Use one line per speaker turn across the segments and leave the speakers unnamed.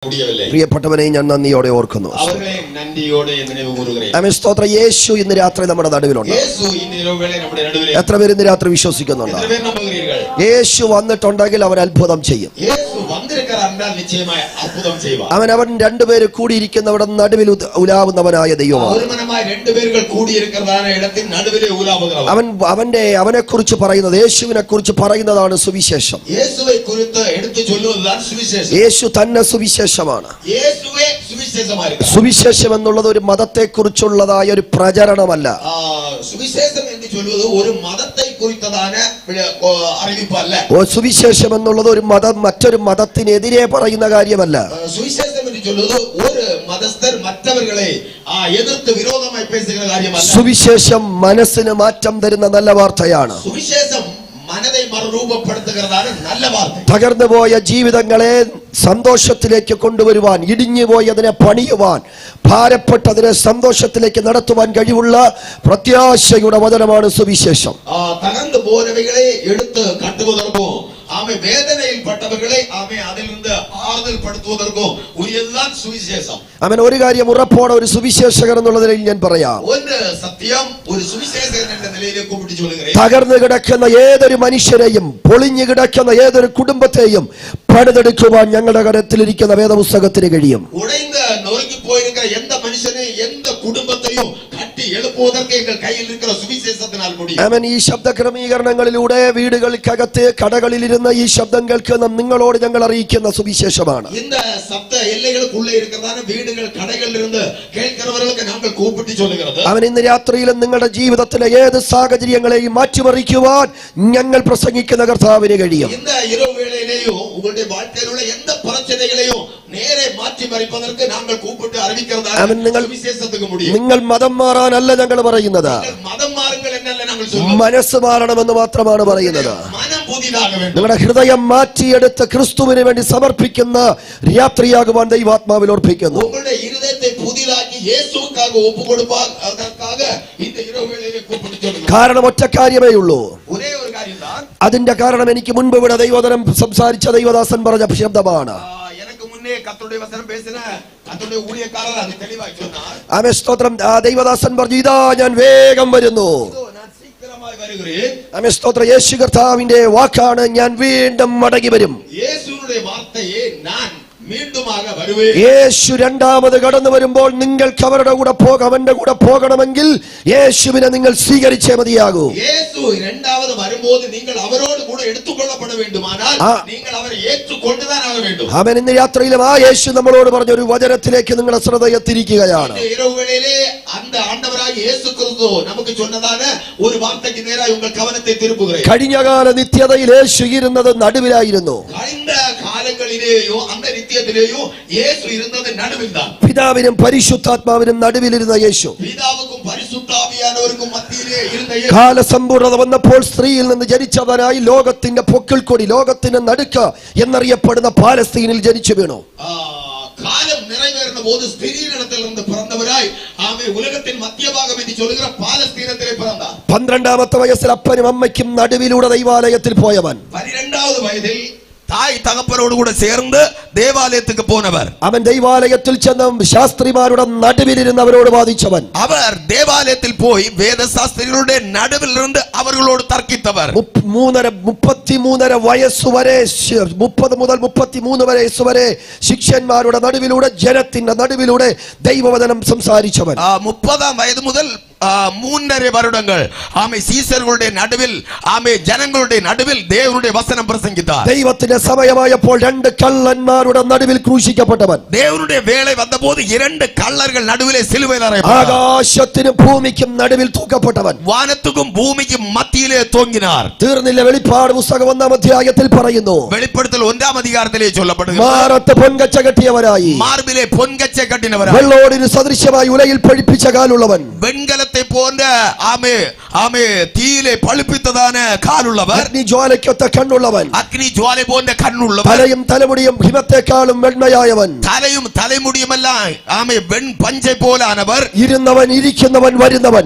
പ്രിയപ്പെട്ടവനെ ഞാൻ നന്ദിയോടെ ഓർക്കുന്നു. സ്തോത്രം. യേശു ഇന്ന് രാത്രി നമ്മുടെ നടുവിലുണ്ട്. എത്ര പേര് ഇന്ന് രാത്രി വിശ്വസിക്കുന്നുണ്ട്? യേശു വന്നിട്ടുണ്ടെങ്കിൽ അവൻ അത്ഭുതം ചെയ്യും. അവൻ രണ്ടുപേര് കൂടിയിരിക്കുന്നവിടെ നടുവിൽ ഉലാവുന്നവനായ ദൈവമാണ്. അവനെ കുറിച്ച് പറയുന്നത്, യേശുവിനെ കുറിച്ച് പറയുന്നതാണ് സുവിശേഷം. യേശു തന്നെ സുവിശേഷമാണ്. സുവിശേഷം എന്നുള്ളത് ഒരു മതത്തെ കുറിച്ചുള്ളതായ ഒരു പ്രചരണമല്ല. സുവിശേഷം എന്നുള്ളത് ഒരു മതം മറ്റൊരു മതത്തിനെതിരെ പറയുന്ന കാര്യമല്ല. സുവിശേഷം മനസ്സിന് മാറ്റം തരുന്ന നല്ല വാർത്തയാണ്. തകർന്നുപോയ ജീവിതങ്ങളെ സന്തോഷത്തിലേക്ക് കൊണ്ടുവരുവാൻ, ഇടിഞ്ഞുപോയതിനെ പണിയുവാൻ, ഭാരപ്പെട്ടതിനെ സന്തോഷത്തിലേക്ക് നടത്തുവാൻ കഴിവുള്ള പ്രത്യാശയുടെ വചനമാണ് സുവിശേഷം.
തകർന്നു പോയവകളെ എടുത്ത് കട്ടുകൊതർക്കോ, ആമേ വേദനയിൽപ്പെട്ടവകളെ ആമേ അതിൽ നിന്ന് ആറുതൽപ്പെടുത്തുവതർക്കോ ഉയർന്നാൻ സുവിശേഷം.
അവൻ ഒരു കാര്യം ഉറപ്പോടെ ഒരു സുവിശേഷകർ എന്നുള്ള നിലയിൽ ഞാൻ പറയാം.
സത്യം ഒരു സുവിശേഷകൻ എന്ന നിലയിലേക്ക് പിടിച്ചു.
തകർന്നു കിടക്കുന്ന ഏതൊരു മനുഷ്യരെയും, പൊളിഞ്ഞു കിടക്കുന്ന ഏതൊരു കുടുംബത്തെയും പണിതെടുക്കുവാൻ ഞങ്ങളുടെ കരത്തിലിരിക്കുന്ന വേദപുസ്തകത്തിന് കഴിയും.
ഉടൈந்து நொறுங்கி போயிருக்கிற எந்த மனுஷனை எந்த குடும்பத்தையும் கட்டி எழுப்புவதற்கு எங்கள் கையில் இருக்கிற சுவிசேஷத்தினால் முடியும்.
അവൻ ഈ ശബ്ദ ക്രമീകരണങ്ങളിലൂടെ വീടുകൾക്കകത്ത് കടകളിലിരുന്ന ഈ ശബ്ദം കേൾക്കുന്ന നിങ്ങളോട് ഞങ്ങൾ അറിയിക്കുന്ന സുവിശേഷമാണ്.
இந்த சப்த எல்லைகளுக்குள்ளே இருக்கிறதான வீடுகள் கடைகளில் இருந்து கேட்கிறவர்களுக்கு நாங்கள் கூப்பிட்டு சொல்லுகிறது.
അവൻ ഇന്ന് രാത്രിയിലും നിങ്ങളുടെ ജീവിതത്തിലെ ഏത് സാഹചര്യങ്ങളെയും മാറ്റിമറിക്കുവാൻ ഞങ്ങൾ പ്രസംഗിക്കുന്ന കർത്താവിന് കഴിയും.
இந்த இரவு வேளையிலேயும் உங்களுடைய வாழ்க்கையில் உள்ள எந்த பிரச்சனைகளையும் നേരെ മാറ്റിമറിപ്പதற்கு നാം കൂപ്പിട്ട് അറിയിക്കുന്നതാണ് സുവിശേഷத்துக்கு முடியும்.
നിങ്ങൾ മതം മാറാനല്ല ഞങ്ങൾ പറയുന്നത്,
മതം മാറുങ്ങൾ എന്നല്ല ഞങ്ങൾ சொல்றோம்.
മനസ്സ് മാറണമെന്ന് മാത്രമാണ് പറയുന്നത്.
മനം പുതിയതാക வேண்டும்.
നിങ്ങളുടെ ഹൃദയം മാറ്റിയെടുത്ത് ക്രിസ്തുവിന് വേണ്ടി സമർപ്പിക്കുന്ന രാത്രിയാകുവാൻ ദൈവാത്മാവിൽ ഓർപ്പിക്കുന്നു.
നിങ്ങളുടെ ഹൃദയത്തെ പുതിയതാക്കി യേശുവിനായി ഒപ്പുകൊടുപ്പാൻ അതற்காக இந்த இரவு வேளைയിலே കൂപ്പിട്ട് சொல்லுங்க.
കാരണം ഒറ്റ കാര്യമേ ഉള്ളൂ.
ഒരേ ഒരു കാര്യമാണ്.
അതിന്റെ കാരണം എനിക്ക് മുൻപ് ഇവിടെ ദൈവവചനം സംസാരിച്ച ദൈവദാസൻ പറഞ്ഞ ശബ്ദമാണ്. ആമേൻ, സ്തോത്രം. ദൈവദാസൻ പറഞ്ഞു, ഇതാ ഞാൻ വേഗം വരുന്നു. ആമേൻ, സ്തോത്രം. യേശു കർത്താവിന്റെ വാക്കാണ്, ഞാൻ വീണ്ടും മടങ്ങി വരും. യേശു രണ്ടാമത് കടന്നു വരുമ്പോൾ നിങ്ങൾക്ക് അവരുടെ കൂടെ അവന്റെ കൂടെ പോകണമെങ്കിൽ യേശുവിനെ നിങ്ങൾ സ്വീകരിച്ചേ മതിയാകൂ.
യേശു രണ്ടാമത് വരുമ്പോൾ നിങ്ങൾ അവരോട് കൂടെ എടുത്തുകൊള്ളപ്പെട വേണ്ടുമാനാൽ നിങ്ങൾ അവരെ ഏറ്റുകൊണ്ടുതാൻ ആക வேண்டும்.
ആമേൻ. ഇന്ന് രാത്രിയിലും ആ യേശു നമ്മളോട് പറഞ്ഞ ഒരു വചനത്തിലേക്ക് നിങ്ങളുടെ ശ്രദ്ധ തിരിക്കുകയാണ്.
இரவுகளிலே அந்த ஆண்டவராகிய இயேசு கிறிஸ்து நமக்கு சொன்னதான ஒரு வார்த்தைக்கு நேராக உங்கள் கவனத்தை திருப்புகிறேன்.
കഴിഞ്ഞകാല നിത്യതയിൽ യേശു ഇരുന്നത് നടുവിലായിരുന്നു.
കഴിഞ്ഞ കാലങ്ങളിലെയോ அந்த നിത്യത്തിലെയോ യേശു ഇരുന്നത് നടുവിലാണ്.
പിതാവിനും പരിശുദ്ധാത്മാവിനും നടുവിലിരുന്ന യേശു,
പിതാവുക്കും പരിശുദ്ധാവിയാനവർക്കും മധ്യയിലെ ഇരുന്ന യേശു,
കാലസമ്പൂർണ്ണത വന്നപ്പോൾ സ്ത്രീയിൽ നിന്ന് ജനിച്ചവനായി ലോകത്തിന്റെ പൊക്കിൾക്കൊടി, ലോകത്തിന്റെ നടുക്ക് എന്നറിയപ്പെടുന്ന പാലസ്തീനിൽ ജനിച്ചു വീണു.
കാലം നിറവേറുന്ന പോത് സ്ത്രീയിടത്തിൽ നിന്ന് പിറന്നവരായി ആമേ ഉലകത്തിൻ മധ്യഭാഗം എന്ന് ചൊല്ലുകിற പാലസ്തീനത്തിലെ പിറന്ന 12ാമത്തെ
വയസ്സിൽ അപ്പനും അമ്മയ്ക്കും നടുവിലൂടെ ദൈവാലയത്തിൽ പോയവൻ,
12ാவது വയതിൽ തായ് തകപ്പനോട് കൂടെ ചേർന്ന് ദേവാലയത്തിലേക്ക് പോനവർ, അവൻ
ദൈവാലയത്തിൽ ചെന്ന് ശാസ്ത്രിമാരുടെ നടുവിലിരുന്ന് അവരോട് വാദിച്ചവൻ,
അവർ ദേവാലയത്തിൽ പോയി വേദശാസ്ത്രികളുടെ നടുവിലിരുന്ന് അവരോട് തർക്കിത്തവർ,
33 വയസ്സുവരെ 30 മുതൽ 33 വയസ്സുവരെ ശിഷ്യന്മാരുടെ നടുവിലൂടെ, ജനത്തിന്റെ നടുവിലൂടെ ദൈവവചനം സംസാരിച്ചവൻ,
30 വയസ്സ് മുതൽ 3.5 வருடங்கள் ആമേ സീസറുകളുടെ നടുവിൽ, ആമേ ജനങ്ങളുടെ നടുവിൽ ദൈവരുടെ വചനം പ്രസംഗിത്താർ.
ദൈവത്തിന്റെ സമയമായപ്പോൾ 2 കള്ളന്മാരുടെ നടുവിൽ ക്രൂശിക്കപ്പെട്ടവൻ,
ദൈവരുടെ വേള വന്നപ്പോൾ 2 കള്ളர்கள் നടുവിലെ സിലുവയിൽ അറയപ്പെട്ടു.
ആകാശത്തിനും ഭൂമിക്കും നടുവിൽ തൂക്കപ്പെട്ടവൻ,
വാനത്തുക്കും ഭൂമിക്കും മധ്യയിലെ തൂങ്ങിനാർ.
തീർന്നില്ല. വെളിപ്പാട് പുസ്തകം 1-ാം അധ്യായത്തിൽ പറയുന്നു,
വെളിപ്പെടുത്തൽ 1-ാം അധികാരത്തിലെ ചൊല്ലപ്പെടുന്നു,
മാറത്ത് പൊൻകച്ച കെട്ടിയവരായി,
മാർബിലെ പൊൻകച്ച കെട്ടിനവരായി,
വെള്ളോടിന് സദൃശ്യമായി ഉലയിൽ പഴിപ്പിച്ച കാലുള്ളവൻ,
വെൺകല மேகத்தை போன்ற ஆமே ஆமே தீயிலே பழுப்பித்ததான காலுள்ளவர்,
അഗ്നിജ്വാലയ്ക്കൊത്ത കണ്ണുള്ളവൻ,
அக்னி ஜுவாலை போன்ற கண்ணுள்ளவர்,
തലയും തലമുടിയും ഹിമത്തെക്കാളും വെണ്മയായവൻ,
தலையும் தலைமுடியுமெல்லாம் ஆமே வெண் பஞ்சை போலானவர்,
ഇരുന്നവൻ ഇരിക്കുന്നവൻ വരുന്നവൻ,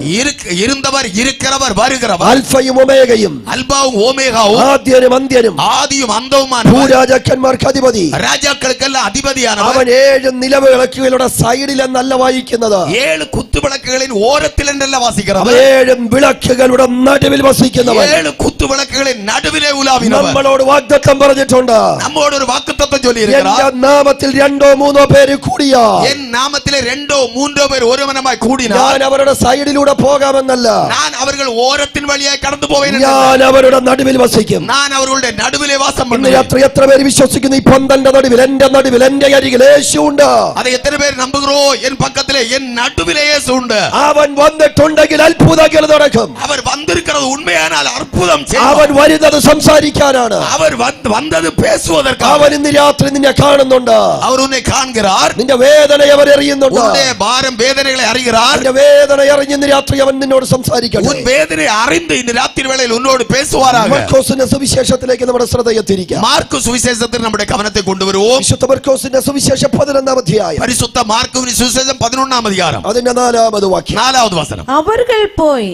இருந்தவர் இருக்கிறவர் வருகிறவர்,
അൽഫയും ഒമേഗയും,
அல்பாவும் ஓமேகாவும்,
ആദ്യനും അന്ത്യനും,
ஆதியும் അന്തവുമാണ്,
ഭൂരാജാക്കന്മാർക്ക് അധിപതി,
രാജാക്കൾക്കെല്ലാം അധിപതിയാണവർ.
അവൻ 7 നിലവിളക്കുകളുടെ സൈഡിൽ എന്നല്ല വായിക്കുന്നത്,
7 കുത്തുവിളക്കുകളിൻ ഓരത്തിൽ എന്നല്ല വാസിക്കുന്നത്,
7 വിളക്കുകളുടെ നടുവിൽ വസിക്കുന്നവൻ,
7 കുത്തുവിളക്കുകളിൻ നടുവിലെ ഉലാവിനവർ.
നമ്മളോട് വാഗ്ദത്തം പറഞ്ഞിട്ടുണ്ട്,
നമ്മോട് ഒരു വാഗ്ദത്തം ചൊല്ലിയിരിக்கிறார்.
എന്റെ നാമത്തിൽ 2-3 പേര് കൂടിയാ,
എൻ നാമത്തിലെ 2-3 പേർ ഒരുമനമായി കൂടിനാൽ
ഞാൻ അവരുടെ സൈഡിലൂടെ പോകാമെന്നല്ല,
ഞാൻ അവர்கள் ഓരത്തിൻ വഴിയായി കടന്നു പോവേൻ,
ഞാൻ അവരുടെ നടുവിൽ വസിക്കും.
ഞാൻ അവരുടെ നടുവിലെ വാസം
ഇന്ന്
பண்ணுவேன்.
രാത്രി എത്ര പേര് വിശ്വസിക്കുന്നു ഈ പന്തലിന്റെ നടുവിൽ, എന്റെ നടുവിൽ, എന്റെ അരികിൽ യേശു ഉണ്ട്?
அதை எத்தனை பேர் நம்புகிறோம்? என் பக்கத்திலே என் நடுவிலே இயேசு உண்டு.
അവൻ വന്നിട്ടുണ്ടെങ്കിൽ അത്ഭുതങ്ങൾ നടക്കും.
அவர் வந்திருக்கிறது உண்மையானால் அற்புதம் செய்வார்.
അവൻ വരുന്നത് സംസാരിക്കാനാണ്.
அவர் வந்தது பேசுவதற்காக.
അവൻ ഇന്ന് രാത്രി നിന്നെ കാണുന്നുണ്ട്.
அவர் உன்னை காண்கிறார்.
നിന്റെ വേദനയെ അവൻ അറിയുന്നുണ്ട്.
உன்னுடைய பாரம் வேதனைகளை அறிகிறார்.
നിന്റെ വേദന അറിഞ്ഞ് ഇന്ന് രാത്രി അവൻ നിന്നോട് സംസാരിക്കട്ടെ.
உன் வேதனை அறிந்து இந்த ராத்திரி வேளையில் உன்னோடு பேசுவாராக.
മർക്കോസിന്റെ സുവിശേഷത്തിലേക്ക് നമ്മുടെ ശ്രദ്ധയെ തിരിക്കാം.
മാർക്ക് സുവിശേഷത്തിൽ നമ്മുടെ ഗമനത്തെ കൊണ്ടുവരുவோம்.
വിശുദ്ധ മർക്കോസിന്റെ സുവിശേഷം 11-ാം അധ്യായം,
പരിശുദ്ധ മാർക്കുവിന്റെ സുവിശേഷം 11-ാം അധികാരം
അതിന്റെ 4-ാമത് വാക്യം.
4வது വചനം.
அவர்கள் போய்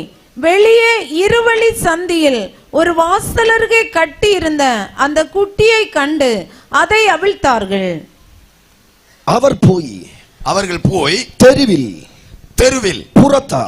வெளியே இருவழி சந்தியில் ஒரு வாசலருகே கட்டி இருந்த அந்த குட்டியை கண்டு அதை அவிழ்த்தார்கள்.
அவர்கள் போய் தெருவில்
പുറത്ത്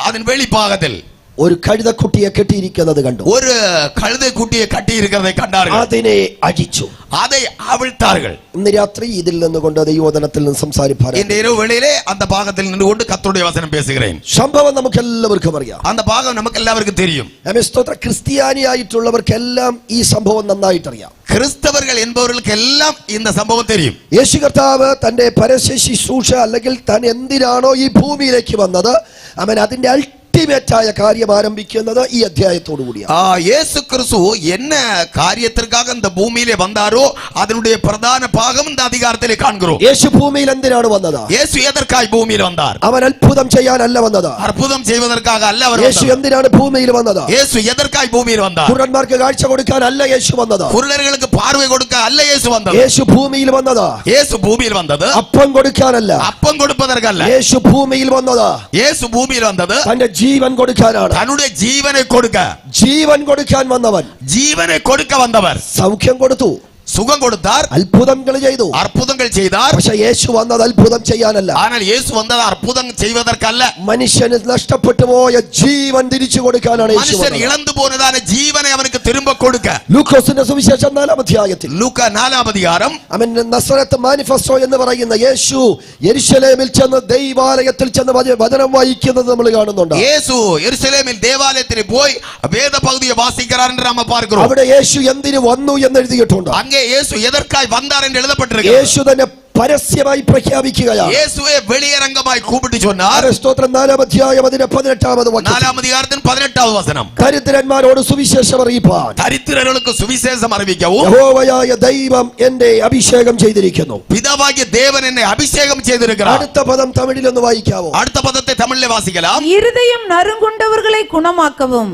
அதன் வெளிப்பாகத்தில்
ഒരു കഴുതക്കുട്ടിയെ കെട്ടിയിരിക്കുന്നത് കണ്ടു.
ஒரு கழுதை குட்டியை கட்டி இருக்கிறதை கண்டார்கள்.
അതിനെ അഴിച്ചു,
அதை அவிழ்த்தார்கள்.
ഇന്ന് രാത്രി ഇതിൽ നിന്നുകൊണ്ട് ദൈവവചനത്തിൽ നിന്ന് സംസാരിപ്പാൻ
இந்த இரவு வேளையிலே அந்த பாகத்தில் நின்று கொண்டு கர்த்தருடைய வசனம் பேசுகிறேன்.
സംഭവം നമുക്ക് എല്ലാവർക്കും അറിയാം.
அந்த பாகம் நமக்கு எல்லாருக்கும் தெரியும்.
സ്തോത്രം. ക്രിസ്ത്യാനിയായിട്ടുള്ളവർക്കെല്ലാം ഈ സംഭവം നന്നായിട്ട് അറിയാം.
ക്രിസ്തവர்கள் என்பவர்களுக்கெல்லாம் இந்த சம்பவம் தெரியும்.
യേശു കർത്താവ് തന്റെ പരസ്യ ശുശ്രൂഷ അല്ലെങ്കിൽ താൻ എന്തിനാണോ ഈ ഭൂമിയിലേക്ക് വന്നത്, അവൻ അതിന്റെ അൾട്ടിമേറ്റായ കാര്യം ആരംഭിക്കുന്നത് ഈ അധ്യായത്തോടു കൂടിയാണ്.
இயேசு கிறிஸ்து என்ன காரியத்திற்காக இந்த பூமியிலே வந்தாரோ அதனுடைய பிரதான பாகம் இந்த அதிகாரத்திலே காண்கிறோம்.
യേശു ഭൂമിയിൽ എന്തിനാണ് വന്നത്?
இயேசு எதற்காய் பூமியில் வந்தார்?
അവൻ അത്ഭുതം ചെയ്യാനല്ല വന്നത്.
அற்புதம் செய்வதற்காக அல்ல அவர்
യേശു
வந்தார்.
എന്തിനാണ് ഭൂമിയിൽ വന്നത്?
இயேசு எதற்காய் பூமியில் வந்தார்?
കുരുടന്മാർക്ക് കാഴ്ച കൊടുക്കാനല്ല യേശു വന്നത്.
குருடர்களுக்கு பார்வை கொடுக்க அல்ல இயேசு வந்தார்.
യേശു ഭൂമിയിൽ വന്നത്
இயேசு பூமியில் வந்தது
അപ്പം കൊടുക്കാനല്ല.
அப்பம் கொடுப்பதற்கல்ல.
യേശു ഭൂമിയിൽ വന്നത്
இயேசு பூமியில் வந்தது
തന്റെ ജീവൻ കൊടുക്കാനാണ്.
தன்னுடைய ஜீவனை கொடுக்க.
ജീവൻ കൊടുക്കാൻ വന്നവൻ
ஜீவனை கொடுக்க வந்தவர்.
സൗഖ്യം കൊടുത്തു,
சுகம் கொடுத்தார்,
അത്ഭുതങ്ങൾ ചെയ്തു.
அற்புதங்கள் செய்தார்.
പക്ഷെ യേശു വന്നത് അത്ഭുതം ചെയ്യാനല്ല.
ஆனால் இயேசு வந்தது அற்புதம் செய்வதற்கல்ல.
മനുഷ്യന് നഷ്ടപ്പെട്ടു പോയ ജീവൻ തിരിച്ചു കൊടുക്കാനാണ് യേശു
மனுஷன்
വന്നത്.
இழந்து போனதான ஜீவனை அவனுக்கு திரும்ப கொடுக்க.
ലൂക്കോസിന്റെ സുവിശേഷം 4-ാം അധ്യായത്തിൽ
ലൂക്കാ 4-ാം അധികാരം
അവൻ നസറത്ത് മാനിഫെസ്റ്റോ എന്ന് പറയുന്ന യേശു യെരുശലേമിൽ ചെന്ന് ദൈവാലയത്തിൽ ചെന്ന് വചനം വായിക്കുന്നത് നമ്മൾ കാണുന്നുണ്ട്.
இயேசு எருசலேமில் தேவாலயத்தில் போய் வேத பகுதியை வாசிக்கிறார் என்று நாம பார்க்கிறோம்.
അവിടെ യേശു എന്തിനു വന്നു എന്ന് എഴുതിയിട്ടുണ്ട്.
அங்கே இயேசு எதற்காய் வந்தார் என்று எழுதப்பட்டிருக்கிறது.
യേശു തന്നെ പരസ്യമായി പ്രഖ്യാപിക്കുകയാണ്.
இயேசுவே வெளியரங்கமாய் கூப்பிட்டு சொன்னார்.
സ്തോത്രം. 4-ാം അധ്യായം അതിന്റെ 18-ാമത് വാക്യം.
4-ാം അധികാരത്തിൻ 18-ാவது വചനം.
ദരിദ്രന്മാരോട് സുവിശേഷം അറിയിപ്പാൻ
ദരിദ്രർക്ക് സുവിശേഷം അറിയിക്കവും
യഹോവയായ ദൈവം എന്നെ അഭിഷേകം ചെയ്തിരിക്കുന്നു.
പിതാവാകിയ ദേവൻ എന്നെ അഭിഷേകം ചെയ്തിരിக்கிறார்.
അടുത്ത പദം തമിഴിലൊന്ന് വായിക്കാവോ?
അടുത്ത പദത്തെ തമിഴിലെ വാസിക്കലാം.
இருதயம் நறுங்குண்டவர்களை குணமாக்கவும்,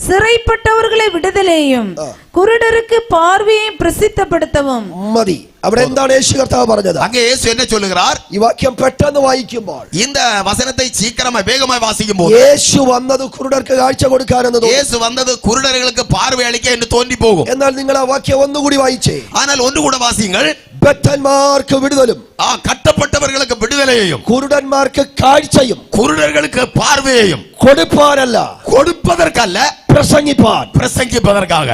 சிறைப்பட்டவர்களை விடுதலையும், குருடருக்கு பார்வையை பிரസിദ്ധപ്പെടുത്തவும்.
മതി. അവിടെ എന്താണ് യേശു കർത്താവ് പറഞ്ഞത്?
அங்கே இயேசு என்ன சொல்லுகிறார்?
ഈ വാക്യം പെട്ടെന്ന് വായിക്കുമ്പോൾ,
இந்த வசனத்தை சீக்கிரமாய் வேகமாய் வாசிக்கும்போது,
യേശു വന്നത് കുരുടർക്ക് കാഴ്ച കൊടുക്കാനെന്ന് തോന്നും.
இயேசு வந்தது குருடர்களுக்கு பார்வை அளிக்க என்று தோன்றி போகும்.
എന്നാൽ നിങ്ങൾ ആ വാക്യം ഒന്നുകൂടി വായിച്ചേ.
ஆனால் ஒன்று கூட வாசியுங்கள்.
ബദ്ധന്മാർക്ക് വിടുതലും
கட்டப்பட்டவர்களுக்கு விடுதலையையும்
കുരുടന്മാർക്ക് കാഴ്ചയും
குருடர்களுக்கு பார்வையையும்
കൊടുപ്പാനല്ല,
கொடுப்பதற்கல்ல,
പ്രസംഗിപ്പാൻ.
பிரசங்கிப்பதற்காக.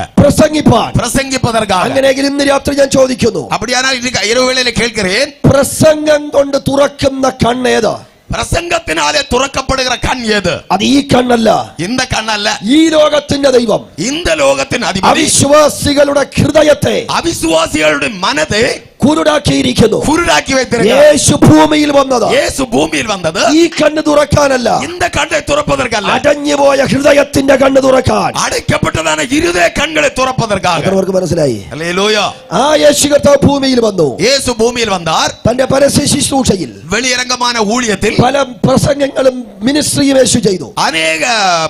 അങ്ങനെയെങ്കിൽ ഇന്ന് രാത്രി ഞാൻ ചോദിക്കുന്നു,
அப்படியானால் இன்னைக்கு இரவு வேளையில கேட்கிறேன்,
പ്രസംഗം കൊണ്ട് തുറക്കുന്ന കണ്ണേത്?
பிரசங்கத்தினாலே துறக்கப்படுகிற கண் எது?
അത് ഈ കണ്ണല്ല,
இந்த கண் அல்ல.
ഈ ലോകത്തിന്റെ ദൈവം
இந்த லோகத்தின் அதிபதி
അവിശ്വാസികളുടെ ഹൃദയത്തെ
அவிசுவாசிகளுடைய மனதை
കുരുടാക്കിയിരിക്കുന്നു.
குருடாக்கி வைத்திருக்கிறார்.
യേശു ഭൂമിയിൽ വന്നത്
இயேசு பூமியில் வந்தது
ഈ കണ്ണ് തുറക്കാനല്ല,
இந்த கண்ணை துறப்பதற்கல்ல,
അടഞ്ഞുപോയ ഹൃദയത്തിന്റെ കണ്ണ് തുറക്കാൻ.
அடைக்கப்பட்டதான இருதய கண்களை துறப்பதற்காக.
അവർക്ക് മനസ്സിലായി?
ഹല്ലേലൂയ.
ആ യേശു കർത്താവ് ഭൂമിയിൽ വന്നു.
இயேசு பூமியில் வந்தார்.
തന്റെ പരസ്യ ശുശ്രൂഷയിൽ
வெளியரங்கமான ஊழியத்தில்
പല പ്രസംഗങ്ങളും മിനിസ്ട്രിയും യേശു ചെയ്തു.
அநேக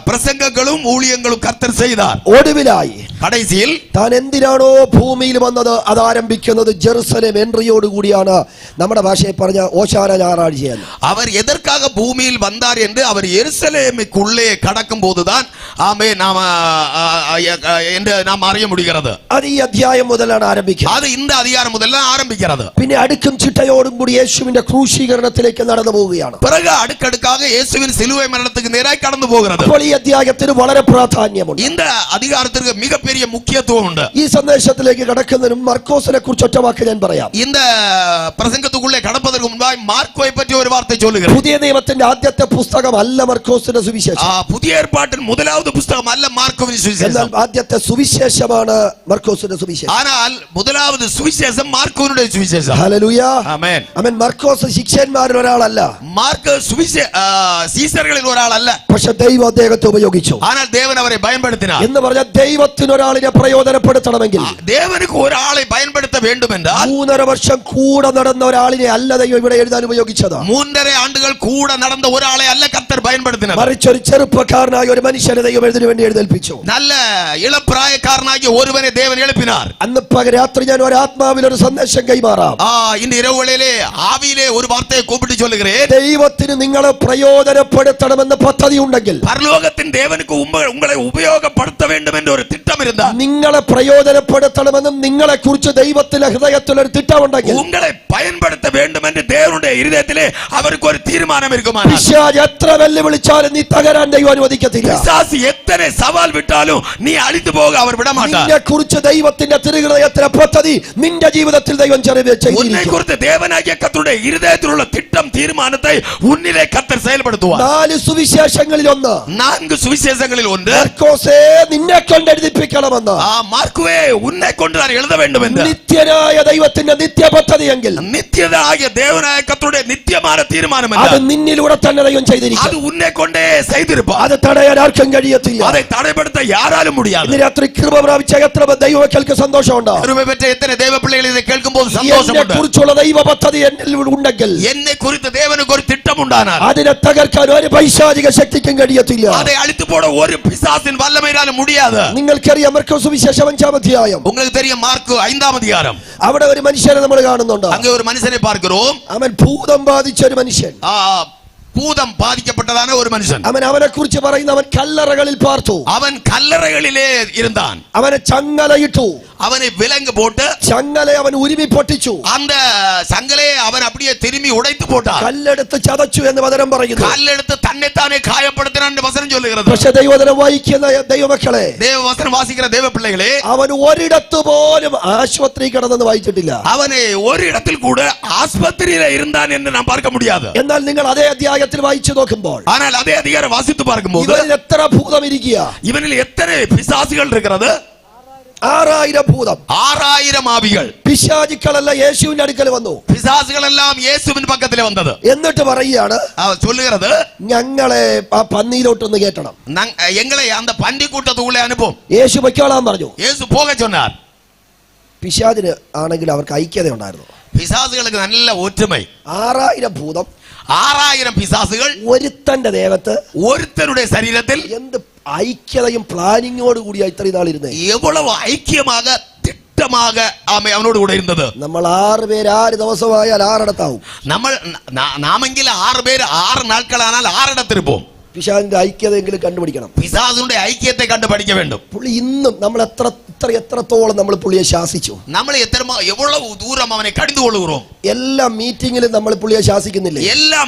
பிரசங்கங்களும் ஊழியங்களும் கர்த்தர் செய்தார்.
ഒടുവിലായി
கடைசியில்
താൻ എന്തിനാണോ ഭൂമിയിൽ വന്നത് അത് ആരംഭിക്കുന്നത് ജെറുസലേം എൻട്രിയോട് കൂടിയാണ്. നമ്മുടെ ഭാഷയിൽ പറഞ്ഞ ഓശാന ഞായറാഴ്ചയാണ്.
அவர் எதற்காக பூமியில் வந்தார் என்று அவர் எருசலேமுக்குள்ளே கடக்கும் போதுதான் ஆமே நாம் அறிய முடிகிறது.
അത് ഈ അധ്യായം മുതലാണ് ആരംഭിക്കുന്നത്.
அது இந்த அதிகாரம் முதல்ல ஆரம்பிக்கிறது.
പിന്നെ അടുക്കും ചിട്ടയോടും കൂടി യേശുവിന്റെ ക്രൂശീകരണത്തിലേക്ക് നടന്നു പോവുകയാണ്.
பிறகு அடுக்கடுக்காக இயேசுவின் சிலுவை மரணத்துக்கு நேராய் கடந்து போகிறது.
അപ്പോൾ ഈ അധ്യായത്തിന് വളരെ പ്രാധാന്യമുണ്ട്.
இந்த அதிகாரத்திற்கு மிகப்பெரிய முக்கியத்துவம் உண்டு.
ഈ സന്ദേശത്തിലേക്ക് കടക്കുന്നതിനും മർക്കോസിനെ കുറിച്ച് ഒറ്റ വാക്ക് ഞാൻ പറയാം.
இந்த பிரசங்கத்துக்குள்ளே கடப்பதற்கு முன்பாய் மார்க்கோவை பற்றி ஒரு வார்த்தை சொல்லுகிறேன்.
പുതിയ നിയമത്തിന്റെ ആദ്യത്തെ പുസ്തകം അല്ല മർക്കോസിന്റെ സുവിശേഷം.
புதிய ஏற்பாட்டின் முதலாவது புத்தகம் அல்ல மார்க்கோவின்
എന്നാൽ
சுவிசேஷம்.
ആദ്യത്തെ സുവിശേഷമാണ് മർക്കോസിന്റെ സുവിശേഷം.
ஆனால் முதலாவது சுவிசேஷம் மார்க்கோவினுடைய சுவிசேஷம்.
ഹല്ലേലൂയ.
ஆமென்.
ആമേൻ. മർക്കോസ് ശിഷ്യന്മാരിൽ ഒരാളല്ല,
மார்க் சீசர்களில் ஒரு ஆள் அல்ல.
പക്ഷെ ദൈവം അദ്ദേഹത്തെ ഉപയോഗിച്ചു.
ஆனால் தேவன் அவரை பயன்படுத்தினார்.
എന്ന് പറഞ്ഞാൽ ദൈവത്തിന് ഒരാളിനെ പ്രയോജനപ്പെടുത്തണമെങ്കിൽ
தேவனுக்கு ஒரு ஆளை பயன்படுத்த வேண்டும் என்றால்
3.5 വർഷം കൂടെ നടന്ന ഒരാളിനെ അല്ല ദൈവം ഇവിടെ എഴുതാൻ ഉപയോഗിച്ചത്.
3.5 ஆண்டுகள் கூட நடந்த ஒரு ஆளை அல்ல கர்த்தர் பயன்படுத்தினார்.
മറിച്ച് ഒരു ചെറുപ്പക്കാരനായ ഒരു മനുഷ്യനെ ദൈവം എഴുതിനു വേണ്ടി എഴുന്നേൽപ്പിച്ചു.
நல்ல இளப்பிராயக்காரனாகிய ஒருவனை தேவன் எழுப்பினார்.
അന്ന് രാത്രി ഞാൻ ഒരു ആത്മാവിൽ ഒരു സന്ദേശം കൈമാറാം.
இந்த இரவுகளிலே ஆவியிலே ஒரு வார்த்தையை கூப்பிட்டு சொல்லுகிறேன்.
ദൈവത്തിന് നിങ്ങളെ പ്രയോജനപ്പെടുത്തണമെന്ന് പദ്ധതി ഉണ്ടെങ്കിൽ,
பரலோகத்தின் தேவனுக்கு உங்களை உபயோகப்படுத்த வேண்டும் என்ற ஒரு திட்டம் இருந்தால்,
നിങ്ങളെ പ്രയോജനപ്പെടുത്തണമെന്നും നിങ്ങളെ കുറിച്ച് ദൈവത്തിലെ ഹൃദയത്തിൽ ഒരു തിട്ടമുണ്ടെങ്കിൽ,
உங்களை பயன்படுத்த வேண்டும் என்று தேவனுடைய இருதயத்திலே அவருக்கு ஒரு தீர்மானம் இருக்குமானால்,
പിശാച് എത്ര വെല്ലുവിളിച്ചാലും നീ തകരാൻ ദൈവം അനുവദിക്കത്തില്ല.
பிசாசு எத்தனை சவால் விட்டாலும் நீ அழித்து போக அவர் விட மாட்டார்.
നിന്നെ കുറിച്ച് ദൈവത്തിന്റെ തിരുഹൃദയത്തിലെ പദ്ധതി നിന്റെ ജീവിതത്തിൽ ദൈവം
உன்னை
ചെയ്തിരിക്കും.
குறித்து தேவனாகிய கர்த்தருடைய இருதயத்தில் உள்ள திட்டம் தீர்மானத்தை உன்னிலே கர்த்தர் செயல்படுத்துவார்.
4 സുവിശേഷങ്ങളിൽ ഒന്ന്
4 சுவிசேஷங்களில் ஒன்று,
മർക്കോസേ നിന്നെ കൊണ്ട് എഴുതിപ്പിക്കണമെന്ന്.
மார்க்குவே உன்னை கொண்டு நான் எழுத வேண்டும் என்று.
നിത്യനായ ദൈവത്തിന്റെ നിത്യ പദ്ധതിയെങ്കിൽ,
நித்தியதாகிய தேவனாய கர்த்தருடைய நித்தியமான தீர்மானம்
അത്
என்றால்,
നിന്നിലൂടെ തന്നെ ദൈവം ചെയ്തിരിക്കും.
அது உன்னை கொண்டே செய்திருப்பார்.
അത് തടയാൻ ആർക്കും കഴിയത്തില്ല.
அதை தடைப்படுத்த யாராலும் முடியாது.
ഇന്ന് രാത്രി കൃപ പ്രാപിച്ച എത്ര ദൈവമക്കൾക്ക് സന്തോഷമുണ്ടോ?
கருமை பெற்ற எத்தனை தேவ பிள்ளைகள் இதை கேட்கும்போது சந்தோஷம்
എന്നെ
உண்டு.
കുറിച്ചുള്ള ദൈവ പദ്ധതി എന്നിൽ ഉണ്ടെങ്കിൽ,
என்னை குறித்து தேவனுக்கு ஒரு திட்டம் உண்டானால்
അതിനെ തകർക്കാൻ ഒരു പൈശാചിക ശക്തിക്കും കഴിയത്തില്ല.
அதை அழித்து போட ஒரு பிசாசின் வல்லமையினாலும் முடியாது.
നിങ്ങൾക്കറിയാം മർക്കോസ് സുവിശേഷം 5-ാം അധ്യായം.
உங்களுக்கு தெரியும் மார்க்கு 5ஆம் அதிகாரம்.
അവിടെ ഒരു മനുഷ്യനെ നമ്മൾ കാണുന്നുണ്ട്.
அங்கே ஒரு மனுஷனை பார்க்கிறோம்.
അവൻ ഭൂതം ബാധിച്ച ഒരു മനുഷ്യൻ.
பூதம் பாதிக்கப்பட்டதான ஒரு மனுஷன்.
അവനെ കുറിച്ച് പറയുന്ന അവൻ കല്ലറകളിൽ പാർത്തു.
அவன் கல்லறைகளிலே இருந்தான்.
അവനെ ചങ്ങലയിട്ടു.
அவனை விலங்கு போட்டு
ചങ്ങല അവൻ ഉരുമി പൊട്ടിച്ചു.
அந்த சங்கலையை அவன் அப்படியே திரும்பி உடைத்து போட்டான்.
കല്ലെടുത്ത് ചതച്ചു എന്ന് വചനം പറയുന്നു.
கல்லெடுத்து தன்னைத்தானே காயப்படுத்தினான் என்று வசனம் சொல்லுகிறது.
പക്ഷെ ദൈവവചനം വായിക്കുന്ന ദൈവമക്കളെ,
தேவ வசனம் வாசிக்கிற தேவ பிள்ளைகளே,
അവൻ ഒരിടത്ത് പോലും ആശുപത്രി കിടന്നെന്ന് വായിച്ചിട്ടില്ല.
அவனை ஒரு இடத்தில் கூட ஆஸ்பத்திரியில இருந்தான் என்று நாம் பார்க்க முடியாது.
എന്നാൽ നിങ്ങൾ അതേ അധ്യായത്തിൽ വായിച്ചു നോക്കുമ്പോൾ,
ஆனால் അതே அதிகாரம் வாசித்து பார்க்கும்போது
ഇവനിൽ എത്ര ഭൂതം ഇരിക്കുക?
இவனில் எத்தனை பிசாசுகள் இருக்கிறது?
6000 ഭൂതം.
6000 ആവികൾ.
പിശാചുക്കളല്ല യേശുവിന്റെ അടുക്കൽ വന്നു.
பிசாசுகள் எல்லாம் இயேசுவின் பக்கத்திலே வந்தது.
എന്നിട്ട് പറയുകയാണ്,
சொல்லுகிறது,
ഞങ്ങളെ ആ പന്നിയിലോട്ടൊന്ന് കേട്ടണം.
எங்களை அந்த பன்றி கூட்டத்துக்குள்ளே அனுப்பும்.
യേശു പൊയ്ക്കോളാൻ പറഞ്ഞു.
இயேசு போக சொன்னார்.
പിശാചിന് ആണെങ്കിൽ അവർക്ക് ഐക്യത ഉണ്ടായിരുന്നു.
பிசாசுகளுக்கு நல்ல ஒற்றுமை.
6000 ഭൂതം,
6000 பிசாசுகள்
ഒരുത്തന്റെ ദേഹത്ത്,
ஒருத்தருடைய சரீரத்தில்
എന്ത് ഐക്യതയും പ്ലാനിങ്ങോട് കൂടിയാ ഇത്രയും നാളിരുന്നേ.
எவ்வளவு ஐக்கியமாக திட்டமாக அவனோடு கூட இருந்தது.
നമ്മൾ 6 പേര് 6 ദിവസമായാൽ 6 ഇടത്താവും.
நாமெങ്കിലും 6 பேர் 6 நாட்களானால் 6 இடத்திருப்போம்.
പിശാചിന്റെ ഐക്യതയെങ്കിലും കണ്ടുപിടിക്കണം.
பிசாசுடைய ஐக்கியத்தை கண்டு படிக்க வேண்டும்.
പുള്ളി ഇന്നും നമ്മൾ എത്രത്തോളം നമ്മൾ പുള്ളിയെ ശാസിച്ചു.
നമ്മൾ எவ்வளவு தூரம் அவனை கடிந்து கொள்கிறோம்.
എല്ലാ മീറ്റിംഗിലും നമ്മൾ പുള്ളിയെ ശാസിക്കുന്നില്ലേ?
എല്ലാ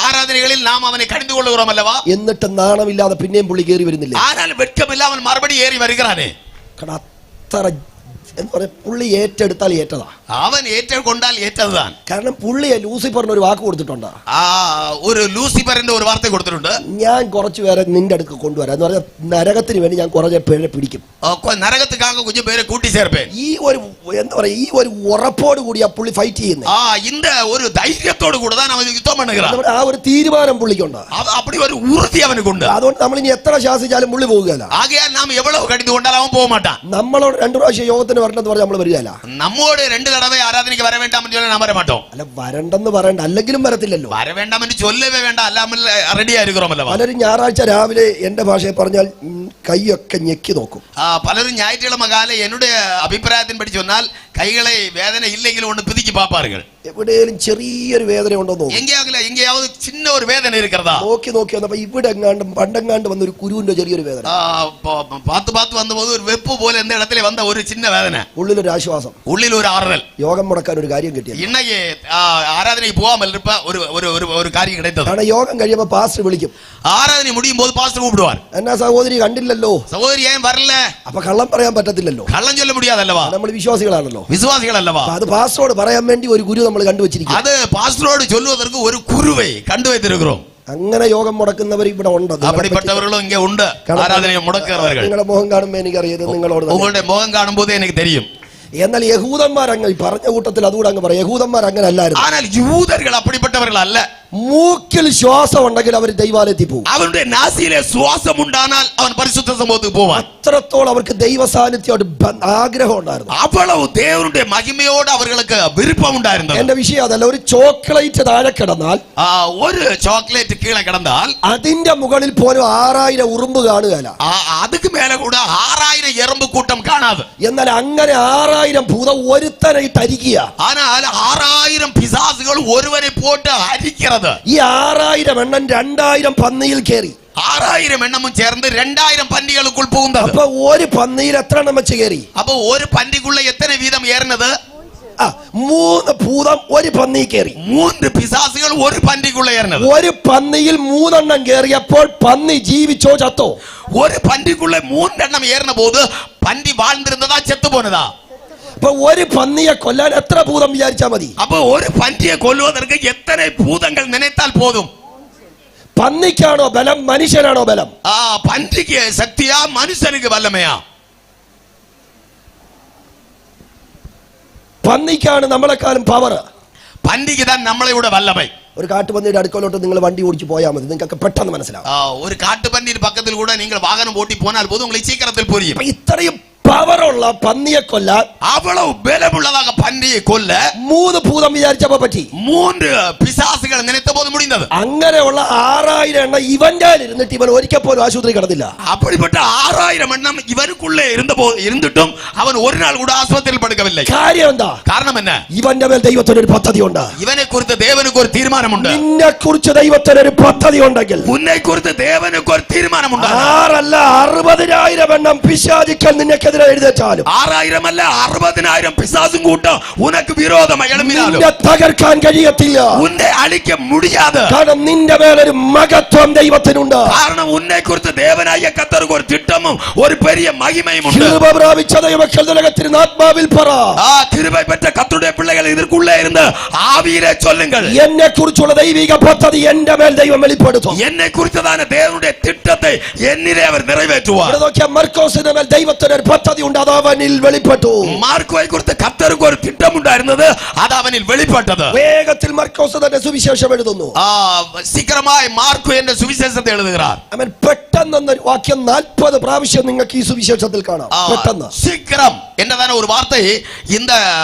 ആരാധനകളിൽ നാം അവനെ കടിந்து കൊള്ളുகிறோம் அல்லவா?
എന്നിട്ട് നാണമില്ലാതെ പിന്നെയും പുള്ളി കയറി വരുന്നില്ലേ?
ஆனால் வெட்கமில்லாமல் மறுபடி ஏறி வருகிறானே.
അത്ര എന്ന് പറഞ്ഞ പുള്ളി ഏറ്റെടുത്താൽ ഏറ്റതാ.
അവൻ ഏറ്റുകൊണ്ടാൽ ഏറ്റതാണ്.
കാരണം പുള്ളിയെ ലൂസിഫറിന് ഒരു വാക്ക് കൊടുത്തിട്ടുണ്ട്.
ആ ഒരു ലൂസിഫറിന്റെ ഒരു വാർത്ത കൊടുത്തിട്ടുണ്ട്,
ഞാൻ കുറച്ചു പേരെ നിന്റെ അടുക്ക് കൊണ്ടുവരാം എന്ന് പറഞ്ഞാൽ നരകത്തിന് വേണ്ടി ഞാൻ കുറച്ച് പേരെ പിടിക്കും,
നരകത്തുക്കാക കുഞ്ഞു പേരെ കൂട്ടിച്ചേർപ്പേൻ.
ഈ ഒരു എന്താ പറയാ, ഈ ഒരു ഉറപ്പോട് കൂടിയാ പുള്ളി ഫൈറ്റ് ചെയ്യുന്നത്.
இந்த ஒரு தைரியத்தோடு கூட தான் அவன் யுத்தம் பண்ணுகிறான்.
ആ ഒരു തീരുമാനം പുള്ളിക്കുണ്ട്,
அப்படி ஒரு உறுதி அவனுக்கு உண்டு.
അതുകൊണ്ട് നമ്മൾ ഇനി എത്ര ശാസിച്ചാലും പുള്ളി പോകുകയില്ല.
ஆகையால் நாம் எவ்வளவு கடிந்து கொண்டாலும் அவன் போக மாட்டான்.
നമ്മളോട് 2 പ്രാവശ്യം യോഗത്തിന് വരണമെന്ന് പറഞ്ഞാൽ നമ്മൾ വരികയില്ല.
നമ്മോട് 2 തടവ ആരാധനയ്ക്ക് വര വേണ്ടാം എന്ന് നാം വര മാട്ടോം.
അല്ല, വരണ്ടെന്ന് പറയണ്ട, അല്ലെങ്കിലും വരത്തില്ലല്ലോ.
വര വേണ്ടാം എന്ന് ചൊല്ലവേ വേണ്ട, അല്ലാമൽ റെഡി ആയിരിക്കുമല്ലോ.
പലരും ഞായറാഴ്ച രാവിലെ എന്റെ ഭാഷയെ പറഞ്ഞാൽ കൈയൊക്കെ ഞെക്കി നോക്കും.
പലരും ഞായറ്റുകിഴമ കാലം എന്നുടെ അഭിപ്രായത്തിൻപടി ചൊന്നാൽ കൈകളെ വേദന ഇല്ലെങ്കിലും ഒന്ന് പിതുക്കി പാപ്പാറുകൾ.
എവിടെയും ചെറിയൊരു വേദന ഉണ്ടോ നോക്കും,
എങ്കയാவது சின்ன ஒரு வேதனை இருக்கிறதா
നോക്കി വന്നപ്പോ ഇവിടെ എങ്ങാണ്ടും പണ്ടെങ്ങാണ്ട് വന്ന ഒരു കുരുവിന്റെ ചെറിയൊരു വേദന.
பார்த்து വന്നപ്പോൾ ഒരു വെപ്പ് പോലെ എന്ന ഇടത്തിലെ വന്ന ഒരു ചിന്ന വേദന,
ഉള്ളിലൊരു ആശ്വാസം,
ഉള്ളിൽ ഒരു ആറുതൽ.
യോഗം മുടക്കാൻ ഒരു കാര്യം കിട്ടിയ
ഇന്നയെ ആരാധനയ്ക്ക് പോകാൻ ഒരു കാര്യം കിടത്തത്.
കാരണം യോഗം കഴിയുമ്പോ പാസ്റ്റർ വിളിക്കും,
ആരാധന മുടിയും പോത് പാസ്റ്റർ കൂപ്പിടുവാൻ,
എന്നാ സഹോദരി കണ്ടില്ലല്ലോ,
സഹോദരി ഞാൻ വരല.
അപ്പൊ കള്ളം പറയാൻ പറ്റത്തില്ലല്ലോ,
കള്ളം ചൊല്ല മുടിയാതല്ലവാ,
നമ്മൾ വിശ്വാസികളാണല്ലോ,
വിശ്വാസികളല്ലവാ.
അത് പാസ്റ്ററോട് പറയാൻ വേണ്ടി ഒരു ഗുരു നമ്മൾ കണ്ടുവച്ചിരിക്കും.
അത് പാസ്റ്ററോട് ചൊല്ലുവதற்கு ഒരു കുരുവെ കണ്ടുവച്ചിരിக்கிறோம்.
അങ്ങനെ യോഗം മുടക്കുന്നവർ ഇവിടെ ഉണ്ട്,
അപ്പടിപ്പെട്ടവരും ഇങ്ങ ഉണ്ട്. ആരാധനയെ മുടക്കുന്നവർ
നിങ്ങളുടെ മുഖം കാണുമ്പോൾ എനിക്കറിയാം, നിങ്ങളോട്
നിങ്ങളുടെ മുഖം കാണുമ്പോൾ എനിക്ക് തെരിയും.
എന്നാൽ യഹൂദന്മാർ അങ്ങ് പറഞ്ഞ കൂട്ടത്തിൽ അതുകൂടെ അങ്ങ് പറയാം, യഹൂദന്മാർ അങ്ങനെ അല്ലായിരുന്നു.
ஆனால் யூதர்கள் அப்படிப்பட்டவர்கள்
മൂക്കിൽ ശ്വാസം ഉണ്ടെങ്കിൽ അവർ ദൈവാലയത്തിൽ പോകും.
അവരുടെ നാസിയിലെ ശ്വാസം ഉണ്ടാനാൽ അവൻ പരിശുദ്ധ സമൂഹത്തിൽ പോവാൻ.
അത്രത്തോളം അവർക്ക് ദൈവ സാന്നിധ്യത്തോട് ആഗ്രഹം ഉണ്ടായിരുന്നു.
അവളവ് ദേവരുടെ മഹിമയോട് അവർക്ക് വിരുപ്പം ഉണ്ടായിരുന്നു.
എന്റെ വിഷയം അതല്ല, ഒരു ചോക്ലേറ്റ് താഴെ കിടന്നാൽ,
ഒരു ചോക്ലേറ്റ് കീഴെ കിടന്നാൽ
അതിന്റെ മുകളിൽ പോലും 6000 ഉറുമ്പ് കാണുകയില്ല.
അതുക്ക് മേലെ കൂടെ 6000 എറുമ്പ് കൂട്ടം കാണാതെ.
എന്നാൽ അങ്ങനെ 6000 ഭൂതം ഒരുത്തനെ തരിക്കുക.
ஆனால் 6000 പിശാചുകൾ ഒരുവനെ പോട്ട് അരിക്കുന്നത്.
ഈ 6000 എണ്ണം 2000 പന്നിയിൽ കയറി,
6000 എണ്ണമും ചേർന്ന് 2000 പന്നികൾക്കുൾ പോകുന്നത്.
അപ്പൊ ഒരു പന്നിയിൽ എത്ര എണ്ണം വെച്ച് കയറി?
അപ്പൊ ഒരു പന്നിക്കുള്ള എത്ര വീതം ഏറുന്നത്?
3 ഭൂതം ഒരു പന്നി കയറി.
3 പിശാചുകൾ ഒരു പന്നിക്കുള്ള ഏറുന്നത്.
ഒരു പന്നിയിൽ 3 എണ്ണം കയറിയപ്പോൾ പന്നി ജീവിച്ചോ ചത്തോ?
ഒരു പന്നിക്കുള്ള 3 എണ്ണം ഏറുന്ന പോത് പന്നി വാഴ്ന്നിരുന്നതാ ചെത്തുപോനതാ?
അപ്പൊ ഒരു പന്നിയെ കൊല്ലാൻ എത്ര ഭൂതം വിചാരിച്ചാൽ മതി?
അപ്പൊ ഒരു പന്നിയെ കൊല്ലുവதற்கு എത്ര ഭൂതങ്ങൾ നിனைத்தாൽ പോതും?
പന്നിക്കാണോ ബലം, മനുഷ്യനാണോ ബലം?
പന്നിക്ക് ശക്തിയാ, മനുഷ്യനുക്ക് ബലമയാ?
പന്നിക്കാണ് നമ്മളെക്കാളും പവർ.
പന്നിക്ക് താൻ നമ്മളെയുടെ വല്ലമൈ.
ഒരു കാട്ടുപന്നിയുടെ അടുക്കലോട്ട് നിങ്ങൾ വണ്ടി ഓടിച്ചു പോയാൽ മതി, നിങ്ങൾക്ക് പെട്ടെന്ന് മനസ്സിലാവും.
ഒരു കാട്ടുപന്നിയുടെ പക്കത്തിൽ കൂടെ നിങ്ങൾ വാഹനം ഓട്ടി പോന്നാൽ പോതും നിങ്ങൾ സീക്കിരത്തിൽ പോരും.
ഇത്രയും പവറുള്ള പന്നിയെ കൊല്ലാൻ,
അവളവ് ബലമുള്ളതാക പന്നിയെ കൊല്ല
3 ഭൂതം വിചാരിച്ചപ്പോ പറ്റി.
3 പിശാചുകൾ നിனைத்த പോത് മുടിയുന്നത്.
അങ്ങനെയുള്ള 6000 എണ്ണം ഇവന്റെ ഇരുന്നിട്ട് ഇവൻ ഒരിക്കൽ പോലും ആശുപത്രി കിടന്നില്ല.
അപ്പടിപ്പെട്ട 6000 എണ്ണം ഇവനുക്കുള്ളേ ഇരുന്നിട്ടും അവൻ ഒരു നാൾ കൂടെ ആശുപത്രിയിൽ പടുക്കവില്ല.
കാര്യം എന്താ?
കാരണം എന്നാ?
ഇവന്റെ മേൽ ദൈവത്തിന് ഒരു പദ്ധതി ഉണ്ട്.
ഇവനെ കുറിച്ച് ദേവനുക്ക് ഒരു തീരുമാനമുണ്ട്.
നിന്നെ കുറിച്ച് ദൈവത്തിന് ഒരു പദ്ധതി ഉണ്ടെങ്കിൽ
ഉന്നെ കുറിച്ച് ദേവനുക്ക് ഒരു തീരുമാനമുണ്ട്.
6 അല്ല 60000 എണ്ണം പിശാചുക്കൾ നിനക്കെതിരെ എഴുന്നേറ്റാലും,
6000 അല്ല 60000 പിശാചും കൂട്ടം ഉനക്ക് വിരോധമായി എഴുമ്പിനാലും
തകർക്കാൻ കഴിയത്തില്ല.
ഉന്നെ അളിക്ക മുടിയാതെ.
കാരണം നിന്റെ മേലൊരു മഹത്വം ദൈവത്തിനുണ്ട്.
കാരണം ഉന്നെ കുറിച്ച് ദേവനായ കർത്താവിന് ഒരു തിട്ടമും ഒരു പെരിയ മഹിമയും ഉണ്ട്.
കൃപ പ്രാപിച്ച ദൈവമക്കൾ ഉലകത്തിന് ആത്മാവിൽ പറ.
കൃപ പെറ്റ കർത്താവിന്റെ പിള്ളകൾ ഇതിർക്കുള്ളേ ഇരുന്ന് ആവിയിലെ ചൊല്ലുങ്ങൾ.
എന്നെ കുറിച്ചുള്ള ദൈവിക പദ്ധതി എന്റെ മേൽ ദൈവം വെളിപ്പെടുത്തും.
എന്നെ കുറിച്ചതാണ് ദേവനുടെ തിട്ടത്തെ എന്നിലെ അവർ നിറവേറ്റുവാൻ.
മർക്കോസിന്റെ മേൽ ദൈവത്തിന് ഒരു പദ്ധതി ഉണ്ട്, അത് അവനിൽ വെളിപ്പെട്ടു.
മാർക്കോയെ കുറിച്ച് കർത്താവിന് ഒരു തിട്ടമുണ്ടായിരുന്നത്, അത് അവനിൽ വെളിപ്പെട്ടത്.
വേഗത്തിൽ മർക്കോസ് തന്റെ സുവിശേഷം എഴുതുന്നു.
ശീഘ്രമായി മാർക്കോ എന്റെ സുവിശേഷത്തെ എഴുതുகிறார்.
അവൻ പെട്ടെന്നൊരു വാക്യം 40 പ്രാവശ്യം നിങ്ങൾക്ക് ഈ സുവിശേഷത്തിൽ കാണാം. പെട്ടെന്ന്
ശീഘ്രം എന്നതാണ് ഒരു വാർത്തയെ இந்த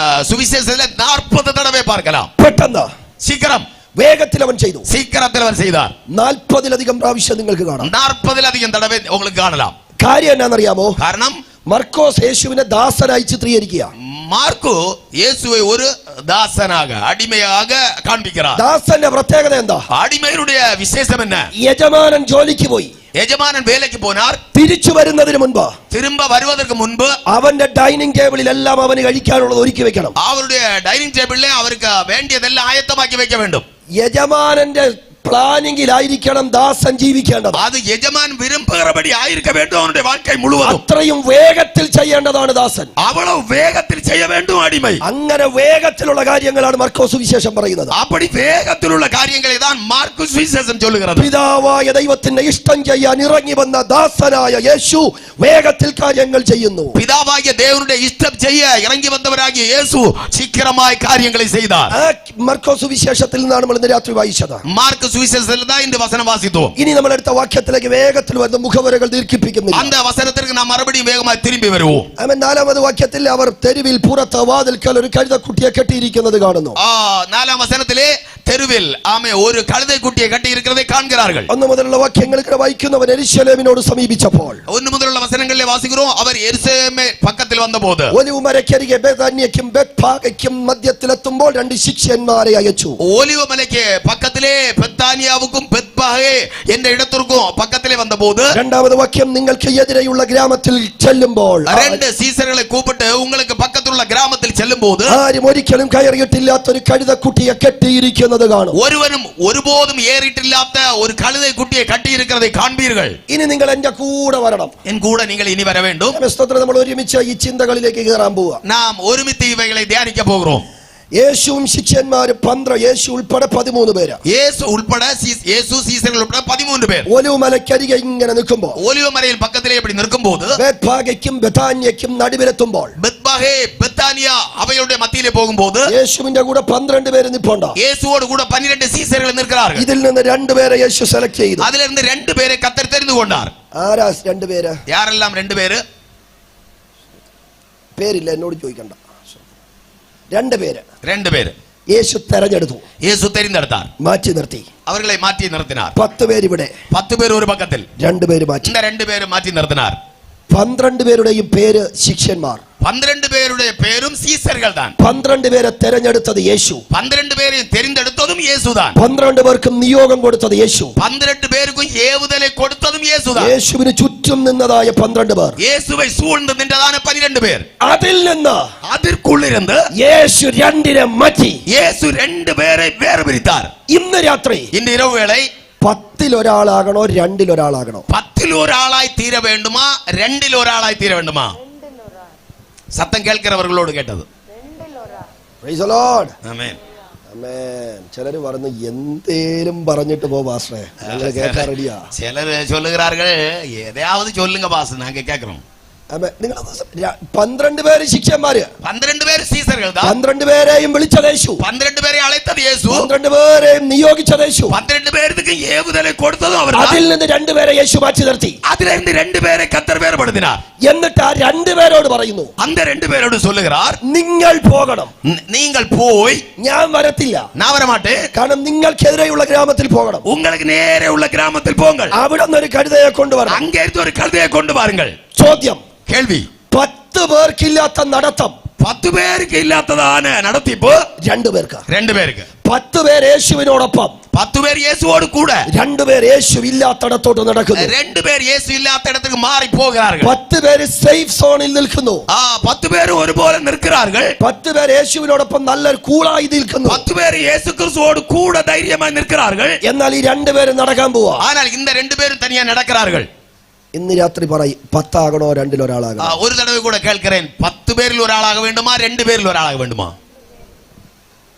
സുവിശേഷത്തിലെ 40 തടവേ പാർக்கலாம்.
പെട്ടെന്ന്
ശീഘ്രം
വേഗത്തിൽ അവൻ ചെയ്തു.
ശീഘ്രത്തിൽ അവൻ ചെയ്താർ.
40-ലധികം പ്രാവശ്യം നിങ്ങൾക്ക് കാണാം.
40-ലധികം തടവേ നിങ്ങൾക്ക് കാണലാം.
കാര്യം എന്നാണെന്നറിയാമോ?
കാരണം
മർക്കോസ് യേശുവിനെ ദാസനായി ചിത്രീകരിക്കുക.
മാർക്കോ യേശുവെ ഒരു ദാസനാക അടിമയാക കാണിപ്പിക്கிறார்.
ദാസന്റെ പ്രത്യേകത എന്താ?
അടിമയുടെ വിശേഷം എന്നാ?
യജമാനൻ ജോലിക്ക് പോയി,
യജമാനൻ വേലയ്ക്ക് പോനാർ
തിരിച്ചു വരുന്നതിന് മുൻപ്,
തിരുമ്പ വരുവதற்கு മുൻപ്
അവന്റെ ഡൈനിങ് ടേബിളിൽ എല്ലാം അവന് കഴിക്കാനുള്ളത് ഒരുക്കി വെക്കണം.
അവരുടെ ഡൈനിങ് ടേബിളിലെ അവർക്ക് വേണ്ടിയതെല്ലാം ആയത്തമാക്കി വെക്ക വേണ്ടും.
യജമാനന്റെ പ്ലാനിങ്ങിലായിരിക്കണം ദാസൻ ജീവിക്കേണ്ടത്.
அது எஜமான் விரும்புகிறபடி ஆயிருக்க வேண்டும் அவனுடைய வாழ்க்கை முழுவதும்.
അത്രയും വേഗത്തിൽ ചെയ്യേണ്ടതാണ് ദാസൻ.
அவ்வளவு வேகத்தில் செய்ய வேண்டும் அடிமை.
അങ്ങനെ വേഗത്തിലുള്ള കാര്യങ്ങളാണ് മർക്കോസ് സുവിശേഷം പറയുന്നത്.
அப்படி வேகத்தில் உள்ள காரியங்களை தான் மார்க்கு சுவிசேஷம் சொல்லுகிறது.
പിതാവായ ദൈവത്തിന്റെ ഇഷ്ടം ചെയ്യാൻ ഇറങ്ങി വന്ന ദാസനായ യേശു വേഗത്തിൽ കാര്യങ്ങൾ ചെയ്യുന്നു.
பிதாவாகிய தேவனுடைய இஷ்டம் செய்ய இறங்கி வந்தவராகிய இயேசு சீக்கிரமாய் காரியங்களை செய்தார்.
മർക്കോസ് സുവിശേഷത്തിൽ നിന്നാണ് നമ്മൾ ഇന്ന് രാത്രി വായിച്ചത്.
மார்க்கு சுவிசேஷத்தில் தான் இந்த வசனம் வாசித்தோம்.
ഇനി നമ്മൾ അടുത്ത വാക്യത്തിലേക്ക് വേഗത്തിൽ വരുന്ന മുഖവരകൾ ദീർഘിപ്പിക്കുന്നില്ല.
அந்த வசனத்திற்கு நாம் மறுபடியும் வேகமாய் திரும்பி வருவோம்.
നാലാമത് വാക്യത്തിൽ അവർ തെരുവിൽ പുറത്ത് വാതിൽക്കൽ ഒരു കഴുതക്കുട്ടിയെ കെട്ടിയിരിക്കുന്നത് കാണുന്നു.
നാലാം വസനത്തിലെ തെരുവിൽ ആമേ ഒരു കഴുതക്കുട്ടിയെ കെട്ടി ഇരിക്കുന്നதை കാൺகிறார்கள்.
1 മുതലുള്ള വാക്യങ്ങൾ വായിക്കുന്നവർ യെരുശലേമിനോട് സമീപിച്ചപ്പോൾ
1 മുതലുള്ള വസനങ്ങളിലെ വാസിக்கிறோம் അവർ യെരുശലേമേ പക്കത്തിൽ വന്നപ്പോൾ
ഒലിവുമലയ്ക്കരികെ ബേഥാന്യയ്ക്കും ബേത്ഫാഗയ്ക്കും മധ്യത്തിലെത്തുമ്പോൾ 2 ശിഷ്യന്മാരെ അയച്ചു.
ഒലിവുമലയ്ക്ക് പക്കത്തിലെ ബേത്താനിയാവുക്കും ബേത്ഫാഗെ എന്ന ഇടത്തിற்கும் പക്കത്തിലെ വന്നപ്പോൾ
രണ്ടാമത് വാക്യം നിങ്ങൾക്ക് എതിരെയുള്ള ഗ്രാമത്തിൽ ചെല്ലുമ്പോൾ
2 സീസറുകളെ കൂപ്പിട്ട് உங்களுக்கு പക്കത്തിലുള്ള ഗ്രാമത്തിൽ ചെല്ലുമ്പോൾ
ആരും ഒരിക്കലും കയറിയിട്ടില്ലാത്ത ഒരു കഴുതക്കുട്ടിയെ കെട്ടിയിരിക്കുന്നത് കാണും.
ഒരുവനും ഒരുപോതും ഏറിയിട്ടില്ലാത്ത ഒരു കഴുതക്കുട്ടിയെ കെട്ടിയിരിക്കുന്നதை കാൺവീர்கள்.
ഇനി നിങ്ങൾ എന്റെ കൂടെ വരണം.
എൻ കൂടെ നിങ്ങൾ ഇനി വര வேண்டும்.
നമ്മൾ ഒരുമിച്ച് ഈ ചിന്തകളിലേക്ക് കയറാൻ പോവാ.
നാം ഒരുമിച്ച് ഇവകളെ ധ്യാനിക്കാൻ പോകുന്നു.
യേശുവും ശിഷ്യന്മാരും 12, യേശു ഉൾപ്പെടെ 13 പേര്.
യേശു ഉൾപ്പെടെ യേശു സീസറുകൾ ഉൾപ്പെടെ 13 പേർ
ഒലിവുമലയ്ക്കരികെ ഇങ്ങനെ നിൽക്കുമ്പോൾ
ഒലിവുമലയിൽ പക്കത്തിലെ இப்படி നിൽക്കുമ്പോൾ
ബേത്ഫാഗയ്ക്കും ബെഥാന്യയ്ക്കും നടുവിലെത്തുമ്പോൾ
ബേത്ഫാഗെ ബെത്താനിയ അവയുടെ മധ്യയിലെ പോകുമ്പോൾ
യേശുവിന്റെ കൂടെ 12 പേര് നിൽപ്പുണ്ട്.
യേശുവോട് കൂടെ 12 സീസറുകൾ നിൽക്കാറുണ്ട്.
ഇതിൽ നിന്ന് 2 പേരെ യേശു സെലക്ട് ചെയ്തു.
അതിലിരുന്ന് 2 പേരെ കർത്തർ തിരഞ്ഞുകൊണ്ടാർ.
ആരാ 2 പേര്?
യാരെല്ലാം 2 പേര്?
പേരില്ല, എന്നോട് ചോദിക്കണ്ട. 2 പേര് യേശു തെരഞ്ഞെടുത്തു.
യേശു തെരഞ്ഞെടുത്താർ,
മാറ്റി നിർത്തി.
അവരെ മാറ്റി നിർത്തിനാർ.
10 പേര് ഇവിടെ,
10 പേര് ഒരു പക്കത്തിൽ,
2 പേര് മാറ്റി.
2 പേര് മാറ്റി നിർത്തിനാർ.
12 പേരുടെയും പേര് ശിഷ്യന്മാർ.
12 പേരുടെ പേരും സീസറുകൾ താൻ.
12 പേരെ തെരഞ്ഞെടുത്തത് യേശു.
12 പേരെ തെരഞ്ഞെടുത്തതും യേശു താൻ.
12 പേർക്കും നിയോഗം കൊടുത്തത് യേശു.
12 പേർക്കും ഏവുതലെ കൊടുത്തതും യേശു താൻ.
യേശുവിന് ചുറ്റും നിന്നതായ 12 പേർ,
യേശുവെ സൂഴ്ந்து നിന്നതാണ് 12 പേർ.
അതിൽ നിന്ന്
അതിർക്കുള്ളിരുന്ന്
യേശു 2 മാറ്റി.
യേശു 2 പേരെ വേർപിരിത്താർ.
ഇന്ന് രാത്രി
ഇന്ന് ഇരവ് വേളை
10 ഒരാളാകണോ 2 ഒരാളാകണോ?
10 ഒരാളായി തീര വേണ്ടുമാ 2 ഒരാളായി തീര വേണ്ടുമാ? സത്യം കേൾക്കുന്നവர்களோடு കേട്ടത്.
Praise the lord.
Amen.
Amen. ചിലര് പറഞ്ഞു എന്തേലും പറഞ്ഞിട്ട് പോ പാസ്റ്ററെ, ഞങ്ങൾ കേൾക്കാൻ റെഡിയാ.
ചിലര് ചൊല്ലുகிறார்கள் ഏതാவது சொல்லுங்க பாஸ் நாங்க கேக்குறோம்.
നിങ്ങൾ 12 പേര് ശിഷ്യന്മാര്,
12 പേര് സീസറുകൾ,
12 പേരെയും വിളിച്ചത് യേശു,
12 പേരെ അழைത്തത് യേശു,
12 പേരെയും നിയോഗിച്ചത് യേശു,
12 പേർക്ക് ഏവുതലെ കൊടുത്തതും അവർ.
അതിൽ നിന്ന് 2 പേരെ യേശു മാറ്റി നിർത്തി.
അതിലിருந்து 2 പേരെ കർത്തർ വേർപെടുത്തിനാർ.
എന്നിട്ട് ആ 2 പേരോട് പറയുന്നു,
அந்த 2 പേരോട് சொல்லுகிறார்,
നിങ്ങൾ പോകണം,
നിങ്ങൾ പോയി,
ഞാൻ വരത്തില്ല,
நான் வர மாட்டேன்,
കാരണം നിങ്ങൾക്കെതിരെയുള്ള ഗ്രാമത്തിൽ പോകണം,
உங்களுக்கு നേരെ ഉള്ള ഗ്രാമത്തിൽ പോங்கள்,
അവിടെ നിന്ന് ഒരു കഴുതയെ കൊണ്ടുവരണം,
அங்கே இருந்து ஒரு கழுதையை கொண்டு வாருங்கள்.
ചോദ്യം,
കേൾവി,
10 പേർക്കില്ലാത്ത നടത്തം
10 പേർക്ക് ഇല്ലാത്തതാണ് നടത്തിപ്പ്
2 പേർക്ക്.
2 പേർക്ക്.
10 പേർ യേശുവിനോടൊപ്പം,
10 പേർ യേശുവോട് കൂടെ,
2 പേർ യേശു ഇല്ലാത്തടത്തോട്ട് നടക്കുന്നു.
2 പേർ യേശു ഇല്ലാത്തടത്തേക്ക് മാറി പോകുகிறார்கள்.
10 പേര് സേഫ് സോണിൽ നിൽക്കുന്നു.
10 പേര് ഒരുപോലെ നിൽക്കുകയാர்கள்.
10 പേർ യേശുവിനോടൊപ്പം നല്ല കൂളായി നിൽക്കുന്നു.
10 പേര് യേശു ക്രിസ്തുവോട് കൂടെ ധൈര്യമായി നിൽക്കുകയാர்கள்.
എന്നാൽ ഈ 2 പേര് നടക്കാൻ പോവാ.
ஆனால் இந்த 2 பேரும் தனியா நடக்கிறார்கள்.
ഇന്ന് രാത്രി പറയും 10 ആകണോ 2 ഒരാളാകണോ?
ഒരു തടവ കൂടെ കേൾக்கிறேன், 10 പേരിൽ ഒരാളാക വേണ്ടുമാ 2 പേരിൽ ഒരാളാക വേണ്ടുമാ?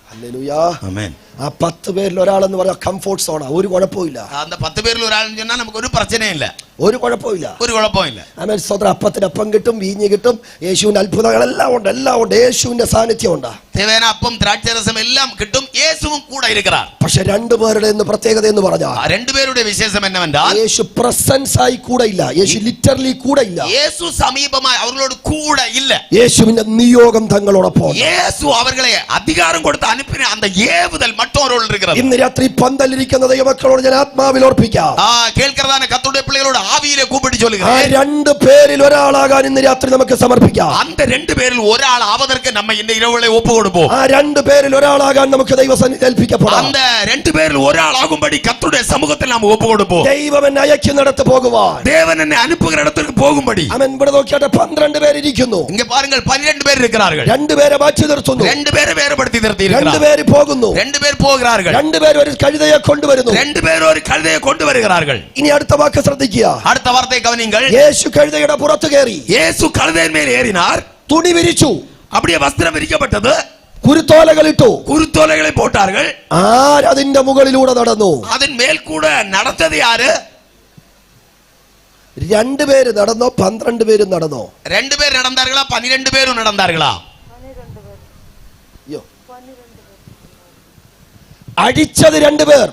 ഹല്ലേലൂയ.
ആമേൻ.
ആ 10 പേരിൽ ഒരാളെന്ന് പറഞ്ഞാൽ കംഫോർട്ട് സോണാ, ഒരു കുഴപ്പമില്ല.
அந்த 10 പേരിൽ ഒരാളെന്ന് சொன்னா നമുക്ക് ഒരു പ്രശ്നവും ഇല്ല,
ഒരു കുഴപ്പമില്ല,
ഒരു കുഴപ്പവും ഇല്ല.
ആമേൻ. സ്വതന്ത്ര അപ്പത്തിന് അപ്പം കിട്ടും, വീഞ്ഞ് കിട്ടും, യേശുവിന്റെ അത്ഭുതങ്ങളെല്ലാം ഉണ്ട്, എല്ലാം ഉണ്ട്, യേശുവിന്റെ സാന്നിധ്യം ഉണ്ട്.
தேவையான അപ്പം ദ്രാക്ഷരസം എല്ലാം കിട്ടും, യേശുവും കൂടെ ഇരിக்கிறார்.
പക്ഷെ 2 പേരുടെ പ്രത്യേകത എന്ന് പറഞ്ഞാൽ
2 പേരുടെ വിശേഷം എന്നവെന്നാൽ
യേശു പ്രസൻസ് ആയി കൂടെ ഇല്ല, യേശു ലിറ്ററലി കൂടെ ഇല്ല,
യേശു സമീപമായി അവരോട് കൂടെ ഇല്ല.
യേശുവിന്റെ നിയോഗം തങ്ങളോടൊപ്പം.
യേശു അവരെ അധികാരം കൊടുത്ത് അനുപ്പിന அந்த ஏவுதல் மற்றவரோடு இருக்கிறது.
ഇന്ന് രാത്രി പന്തലിരിക്കുന്ന ദൈവമക്കളോട് ഞാൻ ആത്മാവിൽ ഓർപ്പിക്കാം,
കേൾക്കുന്നതാണ് കർത്തരുടെ പിള്ളേരോട് ആവിയിലെ കൂപ്പിട്ട്
ആ
ചൊല്ലുക.
2 പേരിൽ ഒരാളാകാൻ ഇന്ന് രാത്രി നമുക്ക് സമർപ്പിക്കാം.
அந்த 2 പേരിൽ ഒരാൾ ആവதற்கு நம்ம இந்த இரவுல ஒப்பு கொடுப்போம்.
ആ 2 പേരിൽ ഒരാളാകാൻ നമുക്ക് ദൈവസന്നിധിയിൽ ഏൽപ്പിക്കപ്പെടാം.
அந்த 2 പേരിൽ ഒരാളാകുம்படி കർത്തരുടെ സമുഖത്തിൽ നാം ഒപ്പ് കൊടുப்போம்.
ദൈവം എന്നെ അയക്കുന്നിടത്ത് പോകുവാൻ,
தேவன் என்னை அனுப்புகிற இடத்துக்கு போகும்படி.
അവൻ ഇവിടെ നോക്കിയാട്ടെ 12 പേരിരിക്കുന്നു.
இங்க பாருங்கள் 12 பேர் இருக்கிறார்கள்.
2 പേരെ മാറ്റി നിർത്തുന്നു,
2 பேரை வேறுபடுத்தி நிறுத்தி
2
இருக்கிறார்.
പേര് പോകുന്നു,
2 பேர் போகிறார்கள். போகிறார்கள்.
രണ്ടുപേരും ഒരു കഴുതയെ കൊണ്ടുവരുന്നു.
രണ്ടുപേരും ഒരു കഴുതയെ കൊണ്ടുവരുகிறார்கள்.
ഇനി അടുത്ത വാക്ക് ശ്രദ്ധിക്കുക.
അടുത്ത വാർത്തയെ കവനിங்கள்.
യേശു കഴുതയുടെ പുറത്ത് കയറി.
യേശു കഴുതയിന്മേൽ ഏറിனார்.
തുണി വിരിച്ചു.
அப்படியே വസ്ത്രം വിരിക്കപ്പെട്ടത്.
കുരുത്തോലകൾ ഇട്ടു.
കുരുത്തോലകളെ പോട്ടാர்கள்.
ആരതിന്റെ മുകളിലൂടെ നടന്നു?
അതിൻ മേൽ കൂടെ നടന്നത് ആര്?
രണ്ടുപേര് നടന്നോ 12 പേരും നടന്നോ?
രണ്ടുപേർ നടന്നാர்களா 12 പേരും നടന്നാர்களா?
അഴിച്ചത് രണ്ടുപേർ.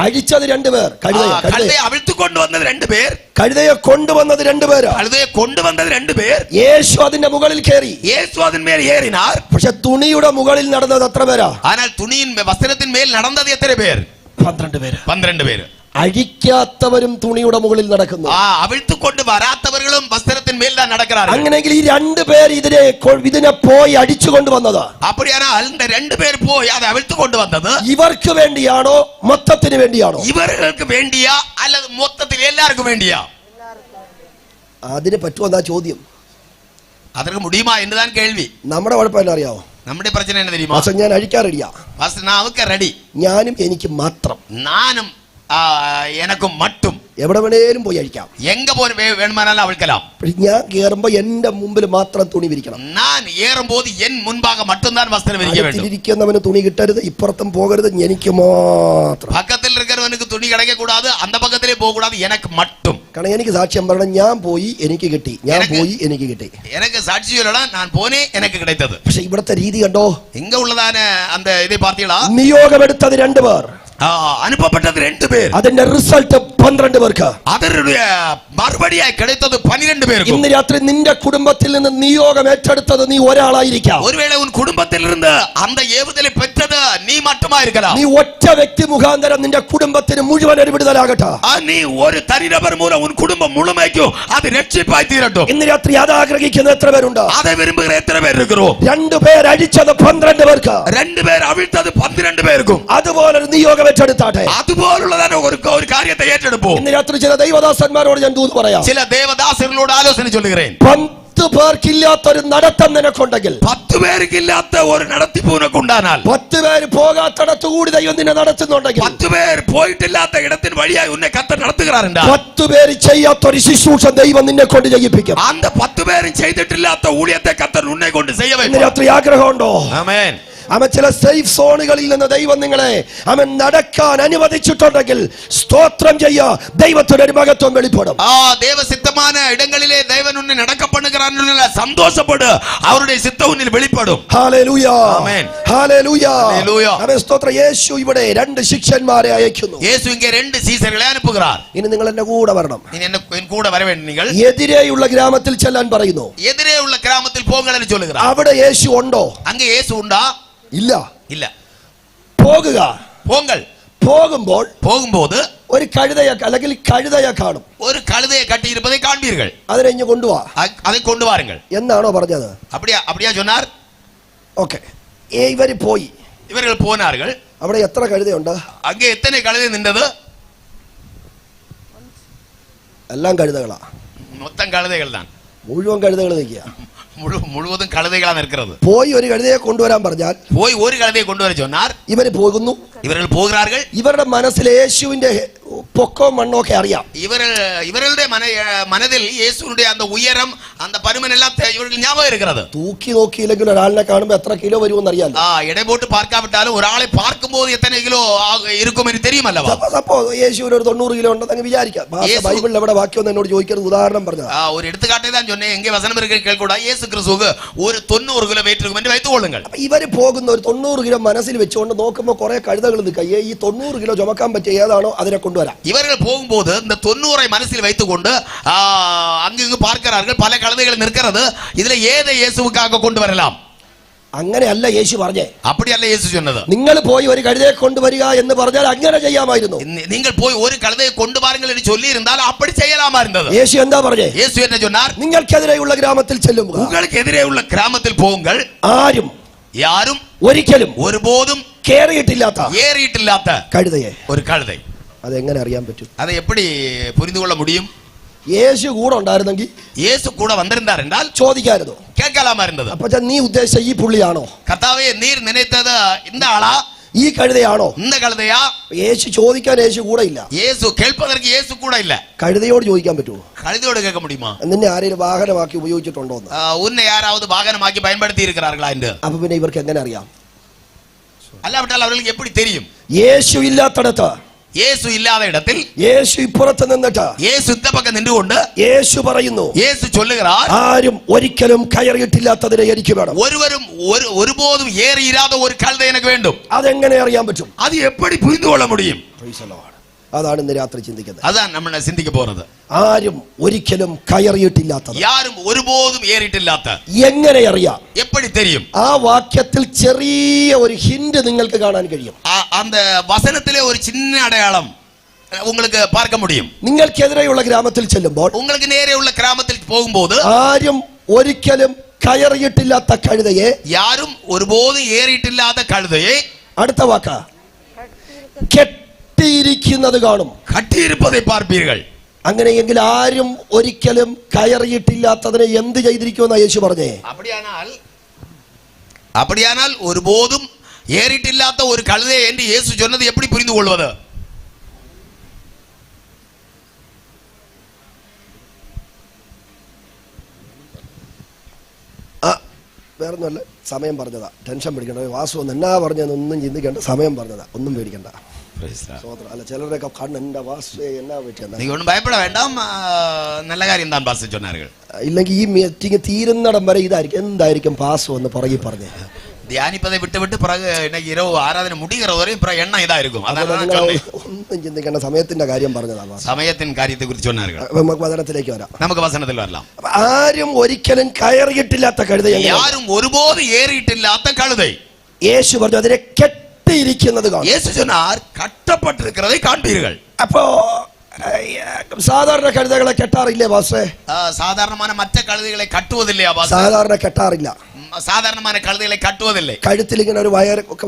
അഴിച്ചത് രണ്ടുപേർ.
കഴുതയെ അവിഴ്ത്തു കൊണ്ടുവന്നത് രണ്ടുപേർ.
കഴുതയെ കൊണ്ടുവന്നത് രണ്ടുപേരാ.
കഴുതയെ കൊണ്ടുവന്നത് രണ്ടുപേർ.
യേശു അതിന്റെ മുകളിൽ കയറി.
യേശു അതിന്മേൽ ഏറിனார்.
പക്ഷെ തുണിയുടെ മുകളിൽ നടന്നത് എത്ര പേരാ?
ஆனால் துணியின் வஸ்திரத்தின் மேல் நடந்தது எத்தனை பேர்?
12 പേര്.
12 പേര്.
അഴിക്കാത്തവരും തുണിയുടെ മുകളിൽ നടക്കുന്നു.
അവിഴ്ത്തു കൊണ്ട് വരാത്തവர்களும் വസ്ത്രത്തിൻ മേൽ தான் നടக்கிறார்கள்.
അങ്ങനെയെങ്കിൽ ഈ രണ്ടുപേർ ഇതിനെ പോയി അടിച്ചു കൊണ്ടുവന്നത്.
அப்படியானால் இந்த ரெண்டு பேர் போய் அதை அவிழ்த்து கொண்டு வந்தது
ഇവർക്ക് വേണ്ടിയാണോ മൊത്തത്തിന് വേണ്ടിയാണോ?
ഇവർക്ക് വേണ്ടിയാ അല്ലത് മൊത്തത്തിൽ എല്ലാവർക്കും വേണ്ടിയാ?
അതിന് പറ്റുമെന്നാ ചോദ്യം.
அதற்கு முடியுமா என்றுதான் கேள்வி.
നമ്മുടെ കുഴപ്പം എന്നാ അറിയാവോ?
നമ്മുടെ പ്രശ്നം என்ன தெரியுமா?
ഞാൻ അഴിക്കാൻ റെഡിയാ.
நான் അവക്ക് റെഡി.
ഞാനും എനിക്ക് മാത്രം.
நானும் எனக்கும் மட்டுം
എവിടെ വേണേലും പോയി അഴിക്കാം.
എങ്ക പോലും വേണമെന്നാലും അവിழ்க்கலாம்.
ഞാൻ കേറുമ്പോ എന്റെ മുമ്പിൽ മാത്രം തുണി വിരിക്കണം.
நான் ஏறும்போது என் முன்பாக மட்டும்தான் வஸ்திரம் விரிக்க வேண்டும்.
ഇരിക്കുന്നവന് തുണി കിട്ടരുത്, ഇപ്പുറത്തും പോകരുത്, എനിക്ക് മാത്രം.
பக்கத்தில் இருக்கிறவனுக்கு துணி கிடைக்க கூடாது, அந்த பக்கத்திலே போக கூடாது, எனக்கு மட்டும்.
കാരണം എനിക്ക് സാക്ഷ്യം പറയണം, ഞാൻ പോയി എനിക്ക് കിട്ടി, ഞാൻ പോയി എനിക്ക് കിട്ടി.
எனக்கு சாட்சி சொல்லலாம், நான் போனேன் எனக்கு கிடைத்தது.
പക്ഷെ ഇവിടുത്തെ രീതി കണ്ടോ?
இங்க உள்ளதான அந்த இதை பார்த்தீங்களா?
നിയോഗമെടുത്തത് 2 പേർ,
അനുഭവപ്പെട്ടത് 2 പേർ.
അതിന്റെ റിസൾട്ട് 12 പേർക്ക്.
അവരുടെ മറുപടിയായി கிடைத்தது 12 പേർക്ക്.
ഇന്ന് രാത്രി നിന്റെ കുടുംബത്തിൽ നിന്ന് നിയോഗം ഏറ്റെടുത്തത് നീ ഒരാളായിരിക്കാം.
ഒരുവേളை ഉൻ കുടുംബത്തിലിருந்து அந்த ஏவுதலை பெற்றது நீ மட்டுமா இருக்கலாம்.
നീ ഒറ്റ വ്യക്തി മുഖാന്തരം നിന്റെ കുടുംബത്തിന് മുഴുവൻ ഒരു വിടുതലാകട്ടെ.
നീ ഒരു തനിനബർ മൂലം ഉൻ കുടുംബം മുഴുവനും അത് രക്ഷിപ്പായി തീരട്ടെ.
ഇന്ന് രാത്രി അത് ആഗ്രഹിക്കുന്ന എത്ര പേരുണ്ട്?
അത് വിരുമ്പുന്ന എത്ര പേർ இருக்கிறோம்?
2 പേർ അഴിച്ചത് 12 പേർക്ക്.
2 പേർ അവിഴ്ത്തത് 12 പേർക്കും.
അതുപോലെ ഒരു നിയോഗം ഏറ്റെടുത്താട്ടെ.
അതുപോലുള്ളതാണ് ഒരു കാര്യത്തെ ഏറ്റെടുപ്പോ.
ഇന്ന് രാത്രി ചില ദൈവദാസന്മാരോട് ഞാൻ ദൂത് പറയാം.
ചില ദേവദാസர்களோട് ആലോചന ചൊല്ലുகிறேன்.
10 പേർക്കില്ലാത്ത ഒരു നടത്തം നിനക്കുണ്ടെങ്കിൽ,
10 പേർക്കില്ലാത്ത ഒരു നടത്തിപ്പ് ഉനക്കുണ്ടാനാൽ,
10 പേര് പോകാത്തടത്ത് കൂടി ദൈവം നിന്നെ നടത്തുന്നുണ്ടെങ്കിൽ,
10 പേർ പോയിട്ടില്ലാത്ത ഇടത്തിന് വഴിയായി ഉന്നെ കർത്തർ നടത്തുകയാറുണ്ട്.
10 പേര് ചെയ്യാത്ത ഒരു ശുശ്രൂഷ ദൈവം നിന്നെ കൊണ്ട് ചെയ്യിപ്പിക്കും.
அந்த 10 പേരും ചെയ്തിട്ടില്ലാത്ത ഊഴിയത്തെ കർത്തർ ഉന്നെ കൊണ്ട് ചെയ്യവേ.
ഇന്ന് രാത്രി ആഗ്രഹമുണ്ടോ?
ആമേൻ.
അവൻ ചില സേഫ് സോണുകളിൽ നിന്ന് ദൈവം നിങ്ങളെ അവൻ നടക്കാൻ അനുവദിച്ചിട്ടുണ്ടെങ്കിൽ സ്തോത്രം ചെയ്യാ, ദൈവത്തിന്റെ ഒരു മഹത്വം വെളിപ്പെടും.
ദൈവസിദ്ധமான இடங்களிலே தேவன் உன்னை நடக்க பண்ணுகிறார்னு சந்தோஷப்படு, அவருடைய சித்தம் உன்னில் வெளிப்படும்.
ഹല്ലേലൂയ,
ആമേൻ,
ഹല്ലേലൂയ,
ഹല്ലേലൂയ.
അവൻ സ്തോത്രം. യേശു ഇവിടെ 2 ശിഷ്യന്മാരെ അയക്കുന്നു.
യേശു ഇங்கே 2 സീസറുകളെ അനുപ്പുகிறார்.
ഇനി നിങ്ങൾ എന്റെ കൂടെ വരണം.
ഇനി എൻ കൂടെ വര வேண்டும். നിങ്ങൾ
എതിരെയുള്ള ഗ്രാമത്തിൽ ചെല്ലാൻ പറയുന്നു.
എതിരെയുള്ള ഗ്രാമത്തിൽ പോകണം എന്ന് ചൊല്ലുகிறார்.
അവിടെ യേശു ഉണ്ടോ?
അങ്ങ് യേശു ഉണ്ടോ?
ഇല്ല.
ഇല്ല.
പോകുക.
പോങ്ങൾ.
പോകുമ്പോൾ ഒരു കഴുതയെ അല്ലെങ്കിൽ കഴുതയെ കാണും.
ഒരു കഴുതയെ കട്ടിയിരുപ്പதை കാൺവീர்கள்.
അതിനെ ഇങ്ങ് കൊണ്ടുവാ,
அதை கொண்டு வாருங்கள்
എന്നാണോ പറഞ്ഞത്?
அப்படியா சொன்னார்.
ഓക്കെ. ഇവര് പോയി.
ഇവர்கள் പോനാர்கள்.
അവിടെ എത്ര കഴുതയുണ്ട്?
അങ്ങ് എത്ര കഴുത നിന്നത്?
എല്ലാം കഴുതകളാ.
മൊത്തം കഴുതകൾ தான்.
മുഴുവൻ കഴുതകൾ നിൽക്കുക.
മുഴുവതും കഴുതകളാണ് നിൽക്കുന്നത്.
പോയി ഒരു കഴുതയെ കൊണ്ടുവരാൻ പറഞ്ഞാൽ,
പോയി ഒരു കഴുതയെ കൊണ്ടുവരാൻ சொன்னார்.
ഇവര് പോകുന്നു.
ഇവர்கள் പോകുகிறார்கள்.
ഇവരുടെ മനസ്സിൽ യേശുവിന്റെ പൊക്കോ മണ്ണോ ഒക്കെ അറിയാം.
ഇവരുടെ മനതിൽ യേശുവിന്റെ அந்த ഉയരം அந்த பருமன் எல்லாம் இவர்கள் ஞாபகம் இருக்கிறது.
തൂക്കി നോക്കിയില്ലെങ്കിൽ ഒരാളിനെ കാണുമ്പോൾ എത്ര കിലോ വരുമെന്ന് അറിയാലോ.
എടை போட்டு பார்க்காவிட்டாலும் ഒരാളെ பார்க்கும்போது എത്ര കിലോ இருக்கும் എന്ന് தெரியுമല്ലോ.
അപ്പോ യേശുവിന് ഒരു 90 കിലോ ഉണ്ടെന്ന് അങ്ങ് വിചാരിക്കാം. ബൈബിളിൽ എവിടെ വാക്യം എന്നോട് ചോദിക്കരുത്, ഉദാഹരണം പറഞ്ഞത്.
ஒரு எடுத்துக்காட்டை தான் சொன்னேன். எங்கே வசனம் இருக்கு கேட்கக்கூடாது. இயேசு கிறிஸ்துவுக்கு ஒரு 90 கிலோ வெயிட் இருக்கும் என்று வைத்துக் கொள்ளுங்கள்.
ഇവര് പോകുന്ന ഒരു 90 കിലോ മനസ്സിൽ വെച്ചുകൊണ്ട് നോക്കുമ്പോൾ കുറെ കഴുതകൾ നിൽക്കയ്യേ, ഈ 90 കിലോ ചുമക്കാൻ പറ്റിയ ഏതാണോ അതിനെ കൊണ്ടുവരാം.
இவர்கள் போகும்போது இந்த 90 மனசில் வைத்துக் கொண்டு அங்கு பார்க்கிறார்கள். பல கழுதைகள் நிற்கிறது. இதுல ஏதை இயேசுவுக்காக கொண்டு வரலாம்.
അങ്ങനെയല്ല യേശു പറഞ്ഞേ.
அப்படியல்ல இயேசு சொன்னது.
നിങ്ങൾ പോയി ഒരു കഴുതയെ കൊണ്ടുവരിക എന്ന് പറഞ്ഞാൽ അങ്ങനെ ചെയ്യാമായിരുന്നു.
நீங்கள் போய் ஒரு கழுதையை கொண்டு வாருங்கள் என்று சொல்லி இருந்தால் அப்படி செய்யலாமா இருந்தது.
യേശു എന്താ പറഞ്ഞേ?
യേശു என்ன சொன்னார்?
നിങ്ങൾക്കെതിരെയുള്ള ഗ്രാമത്തിൽ ചെല്ലുക.
உங்களுக்கு எதிரே உள்ள கிராமத்தில் போங்கள். யாரும்
ഒരിക്കലും
ஒருபோதும் ஏறியிട്ടിல்லாത്ത
കഴുതയെ.
ஒரு കഴുதை.
അതെങ്ങനെ അറിയാൻ പറ്റും?
அதை எப்படி புரிந்து கொள்ள முடியும்?
യേശു കൂടെ ഉണ്ടായിരുന്നെങ്കിൽ,
യേശു കൂടെ വന്നിരുந்தார் என்றால்
ചോദിക്കായിരുന്നു,
கேட்கலாமா இருந்தது.
അപ്പൊ നീ ഉദ്ദേശിച്ച ഈ പുള്ളിയാണോ?
കർത്താവേ, നീർ നിனைத்தது இந்த ஆளா?
ഈ കഴുതയാണോ?
இந்த கழுதையா?
യേശു ചോദിക്കാൻ യേശു കൂടെ ഇല്ല.
இயேசு கேட்பதற்கு இயேசு கூட இல்ல.
കഴുതയോട് ചോദിക്കാൻ പറ്റുമോ?
கழுதையோடு கேட்க முடியுமா?
നിന്നെ ആരെങ്കിലും വാഹനമാക്കി ഉപയോഗിച്ചിട്ടുണ്ടോ?
உன்னை யாராவது வாகனமாக்கி பயன்படுத்தி இருக்கிறார்களா என்று.
അപ്പൊ പിന്നെ ഇവർക്ക് എങ്ങനെ അറിയാം?
அல்லாவிட்டால் அவர்களுக்கு எப்படி தெரியும்?
യേശു ഇല്ലാത്തടത്ത്,
യേശു ഇല്ലാத இடத்தில்,
യേശു ഇപ്പുറത്ത് നിന്നിട്ട്
യേശു ഇത്തപ്പക്കം നിന്നുകൊണ്ട്
യേശു പറയുന്നു,
യേശു ചൊല്ലുகிறார்,
ആരും ഒരിക്കലും കയറിയിട്ടില്ലാത്തതിനെ എനിക്ക് വേണം.
ஒருவரும் ஒருபோதும் ஏறியிராத ஒரு கழுதை எனக்கு வேண்டும்.
അതെങ്ങനെ അറിയാൻ പറ്റും?
அது எப்படி புரிந்து கொள்ள முடியும்?
അതാണ് ഇന്ന് രാത്രി ചിന്തിക്കുന്നത്.
அதான் நம்ம சிந்திக்க போறது.
ആരും ഒരിക്കലും കയറിയിട്ടില്ലാത്തത്,
யாரும் ஒருபோதும் ஏறிட்டில்லாத
എങ്ങനെ അറിയാം?
எப்படி தெரியும்?
ആ വാക്യത്തിൽ ചെറിയ ഒരു ഹിന്റ് നിങ്ങൾക്ക് കാണാൻ കഴിയും.
அந்த வசனத்திலே ஒரு சின்ன அடையாளம் உங்களுக்கு பார்க்க முடியும்.
നിങ്ങൾക്കെതിരെയുള്ള ഗ്രാമത്തിൽ ചെല്ലുമ്പോൾ,
உங்களுக்கு നേരെ ഉള്ള ഗ്രാമത്തിൽ പോകുമ്പോൾ,
ആരും ഒരിക്കലും കയറിയിട്ടില്ലാത്ത കഴുതയെ,
யாரும் ஒருபோதும் ஏறிட்டில்லாத கழுதையை,
അടുത്ത വാക്ക, കെട്ടിയിരിക്കുന്നത് കാണും.
கட்டியிருப்பதை பார்ப்பீர்கள்.
അങ്ങനെയെങ്കിൽ ആരും ഒരിക്കലും കയറിയിട്ടില്ലാത്തതിനെ എന്ത് ചെയ്തിരിക്കുമെന്നാ യേശു പറഞ്ഞേ?
அப்படியானால் ஒருபோதும் ஏறிட்டில்லாத ஒரு கழுதை என்று இயேசு சொன்னது எப்படி புரிந்து கொள்வது?
വേറൊന്നുമല്ല, സമയം പറഞ്ഞതാ. ടെൻഷൻ പിടിക്കണ്ട. വാസു ഒന്ന് എന്നാ പറഞ്ഞതൊന്നും ചിന്തിക്കേണ്ട, സമയം പറഞ്ഞതാ, ഒന്നും പേടിക്കണ്ട. അല്ല, ചിലരുടെയൊക്കെ കണ്ണ് എന്റെ വാസു എന്നാ പറ്റിയെന്നാ.
நீங்க ஒன்றும் பயப்பட வேண்டாம், நல்ல காரியம் தான் பாஸ் சொன்னார்கள்.
ഇല്ലെങ്കിൽ ഈ മീറ്റിംഗ് തീരുന്നിടം വരെ ഇതായിരിക്കും, എന്തായിരിക്കും പാസ് എന്ന് പുറകെ പറഞ്ഞേ.
தியானிப்பதை விட்டு விட்டு பிறகு இன்னைக்கு இரவு ஆராதனை முடிகிற வரையும் பிறகு எண்ணம் இதா இருக்கும்.
ഒന്നും ചിന്തിക്കേണ്ട, സമയത്തിന്റെ കാര്യം പറഞ്ഞതാ.
സമയത്തിൻ കാര്യത്തെ കുറിച്ച് சொன்னார்கள்.
നമുക്ക് വചനത്തിലേക്ക് വരാം.
നമുക്ക് വചനത്തിൽ വരാം.
ആരും ഒരിക്കലും കയറിയിട്ടില്ലാത്ത കഴുത,
யாரும் ஒருபோது ஏறிட்டில்லாத கழுதை.
യേശു പറഞ്ഞു അതിനെ കെട്ടിയിരിക്കുന്നത് കാണും.
യേശു சொன்னார் கட்டப்பட்டிருக்கிறதை காண்பீர்கள்.
അപ്പോ സാധാരണ കഴുതകളെ കെട്ടാറില്ലേ ബാസേ?
സാധാരണമായ മറ്റു കഴുതകളെ കട്ടുവതില്ലേ?
സാധാരണ കെട്ടാറില്ല.
സാധാരണമായ കഴുതകളെ കട്ടുവതില്ലേ?
കഴുത്തിൽ ഇങ്ങനെ ഒരു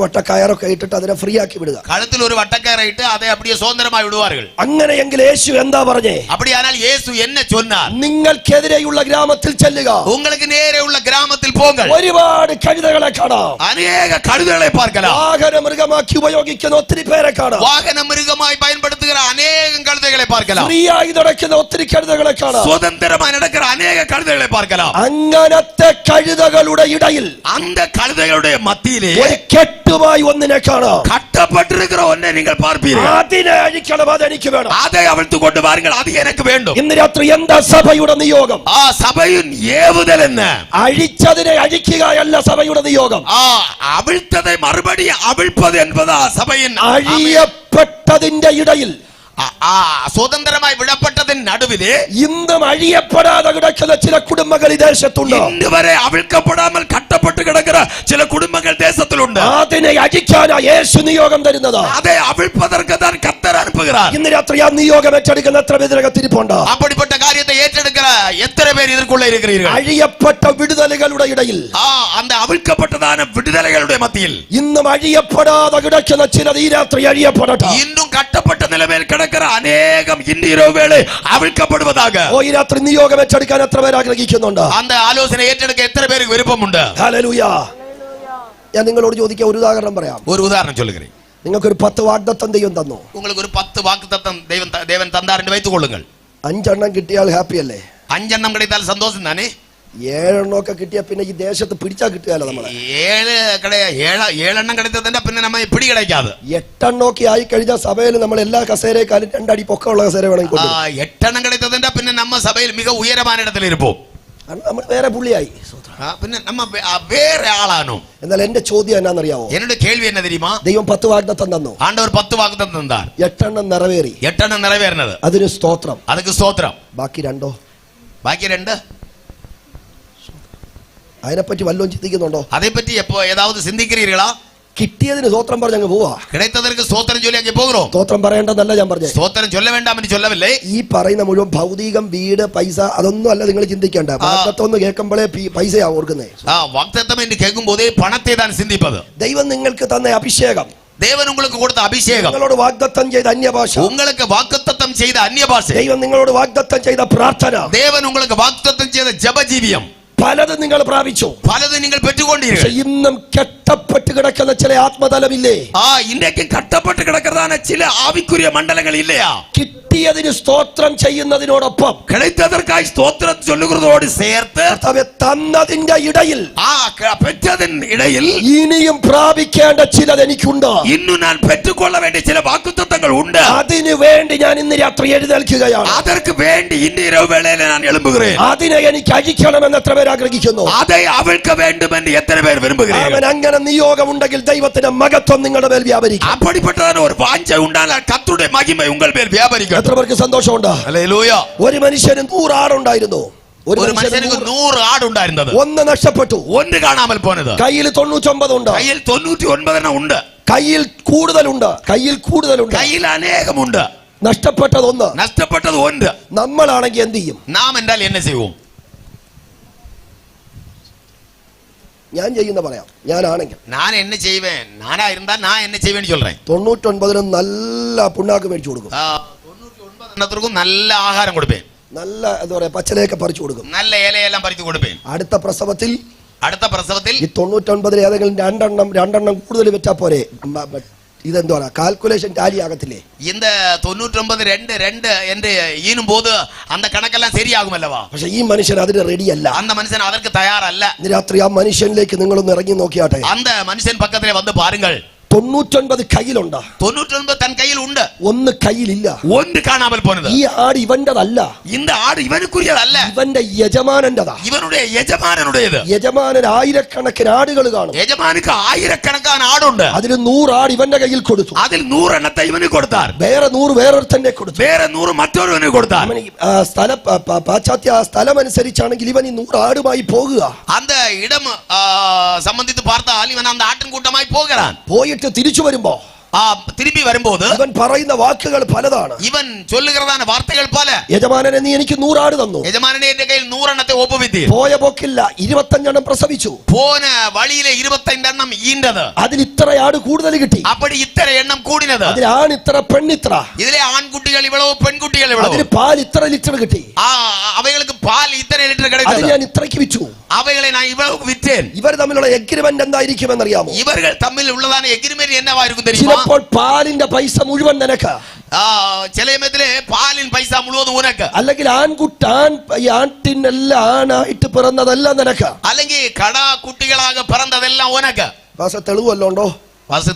വട്ടക്കയറൊക്കെ ഇട്ടിട്ട് അതിനെ ഫ്രീ ആക്കി വിടുക.
കഴുത്തിൽ ഒരു വട്ടക്കയറിട്ട് അതെ അപ്പടിയെ സ്വതന്ത്രമായി വിടുവാர்கள்.
അങ്ങനെയെങ്കിൽ യേശു എന്താ പറഞ്ഞേ?
அப்படியானால் இயேசு என்ன சொன்னார்?
നിങ്ങൾക്കെതിരെയുള്ള ഗ്രാമത്തിൽ ചെല്ലുക,
உங்களுக்கு நேரே உள்ள கிராமத்தில் போங்கள்,
ഒരുപാട് കഴുതകളെ കാണാം,
അനേക കഴുതകളെ பார்க்கலாம்,
വാഹന മൃഗമാക്കി ഉപയോഗിക്കുന്ന ഒത്തിരി പേരെ കാണാം,
വാഹന മൃഗമായി பயன்படுத்துகிற അനേകം കഴുതകളെ பார்க்கலாம்,
ഫ്രീ ആയി നടക്കുന്ന ഒത്തിരി കഴുതകളെ കാണാം,
സ്വതന്ത്രമായി നടക്കുന്ന അനേക കഴുതകളെ பார்க்கலாம்.
അങ്ങനത്തെ കഴുതകളുടെ ഇടയിൽ,
அந்த കഴുതകളുടെ മധ്യയിലെ
ഒരു കെട്ടുമായി ഒന്നിനെ കാണാം.
കട്ടപ്പെട്ടിരിക്കുന്ന ഒന്നിനെ നിങ്ങൾ பார்ப்பீர்கள்.
അതിനെ അഴിക്കണം, അതെനിക്ക് വേണം.
அதை அவிழ்த்து கொண்டு வாருங்கள், அது எனக்கு வேண்டும்.
ഇന്ന് രാത്രി എന്താ സഭയുടെ നിയോഗം?
ആ സഭയിൻ ഏവുതൽ എന്ന്
അഴിച്ചതിനെ അഴിക്കുകയല്ല സഭയുടെ നിയോഗം.
അവിഴ്ത്തதை മറുപടി അവിഴ്പ്പത് എന്നതാ സഭയിൻ.
അഴിയപ്പെട്ടതിന്റെ ഇടയിൽ,
സ്വതന്ത്രമായി വിടപ്പെട്ടതിന് നടുവില്
ഇന്നും അഴിയപ്പെടാതെ കിടക്കുന്ന ചില കുടുംബങ്ങൾ ഈ ദേശത്തുണ്ട്.
ഇന്ന് വരെ അവിழ்ക്കപ്പെടാமல் കട്ടപ്പെട്ട് കിടക്കുന്ന ചില കുടുംബങ്ങൾ ദേശത്തിലുണ്ട്.
അതിനെ അഴിക്കാനാ യേശു നിയോഗം തരുന്നത്.
അതെ, അവിழ்പ്പതற்கு தான் கர்த்தர் அனுப்புகிறார்.
ഇന്ന് രാത്രി ആ നിയോഗം ഏറ്റെടുക്കുന്ന എത്ര പേരിനകത്തിരിപ്പുണ്ട്?
அப்படிப்பட்ட காரியத்தை ஏற்றெடுக்கிற எத்தனை பேர் இதற்குள்ள இருக்கிறீர்கள்?
അഴിയപ്പെട്ട വിടുതലുകളുടെ ഇടയിൽ,
அந்த அவிழ்க்கப்பட்டதான விடுதலைகளுடைய மத்தியில்
ഇന്നും അഴിയപ്പെടാതെ കിടക്കുന്ന ചിലർ ഈ രാത്രി അഴിയപ്പെടട്ടെ.
இன்னும் கட்டப்பட்ட நிலைமையில் கிடக்கிற அநேகம் இன்று இரவு வேளை அவிழ்க்கப்படுவதாக.
ഈ രാത്രി നിയോഗം ഏറ്റെടുക്കാൻ എത്ര പേർ ആഗ്രഹിക്കുന്നുണ്ട്?
அந்த ஆலோசனை ஏற்றெடுக்க எத்தனை பேருக்கு விருப்பமுണ്ട്?
ഹല്ലേലൂയ. ഞാൻ നിങ്ങളോട് ചോദിക്കാൻ ഒരു ഉദാഹരണം പറയാം.
ஒரு உதாரணம் சொல்லுகிறேன்.
നിങ്ങൾക്കൊരു 10 വാഗ്ദത്തം ദൈവം തന്നു.
உங்களுக்கு ஒரு 10 வாக்குத்தத்தம் தேவன் தந்தார் என்று வைத்துக் கொள்ளுங்கள்.
5 എണ്ണം കിട്ടിയാൽ ഹാപ്പി അല്ലേ?
5 എണ്ണം கிடைத்தாൽ സന്തോഷം தானே?
7 എണ്ണമൊക്കെ കിട്ടിയാൽ പിന്നെ ഈ ദേശത്ത് പിടിച്ചാൽ കിട്ടുകയല്ലോ നമ്മളെ.
7 എണ്ണം கிடைத்தതിന്റെ പിന്നെ നമ്മ പിടി கிடைக்காது.
8 എണ്ണമൊക്കെ ആയി കഴിഞ്ഞാൽ സഭയിൽ നമ്മൾ എല്ലാ കസേരയെക്കാളും 2 അടി പൊക്കമുള്ള കസേര വേണമെങ്കിൽ കൊണ്ടുവരും.
8 എണ്ണം கிடைத்தതിന്റെ പിന്നെ നമ്മ സഭയിൽ മിക ഉയരமான இடത്തിൽ ഇരുപ്പோம்.
നമ്മൾ വേറെ പുള്ളിയായി,
പിന്നെ നമ്മ വേറെ ആളാണോ?
എന്നാൽ എന്റെ ചോദ്യം എന്നാന്നറിയാവോ?
എന്നോട് കേൾവി എന്നാ தெரியுமா?
ദൈവം 10 വാഗ്ദത്തം തന്നു.
ആണ്ടവർ 10 വാഗ്ദത്തം തന്നാർ.
8 എണ്ണം നിറവേറി.
8 എണ്ണം നിറവേറുന്നത്
അതിന് സ്തോത്രം.
അതുക്ക് സ്തോത്രം.
ബാക്കി 2
ബാക്കി 2
അതിനെപ്പറ്റി വല്ലതും ചിന്തിക്കുന്നുണ്ടോ?
അതേപ്പറ്റി എപ്പോ ഏതാവത് ചിന്തിக்கிறீர்களா?
കിട്ടിയതിന് സ്തോത്രം പറഞ്ഞങ്ങ് പോവാ.
கிடைத்ததற்கு ஸ்தோத்திரம் சொல்லி அங்கே போகிறோம்.
സ്തോത്രം പറയേണ്ടതല്ല ഞാൻ പറഞ്ഞു.
ஸ்தோத்திரம் சொல்ல வேண்டாம் என்று சொல்லவில்லை.
ഈ പറയുന്ന മുഴുവൻ ഭൗതികം, വീട്, പൈസ അതൊന്നും അല്ല നിങ്ങൾ ചിന്തിക്കേണ്ട. വാഗ്ദത്തം എന്ന് കേൾക്കുമ്പോഴേ പൈസയാ ഓർക്കുന്നേ.
വാഗ്ദത്തം എന്ന് കേൾക്കുമ്പോഴേ പണത്തെ താൻ ചിന്തിപ്പത്.
ദൈവം നിങ്ങൾക്ക് തന്ന അഭിഷേകം,
தேவன் உங்களுக்கு கொடுத்த அபிஷேகம்,
നിങ്ങളോട് വാഗ്ദത്തം ചെയ്ത അന്യഭാഷ,
உங்களுக்கு வாக்குத்தத்தம் செய்த அந்நிய பாஷை,
ദൈവം നിങ്ങളോട് വാഗ്ദത്തം ചെയ്ത പ്രാർത്ഥന,
தேவன் உங்களுக்கு வாக்குத்தத்தம் செய்த ஜெப ஜீவியம்,
പലതും നിങ്ങൾ പ്രാപിച്ചു,
പലതും നിങ്ങൾ
പക്ഷെ
പെറ്റുകൊണ്ടിരിക്കും.
ഇന്നും കെട്ടപ്പെട്ട് കിടക്കുന്ന ചില ആത്മതലമില്ലേ?
ഇന്നേക്കും കട്ടപ്പെട്ട് കിടക്കുന്നതാണ് ചില ആവിക്കുரிய മണ്ഡലങ്ങൾ ഇല്ലയാ?
കിട്ടിയതിന് സ്തോത്രം ചെയ്യുന്നതിനോടൊപ്പം
கிடைத்ததற்காய் ஸ்தோத்திரம் சொல்லுகிறதோடு சேர்த்து
കർത്താവേ തന്നതിന്റെ ഇടയിൽ
பெற்றதன் இடையில்
ഇനിയും പ്രാപിക്കേണ്ട ചിലത് എനിക്കുണ്ട്.
இன்னும் நான் பெற்றுக்கொள்ள வேண்டிய சில வாக்குத்தத்தங்கள் உண்டு.
അതിനു വേണ്ടി ഞാൻ ഇന്ന് രാത്രി എഴുന്നേൽക്കുകയാണ്.
அதற்கு வேண்டி இந்த இரவு வேளையில நான் எழும்புகிறேன்.
അതിനെ എനിക്ക് അഴിക്കണമെന്ന് എത്ര പേർ ആഗ്രഹിക്കുന്നു?
அதை அவிழ்க்க வேண்டும் என்று எத்தனை பேர் விரும்புகிறீர்கள்?
അങ്ങനെ നിയോഗമുണ്ടെങ്കിൽ ദൈവത്തിന്റെ മഹത്വം നിങ്ങളുടെ മേൽ വ്യാപരിക്കും.
அப்படிப்பட்டதான ஒரு வாஞ்சை உண்டானால் கர்த்தருடைய மகிமை உங்கள் மேல் வியாபரிக்கும்.
എത്ര പേർക്ക് സന്തോഷമുണ്ട്?
ഹല്ലേലൂയ.
ഒരു മനുഷ്യന് 100 ആടുണ്ടായിരുന്നു.
ഒരു മനുഷ്യന് 100 ആടുണ്ടായിരുന്നത്,
ഒന്ന് നഷ്ടപ്പെട്ടു.
ഒന്ന് കാണാமல் പോയത്.
കയ്യിൽ 99 ഉണ്ട്.
കയ്യിൽ 99 ഉണ്ട്.
കയ്യിൽ കൂടുതലുണ്ട്.
കയ്യിൽ അനേകമുണ്ട്.
നഷ്ടപ്പെട്ടത് ഒന്ന്.
നഷ്ടപ്പെട്ടത് ഒന്ന്.
നമ്മളാണെങ്കിൽ എന്ത് ചെയ്യും?
നാം എന്നാൽ എന്നെ ചെയ്യും?
ഞാൻ ചെയ്യുന്ന പറയാം. ഞാനാണെങ്കിൽ
ഞാൻ എന്നെ ചെയ്യുവേൻ. നാനാ ഇരുന്നാൽ ഞാൻ എന്നെ ചെയ്യുവേൻ ചൊല്ലേൻ.
99 നല്ല പുണ്ണാക്ക് മേടിച്ചു കൊടുക്കും.
99 നല്ല ആഹാരം കൊടുപ്പേൻ.
നല്ല എന്താ പറയാ പച്ചലയൊക്കെ പറിച്ചു കൊടുക്കും.
നല്ല ഇലയെല്ലാം പറിച്ചു കൊടുപ്പേൻ.
അടുത്ത പ്രസവത്തിൽ
ഈ
99 ഏതെങ്കിലും രണ്ടെണ്ണം കൂടുതൽ വെച്ചാ പോരെ? ഇതെന്താ പറയാ കാൽക്കുലേഷൻ ടാലി ആകത്തില്ലേ?
இந்த 99 2 என்று ஈனும் போது அந்த கணக்கெல்லாம் சரியாகும் அல்லவா?
പക്ഷെ ഈ മനുഷ്യൻ അതിന് റെഡിയല്ല.
அந்த மனுஷன் அதற்கு தயாரல்ல.
ഇന്ന് രാത്രി ആ മനുഷ്യനിലേക്ക് നിങ്ങളൊന്ന് ഇറങ്ങി നോക്കിയാട്ടെ.
அந்த மனுஷன் பக்கத்திலே வந்து பாருங்கள்.
99 കയ്യിലുണ്ട്.
99 தன் கையில் உண்டு.
ഒന്ന് കയ്യിലില്ല.
ഒന്ന് കാണാமல் പോയത്.
ഈ ആട് ഇവന്റെതല്ല.
இந்த ஆடு ഇവനുക്കുரியതല്ല.
ഇവന്റെ യജമാനന്റെതാ.
ഇവനുடைய യജമാനനുടേത്.
യജമാനൻ ആയിരക്കണക്കിന് ആടുകൾ കാണും.
യജമാനക്ക് ആയിരക്കണക്കാன ആടുണ്ട്.
അതിൽ 100 ആട് ഇവന്റെ കയ്യിൽ കൊടുത്തു.
അതിൽ 100 എണ്ണത്തെ ഇവന് കൊടുത്താർ.
വേറെ 100 വേറൊരുത്തന്റെ കൊടുത്തു.
വേറെ 100 മറ്റൊരുവന് കൊടുത്താർ.
പാശ്ചാത്യ സ്ഥലമനുസരിച്ചാണെങ്കിൽ ഇവൻ ഈ 100 ആടുമായി പോകുക.
அந்த இடம் സംബന്ധിച്ച് பார்த்தாൽ ഇവൻ அந்த ആട്ടിൻകൂട്ടമായി പോകുகிறான்.
പോയിട്ട് തിരിച്ചു വരുമ്പോ
திரும்பி வரும்போது
ഇവൻ പറയുന്ന വാക്കുകൾ പലതാണ്.
ഇവൻ ചൊല്ലുகிறதான വാർത്തകൾ പല.
യജമാനനെ നീ എനിക്ക് 100 ആട് തന്നു.
യജമാനനെ എന്റെ കയ്യിൽ 100 എണ്ണത്തെ ഒപ്പുവിത്തീർ.
പോയ പോക്കില്ല 25 എണ്ണം പ്രസവിച്ചു.
പോന വഴിയിലെ 25 എണ്ണം ഈണ്ടത്.
അതിൽ ഇത്ര ആട് കൂടുതൽ കിട്ടി.
അപ്പടി ഇത്ര എണ്ണം കൂടിനത്.
അതിൽ ആൺ ഇത്ര പെണ്ണിത്ര.
ഇതിലെ ആൺകുട്ടികൾ ഇവളോ പെൺകുട്ടികൾ ഇവളോ.
അതിൽ പാൽ ഇത്ര ലിറ്റർ കിട്ടി.
അവകൾക്ക് പാൽ ഇത്ര ലിറ്റർ
അത്
കിടക്കുന്നത്.
ഞാൻ ഇത്രയ്ക്ക് വിറ്റു.
അവകളെ ഞാൻ ഇവൾക്ക് വിറ്റേൻ.
ഇവർ തമ്മിലുള്ള എഗ്രിമെന്റ് എന്തായിരിക്കുമെന്ന് അറിയാമോ?
ഇവർ തമ്മിൽ ഉള്ളതാണ് എഗ്രിമെന്റ് എന്നവായിരിക്കും தெரியுமா?
ചിലപ്പോൾ പാലിന്റെ പൈസ മുഴുവൻ നിനക്ക്.
ചില സമയത്തില് പാലിൻ പൈസ മുഴുവൻ ഉനക്ക്.
അല്ലെങ്കിൽ ആട്ടിനെല്ലാം ആണായിട്ട് പിറന്നതെല്ലാം നിനക്ക്.
അല്ലെങ്കിൽ കടാ കുട്ടികളാകെ പിറന്നതെല്ലാം ഉനക്ക്.
തെളിവല്ലോ ഉണ്ടോ?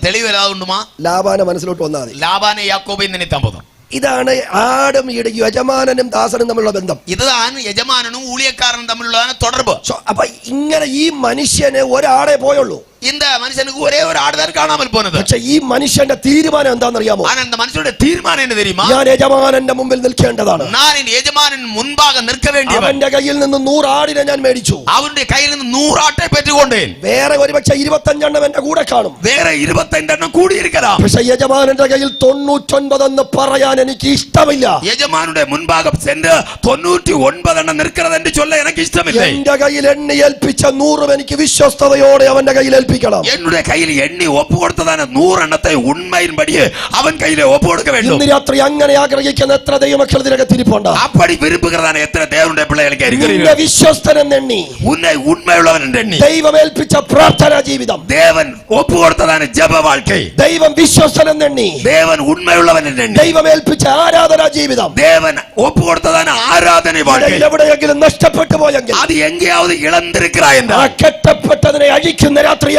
തെളിവ് വരാതുണ്ടുമാ?
ലാബാന മനസ്സിലോട്ട് വന്നാൽ മതി.
ലാബാനെ യാക്കോബിൽ നിന്നിത്താൻ പോകും.
ഇതാണ് ആടും യജമാനനും ദാസനും തമ്മിലുള്ള ബന്ധം.
ഇതാണ് യജമാനനും ഊഴിയക്കാരനും തമ്മിലുള്ള തുടർബ്.
അപ്പൊ ഇങ്ങനെ ഈ മനുഷ്യന് ഒരാളെ പോയുള്ളൂ.
இந்த மனுஷனுக்கு ஒரே ஒரு ஆடுதான் காணாமல் போனது.
പക്ഷേ ഈ മനുഷ്യന്റെ തീരുമാനം എന്താണെന്നറിയാമോ?
அந்த மனுஷனுடைய தீர்மானம் என்ன தெரியுமா?
ഞാൻ യജമാനന്റെ മുമ്പിൽ നിൽക്കേണ്ടതാണ്.
நான் என் யஜமானன் മുൻപാக நிற்க வேண்டியவன்.
അവന്റെ കയ്യിൽ നിന്ന് 100 ആടിനെ ഞാൻ മേടിച്ചു.
അവന്റെ കയ്യിൽ നിന്ന് 100 ആട്ടെ പെറ്റുകൊണ്ടേൻ.
വേറെ ഒരുപക്ഷെ 25 എണ്ണം എന്റെ കൂടെ കാണും.
വേറെ 25 എണ്ണം കൂടിയിരിക്കണം.
പക്ഷേ യജമാനന്റെ കയ്യിൽ 99 എന്ന് പറയാൻ എനിക്ക് ഇഷ്ടമില്ല.
യജമാനുടെ മുൻപാകം ചെന്ന് 99 എണ്ണം നിൽക്കുന്നത് എന്ന് ചൊല്ല എനിക്ക് ഇഷ്ടമില്ല.
എന്റെ കയ്യിൽ എണ്ണി ഏൽപ്പിച്ച 100 എനിക്ക് വിശ്വസ്തയോടെ അവന്റെ കയ്യിൽ ഏൽപ്പിക്കണം.
என்னுடைய கையில் எண்ணி ஒப்பு கொடுத்ததான 100 எண்ணத்தை உண்மையின்படி அவன் கையிலே ஒப்பு கொடுக்க வேண்டும்.
ഇന്ന് രാത്രി അങ്ങനെ ആഗ്രഹിക്കുന്ന എത്ര ദൈവമക്കൾ ഇതിനകത്ത് ഇരിപ്പുണ്ട്?
அப்படி விரும்புகிறதான எத்தனை தேவனுடைய பிள்ளைகளுக்கு
നിന്നെ
இருக்கிறீர்கள்?
വിശ്വസ്തനെന്നെണ്ണി
உன்னை உண்மையுள்ளவன் என்று எண்ணி
ദൈവം ഏൽപ്പിച്ച പ്രാർത്ഥനാ ജീവിതം,
தேவன் ஒப்பு கொடுத்ததான ஜெப வாழ்க்கை,
ദൈവം വിശ്വസ്തനെന്നെണ്ണി
தேவன் உண்மையுள்ளவன் என்று எண்ணி
ദൈവം ഏൽപ്പിച്ച ആരാധനാ ജീവിതം,
தேவன் ஒப்பு கொடுத்ததான ஆராதனை வாழ்க்கை
എവിടെയെങ്കിലും നഷ്ടപ്പെട്ടു പോയെങ്കിൽ
அது எங்கேயாவது இழந்திருக்கிறாய்
ആ
என்றால்
കെട്ടപ്പെട്ടതിനെ അഴിക്കുന്ന രാത്രിയാകട്ടെ.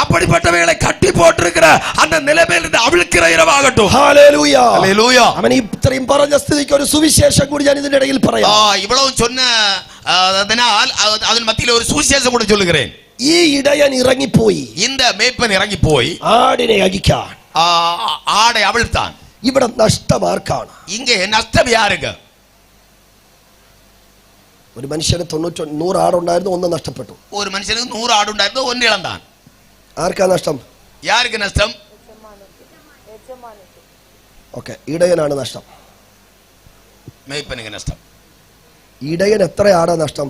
அப்படிப்பட்டவைகளை கட்டி போட்டிருக்கிற அந்த நிலைமையிலிருந்து அவிழ்க்கிற இரவாகட்டும்.
ഹല്ലേലൂയ.
ഹല്ലേലൂയ.
അവൻ ഇത്രയും പറഞ്ഞ സ്ഥിതിക്ക് ഒരു സുവിശേഷം കൂടി ഞാൻ ഇതിന്റെ ഇടയിൽ പറയാം.
இவ்வளவு சொன்ன அதனால் அதன் மத்தியில ஒரு சுவிசேஷம் கூட சொல்லுகிறேன்.
ഈ ഇടയൻ ഇറങ്ങിപ്പോയി.
இந்த மேய்ப்பன் இறங்கி போய்
ആടിനെ അഴിക്കാൻ.
ஆடை அவிழ்த்தான்.
ഇവിടെ നഷ്ടം ആർക്കാണ്?
இங்கே நஷ்டம் யாருக்கு?
ഒരു മനുഷ്യന് 100 ആടുണ്ടായിരുന്നു, ഒന്ന് നഷ്ടപ്പെട്ടു.
ഒരു മനുഷ്യന് 100 ആടുണ്ടായിരുന്നു, ഒന്ന് ഇളന്താൻ.
ആർക്കാ നഷ്ടം?
യാർക്ക് നഷ്ടം?
ഓക്കെ, ഇടയനാണ് നഷ്ടം.
മേയ്പ്പനുക്ക് നഷ്ടം.
ഇടയൻ എത്ര ആടാ നഷ്ടം?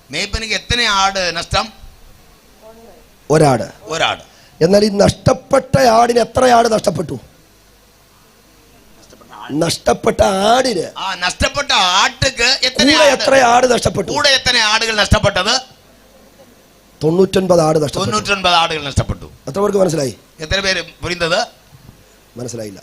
മേയ്പ്പനുക്ക് എത്ര ആട് നഷ്ടം?
ഒരാട്. എന്നാൽ ഈ നഷ്ടപ്പെട്ട ആടിന് എത്ര ആട് നഷ്ടപ്പെട്ടു? നഷ്ടപ്പെട്ട ആടിന്
ആ നഷ്ടപ്പെട്ട ആട്ടുക്ക്
എത്ര ആട് നഷ്ടപ്പെട്ടു?
കൂടെ എത്ര ആടുകൾ നഷ്ടപ്പെട്ടത്?
99 ആട് നഷ്ടപ്പെട്ടു.
99 ആടുകൾ നഷ്ടപ്പെട്ടു.
എത്ര പേർക്ക് മനസ്സിലായി?
എത്ര പേര് പുരിന്തത്
മനസ്സിലായില്ല?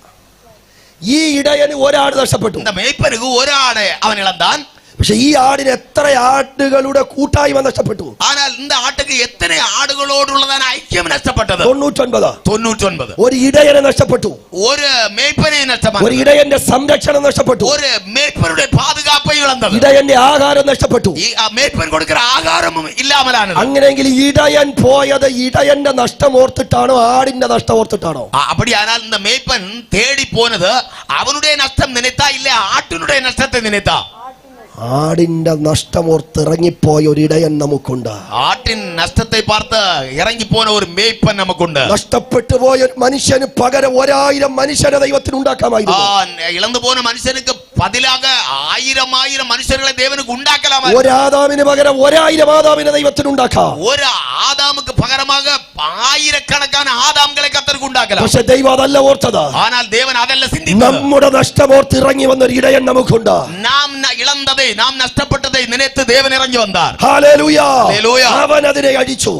ഈ ഇടയന് ഒരാട് നഷ്ടപ്പെട്ടു.
മേയ്പ്പനുക്ക് ഒരാടെ അവൻ ഇളന്താൻ.
പക്ഷെ ഈ ആടിന് എത്ര ആടുകളുടെ കൂട്ടായ്മ നഷ്ടപ്പെട്ടു?
ஆனால் இந்த ஆட்டுக்கு எத்தனை ஆடுகளோடுள்ளதான ஐக்கியம் நஷ்டப்பட்டது?
99. ഒരു ഇടയനെ നഷ്ടപ്പെട്ടു.
ഒരു മേയ്പ്പനെ നഷ്ടപ്പെട്ടു.
ഒരു ഇടയന്റെ സംരക്ഷണം നഷ്ടപ്പെട്ടു.
ഒരു മേയ്പ്പനുടെ പാതുകാപ്പை ഇളந்தது.
ഇടയന്റെ ആഹാരം നഷ്ടപ്പെട്ടു.
ഈ മേയ്പ്പൻ കൊടുക്കുന്ന ആഹാരവും ഇല്ലാമലാനது.
അങ്ങനെയെങ്കിൽ ഇടയൻ പോയത് ഇടയന്റെ നഷ്ടം ഓർത്തിട്ടാണോ ആടിന്റെ നഷ്ടം ഓർത്തിട്ടാണോ?
அப்படியானால் இந்த மேய்ப்பன் தேடி போனது அவனுடைய நஷ்டம் நினைத்தா இல்ல ஆட்டினுடைய நஷ்டத்தை நினைத்தா?
ആടിന്റെ നഷ്ടമോർത്ത് ഇറങ്ങിപ്പോയ ഒരു ഇടയൻ നമുക്കുണ്ട്.
ആട്ടിൻ നഷ്ടത്തെ പാർത്ത് ഇറങ്ങിപ്പോന ഒരു മേയ്പ്പൻ നമുക്കുണ്ട്.
നഷ്ടപ്പെട്ടു പോയ മനുഷ്യന് പകരം 1000 മനുഷ്യരെ ദൈവത്തിന് ഉണ്ടാക്കാമായിരുന്നു.
ഇളന്നു പോന മനുഷ്യനുക്ക് പതിലാക 1000 മനുഷ്യരെ ദൈവനുക്ക് ഉണ്ടാക്കലാമായിരുന്നു.
ഒരു ആദാമിന് പകരം 1000 ആദാമിനെ ദൈവത്തിന് ഉണ്ടാക്കാം.
ഒരു ആദാമുക്ക് പകരமாக 1000കണക്കാன ആദാമുകളെ കർത്തർക്ക് ഉണ്ടാക്കലാം.
പക്ഷേ ദൈവം അതല്ല ഓർത്തത്.
ஆனால் தேவன் അതല്ല ചിന്തിച്ചത്.
നമ്മുടെ നഷ്ടമോർത്ത് ഇറങ്ങി വന്ന ഒരു ഇടയൻ നമുക്കുണ്ട്.
നാം ഇളന്തதை നാം നഷ്ടപ്പെട്ടதை നിனைத்து தேவன் ഇറങ്ങി വന്നാർ.
ഹല്ലേലൂയ.
അവൻ
അതിനെ അഴിച്ചു.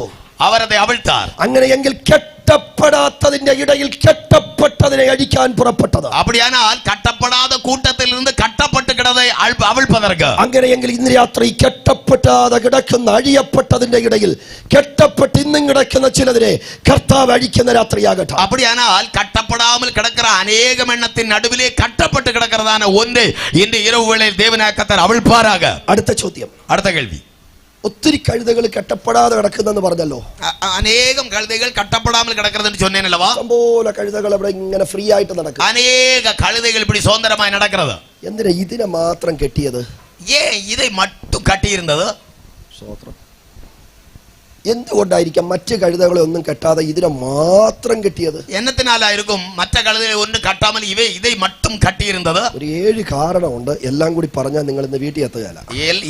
അവരതെ അവിഴ്ത്താർ.
അങ്ങനെയെങ്കിൽ കെട്ടപ്പെടാത്തതിന്റെ ഇടയിൽ കെട്ടപ്പെട്ടതിനെ അഴിക്കാൻ പുറപ്പെട്ടത്.
அப்படியானால் കട്ടപ്പെടാத കൂട്ടത്തിൽ നിന്ന് കട്ടപ്പെട്ട് കിടന്നதை അവിഴ്പ്പതർക്ക്.
അങ്ങനെയെങ്കിൽ ഇന്ന് രാത്രി കെട്ടപ്പെടാതെ കിടക്കുന്ന അഴിയപ്പെട്ടതിന്റെ ഇടയിൽ കെട്ടപ്പെട്ട് ഇന്നും കിടക്കുന്ന ചിലതിനെ കർത്താവ് അഴിക്കുന്ന രാത്രിയാകട്ടെ.
அப்படியானால் കട്ടപ്പെടാமல் കിടக்கிற അനേകം എണ്ണത്തിൻ നടുവിലെ കട്ടപ്പെട്ട് കിടக்கிறதான ഒന്നേ ഇന്ന് இரவு வேளையில் தேவனாയ കർത്താവ് അവിഴ്പ്പാരാക.
അടുത്ത ചോദ്യം,
അടുത്ത കേൾവി.
ഒത്തിരി കഴുതകൾ കെട്ടപ്പെടാതെ കിടക്കുന്നെന്ന് പറഞ്ഞല്ലോ.
അനേകം കഴുതകൾ കട്ടപ്പെടാமல் കിടക്കുന്നതെന്ന് ചൊന്നേനല്ലവാ.
സംഭവ കഴുതകൾ അവിടെ ഇങ്ങനെ ഫ്രീ ആയിട്ട് നടക്കും.
അനേക കഴുതകൾ இப்படி சுதந்திரമായി നടക്കുന്നത്.
എന്തിനാ ഇതിനെ മാത്രം കെട്ടിയത്?
ഇதை மட்டும் കട്ടിയിരുന്നത്?
സ്തോത്രം. എന്തുകൊണ്ടായിരിക്കാം മറ്റു കഴുതകളെ ഒന്നും കെട്ടാതെ ഇതിനെ മാത്രം കെട്ടിയത്?
എന്നതിനാലായിരിക്കും മറ്റു കഴുതകളെ ഒന്നും കെട്ടാமல் ഇதை மட்டுം കട്ടിയിരുന്നത്?
ഒരു 7 കാരണമുണ്ട്. എല്ലാം കൂടി പറഞ്ഞാൽ നിങ്ങൾ ഇന്ന് വീട്ടിൽ എത്തുകയില്ല.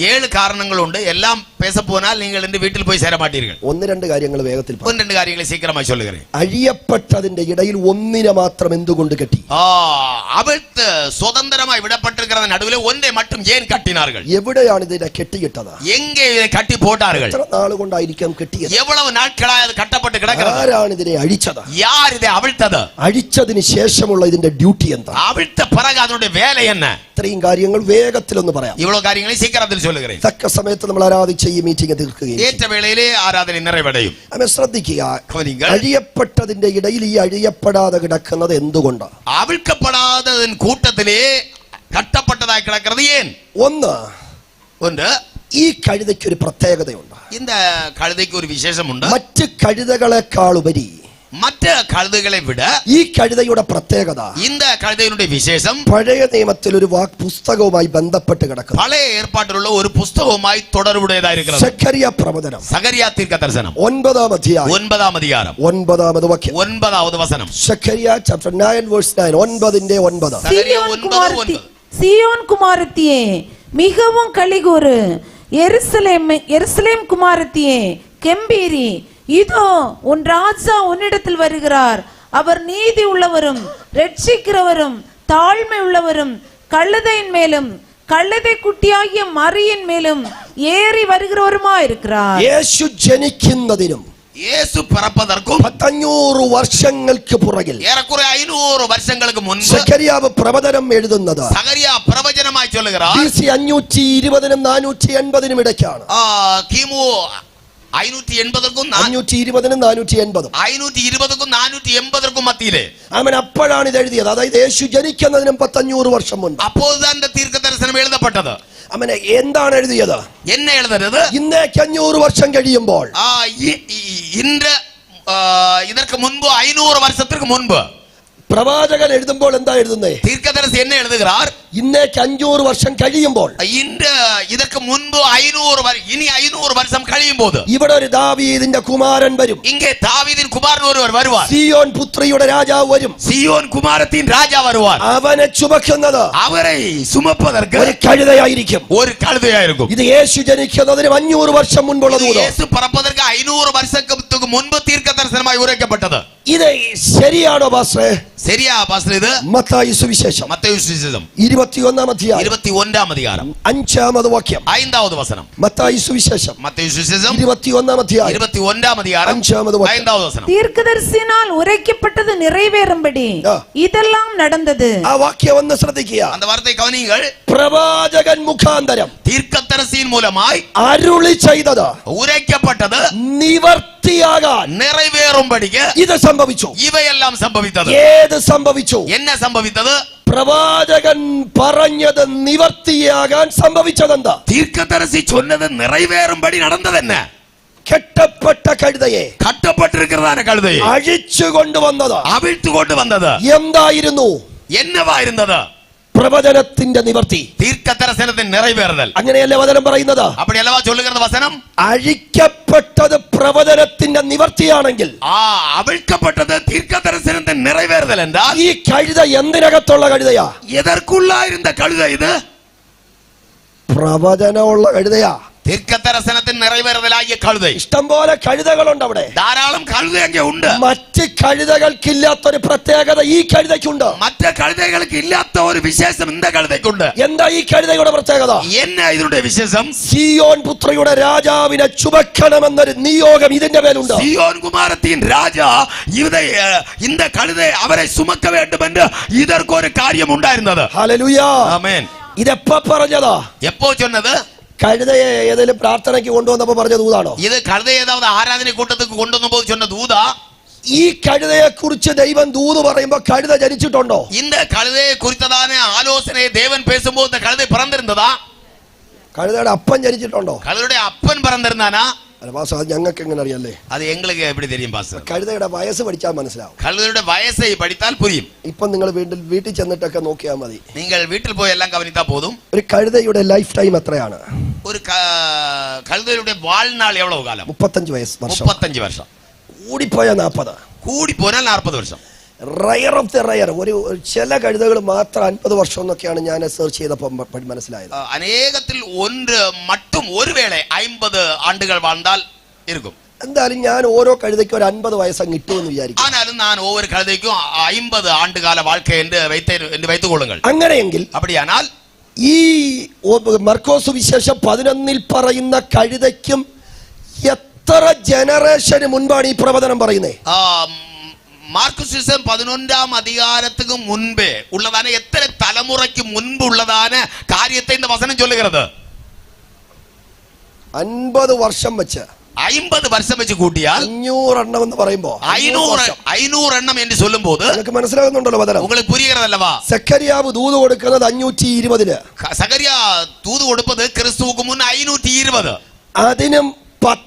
7 കാരണങ്ങളുണ്ട്. എല്ലാം பேச போனால் நீங்கள் ഇന്ന് വീട്ടിൽ പോയി சேர மாட்டீர்கள்.
1-2 കാര്യങ്ങൾ വേഗത്തിൽ പറയാം.
1-2 കാര്യങ്ങൾ സീക്രമായി சொல்லுகிறேன்.
അഴിയപ്പെട്ടതിന്റെ ഇടയിൽ ഒന്നിനെ മാത്രം എന്തുകൊണ്ട് കെട്ടി?
അവിടുത്തെ സ്വതന്ത്രമായി വിടപ്പെട്ടിരിക്കുന്ന നടുവിലെ ഒന്നേ மட்டும் ஏன் കട്ടിനാர்கள்?
എവിടെയാണ് ഇതിനെ കെട്ടിയിട്ടത്?
എங்கே இதை കട്ടി போட்டார்கள்?
എത്ര നാളുകൊണ്ടായിരിക്കാം കെട്ടിയത്?
എவ்வளவு നാட்களாയി അത് കട്ടപ്പെട്ട് കിടക്കുന്നത്?
ആരാണ് ഇതിനെ അഴിച്ചത്?
யார் இதை അവിഴ്ത്തത്?
അഴിച്ചതിന് ശേഷമുള്ള ഇതിന്റെ ഡ്യൂട്ടി എന്താ?
അവിഴ്ത്ത പിറகு അതിന്റെ വേല என்ன?
ഇത്രയും കാര്യങ്ങൾ വേഗത്തിലൊന്ന് പറയാം.
ഇவ்வளவு കാര്യങ്ങളെ സീക്രത്തിൽ சொல்லுகிறேன்.
തക്ക സമയത്ത് നമ്മൾ ആരാധിച്ച് ഈ മീറ്റിംഗ് തീർക്കുകയും
ഏറ്റ വേളയിലെ ആരാധന നിറവടയും.
നമ്മൾ ശ്രദ്ധിക്കുക, അഴിയപ്പെട്ടതിന്റെ ഇടയിൽ ഈ അഴിയപ്പെടാതെ കിടക്കുന്നത് എന്തുകൊണ്ട്?
അവിഴ്ക്കപ്പെടാത്തതിൻ കൂട്ടത്തിലെ കട്ടപ്പെട്ടതായി കിടക്കുന്നത് ഏൻ? ഒന്ന്, ഈ
കഴുതയ്ക്ക് ഒരു പ്രത്യേകതയുണ്ട്.
இந்த കഴുതയ്ക്ക് ഒരു വിശേഷമുണ്ട്.
മറ്റ് കഴുതകളെക്കാൾ ഉപരി
മറ്റ് കഴുതകളെ വിട
ഈ കഴുതയുടെ പ്രത്യേകത,
இந்த കഴുതയുടെ വിശേഷം
പഴയ നിയമത്തിൽ ഒരു പുസ്തകവുമായി ബന്ധപ്പെട്ട് കിടക്കുന്നു.
പഴയ ഏർപ്പാട്ടിലുള്ള ഒരു പുസ്തകവുമായി തുടർപുടേതായിരിക്കുന്നത്.
സഖരിയ പ്രവചനം,
സഖരിയ തീർക്കദർശനം
9-ാം അധ്യായം
9-ാം അധികാരം
9-ാമത് വാക്യം
9-ാമത് വചനം.
Zakariya chapter 9 verse 9, 9-ന്റെ 9.
சீயோன் குமாரத்தியே மிகவும் களிகூரு, எருசலேம் குமாரத்தியே கெம்பீரி, இதோ உன் ராஜா உன்னிடத்தில் வருகிறார். அவர் நீதி உள்ளவரும் ரட்சிக்கிறவரும் தாழ்மை உள்ளவரும் கழுதையின் மேலும் கழுதை കുട്ടിയാകിയ മറിയൻ മേലും ഏറി വരുகிறവരുമാ இருக்கிறார்.
യേശു ജനിക്കുന്നതിനും
യേശു പിറപ്പതർക്കും
500 വർഷങ്ങൾക്ക് പുറകിൽ,
ഏറെക്കുറെ 500 വർഷങ്ങൾക്ക് മുൻപ്
സഖരിയാവ് പ്രവചനം എഴുതുന്നത്
സഖരിയ പ്രവചനമായി ചൊല്ലുகிறார்.
BC 520-നും 480-നും ഇടയ്ക്കാണ്.
കിമു 580-ക്കും
520-നും 480-ഉം
520-ക്കും 480-ക്കും മധ്യയിലെ
അവൻ അപ്പോഴാണ് ഇത് എഴുതിയത്. അതായത് യേശു ജനിക്കുന്നതിനും 500 വർഷം മുൻപ്.
അപ്പോൾ തന്നെ തീർക്കദർശനം എഴുതപ്പെട്ടത്.
അവനെ എന്താണ് എഴുതിയത്?
എന്നെ എഴുതരുത്.
ഇന്നേക്ക് 500 വർഷം കഴിയുമ്പോൾ,
இதற்கு முன்பு 500 வருஷத்திற்கு முன்பு
പ്രവാചകൻ എഴുതുമ്പോൾ എന്താ എഴുതുന്നേ?
തീർക്കദർശി എന്നെ എഴുതുகிறார்.
ഇന്നേക്ക് 500 വർഷം കഴിയുമ്പോൾ,
இதற்கு முன்பு 500 ഇനി 500 വർഷം കഴിയുമ്പോൾ
ഇവിടെ ഒരു ദാവീദിന്റെ കുമാരൻ വരും.
ഇங்கே தாவீதின் குமாரன் ஒருவர் வருவார்.
സിയോൻ പുത്രിയുടെ രാജാവ് വരും.
സിയോൻ കുമാരത്തിൻ രാജാവ് വരുവാർ.
അവനെ ചുമക്കുന്നത്,
അവരെ സുമപ്പதற்கு
ഒരു കഴുതയായിരിക്കും.
ഒരു കഴുതയായിരിക്കും.
ഇത് യേശു ജനിക്കുന്നതിന് 500 വർഷം മുൻപുള്ള ദൂതം.
യേശു പിറപ്പதற்கு 500 വർഷങ്ങൾക്ക് காலத்துக்கு முன்பு தீர்க்க தரிசனமாய் உரைக்கப்பட்டது.
ഇത് ശരിയാണോ പാസ്റ്ററെ?
சரியா பாஸ்டர்? இது
മത്തായി സുവിശേഷം
மத்தேயு சுவிசேஷம்
21-ാം അധ്യായം
21-ാം அதிகாரம்
5-ാമത് വാക്യം.
5-வது வசனம்.
മത്തായി സുവിശേഷം
மத்தேயு சுவிசேஷம்
21-ാം അധ്യായം
21-ാம் அதிகாரம்
5-ാമത് വാക്യം.
5-வது வசனம்.
தீர்க்கதரிசியினால் உரைக்கப்பட்டது நிறைவேறும்படி இதெல்லாம் நடந்தது.
ആ വാക്യം ഒന്ന് ശ്രദ്ധിക്കുക.
அந்த வார்த்தை கவனியுங்கள்.
പ്രവാചകൻ മുഖാന്തരം
தீர்க்கதரிசியின் மூலமாய்
അരുളി ചെയ്തത്
உரைக்கப்பட்டது
നിവർത്തിയാകാൻ
நிறைவேறும்படிக்கு
ഇത് സംഭവിച്ചു.
இவையெல்லாம் சம்பவித்தது.
ഏത് സംഭവിച്ചു?
என்ன சம்பவித்தது?
പ്രവാചകൻ പറഞ്ഞത് നിവർത്തിയാകാൻ സംഭവിച്ചതെന്താ?
தீர்க்கதரிசி சொன்னது நிறைவேறும்படி நடந்தது என்ன?
കെട്ടപ്പെട്ട കഴുതയെ
கட்டப்பட்டிருக்கிறதான கழுதையை
അഴിച്ചു കൊണ്ടുവന്നത്
அவிழ்த்து கொண்டு வந்தது
എന്തായിരുന്നു?
என்னவா இருந்தது?
പ്രവചനത്തിന്റെ നിവർത്തി.
தீர்க்க தரிசனத்தின் நிறைவேறுதல்.
അങ്ങനെയല്ലേ വചനം പറയുന്നത്?
அப்படி அல்லவா சொல்லுகிறது வசனம்?
അഴിക്കപ്പെട്ടത് പ്രവചനത്തിന്റെ നിവർത്തിയാണെങ്കിൽ
அவிழ்க்கப்பட்டது தீர்க்க தரிசனத்தின் நிறைவேறுதல் என்றால்
ഈ കഴുത എന്തിനകത്തുള്ള കഴുതയാ?
எதற்குள்ள இருந்த கழுதை இது?
പ്രവചനമുള്ള കഴുതയാ.
தீர்க்க தரிசனத்தின் நிறைவேறுதலாகிய கழுதை.
ഇഷ്ടം പോലെ കഴുതകളുണ്ട് അവിടെ.
ധാരാളം കഴുதை அங்கே ഉണ്ട്.
മറ്റ് കഴുതകൾക്കില്ലാത്തൊരു പ്രത്യേകത ഈ കഴുതയ്ക്കുണ്ട്.
മറ്റ് കഴുതകൾക്ക് ഇല്ലാത്ത ഒരു വിശേഷം இந்த കഴുതയ്ക്കുണ്ട്.
എന്താ ഈ കഴുതയുടെ പ്രത്യേകത?
என்ன ഇതിന്റെ വിശേഷം?
സിയോൻ പുത്രിയുടെ രാജാവിനെ ചുമക്കണമെന്നൊരു നിയോഗം ഇതിന്റെ മേലുണ്ട്.
സിയോൻ കുമാരത്തിൻ രാജാ இந்த കഴുதை അവരെ സുമക്ക வேண்டும் என்று இதற்கு ஒரு காரியம் ഉണ്ടായിരുന്നത്.
ഹല്ലേലൂയ.
ആമേൻ.
ഇതെപ്പോ പറഞ്ഞതാ?
എപ്പോ ചൊന്നത്?
കഴുതയെ ഏതെങ്കിലും പ്രാർത്ഥനയ്ക്ക് കൊണ്ടുവന്നപ്പോ പറഞ്ഞ ദൂതാണോ?
ഇത് കഴുത ഏതാവത് ആരാധന കൂട്ടത്തിക്ക് കൊണ്ടുവന്നപ്പോൾ ചൊന്ന ദൂതാ?
ഈ കഴുതയെ കുറിച്ച് ദൈവം ദൂത് പറയുമ്പോ കഴുത ജനിച്ചിട്ടുണ്ടോ?
இந்த കഴുതയെ കുറിച്ചതാണ് ആലോചനയെ ദേവൻ പേசுമ്പോൾ இந்த കഴുത പിറന്നിരുന്നതാ?
കഴുതയുടെ അപ്പൻ ജനിച്ചിട്ടുണ്ടോ?
കഴുതയുടെ അപ്പൻ പിറന്നിരുന്നാനാ?
അല്ല പാസ്റ്റർ, അത് ഞങ്ങൾക്ക് എങ്ങനെ അറിയല്ലേ?
അത് എங்களுக்கு எப்படி தெரியும் പാസ്റ്റർ?
കഴുതയുടെ വയസ്സ് പഠിച്ചാൽ മനസ്സിലാവും.
കഴുതയുടെ വയസ്സை പഠിത്താൽ പുരിയും.
ഇപ്പൊ നിങ്ങൾ വീട്ടിൽ ചെന്നിട്ടൊക്കെ നോക്കിയാൽ മതി.
നിങ്ങൾ വീട്ടിൽ പോയി എല്ലാം കവനിത്താ പോതും.
ഒരു കഴുതയുടെ ലൈഫ് ടൈം എത്രയാണ്?
ഒരു കഴുതയുടെ വാൾനാൾ എவ்வளவு കാലം?
35 വർഷം.
35 വർഷം.
കൂടിപ്പോയ 40.
കൂടിപ്പോയാൽ 40 വർഷം.
Rare of the rare. ഒരു ചില കഴുതകൾ മാത്രം 50 വർഷം എന്നൊക്കെയാണ് ഞാൻ സെർച്ച് ചെയ്തപ്പോൾ മനസ്സിലായത്.
അനേകത്തിൽ ഒന്ന് മറ്റും ഒരുവേളை 50 ആണ്ടുകൾ வாழ்ந்தாൽ இருக்கும்.
എന്തായാലും ഞാൻ ഓരോ കഴുതയ്ക്കും ഒരു 50 വയസ്സങ്ങ് കിട്ടുമെന്ന് വിചാരിക്കും.
ആനാലും ഞാൻ ഒവ്വൊരു കഴുതയ്ക്കും 50 ആണ്ടുകാല வாழ்க்கை என்று வைத்துக் கொள்ளுங்கள்.
അങ്ങനെയെങ്കിൽ
அப்படியானால்
ഈ മർക്കോസ് വിശേഷം 11-ൽ പറയുന്ന കഴുതയ്ക്കും എത്ര ജനറേഷന് മുൻപാണ് ഈ പ്രവചനം പറയുന്നത്?
മാർക്കോസ് സുവിശേഷം 11-ാം അധികാരത്തിനു മുൻപേ ഉള്ളതാണ്, എത്ര തലമുറയ്ക്ക് മുൻപ് ഉള്ളതാണ് കാര്യത്തെ இந்த വചനം ചൊല്ലുகிறது.
50 വർഷം വെച്ച്
50 വർഷം വെച്ച് കൂട്ടിയാൽ
500 എണ്ണം എന്ന് പറയുമ്പോ
500 എണ്ണം എന്ന് ചൊല്ലുമ്പോൾ
നിങ്ങൾക്ക് മനസ്സിലാകുന്നുണ്ടല്ലോ വചനം?
உங்களுக்கு புரிகிறதல்லவா?
സെക്കരിയാവ് ദൂത് കൊടുക്കുന്നത് 520-ല്.
സഖറിയ ദൂത് കൊടുത്തത് ക്രിസ്തുവിന് മുൻ 520.
അതിനും 10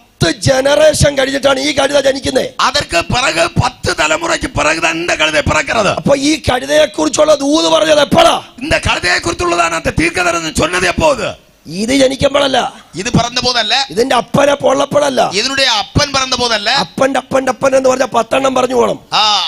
ജനറേഷൻ കഴിഞ്ഞിട്ടാണ് ഈ കഴുത ജനിക്കുന്നത്.
அதற்கு பிறகு 10 தலைமுறைக்கு பிறகு தான் இந்த கழுதை பிறக்கிறது.
അപ്പൊ ഈ കഴുതയെ കുറിച്ചുള്ള ദൂത് പറഞ്ഞത് എപ്പോഴാ?
இந்த கழுதையை குறித்துள்ளதான அந்த தீர்க்கதரிசனம் சொன்னது எப்போது?
ഇത് ജനിക്കുമ്പോഴല്ല,
ഇത് പിറന്ന പോതല്ല,
ഇതിന്റെ അപ്പനെ പൊള്ളപ്പോഴല്ല,
ഇതിനുடைய അപ്പൻ പിറന്ന പോതല്ല.
അപ്പന്റെ അപ്പന്റെ അപ്പൻ എന്ന് പറഞ്ഞാൽ 10 എണ്ണം പറഞ്ഞു പോകണം.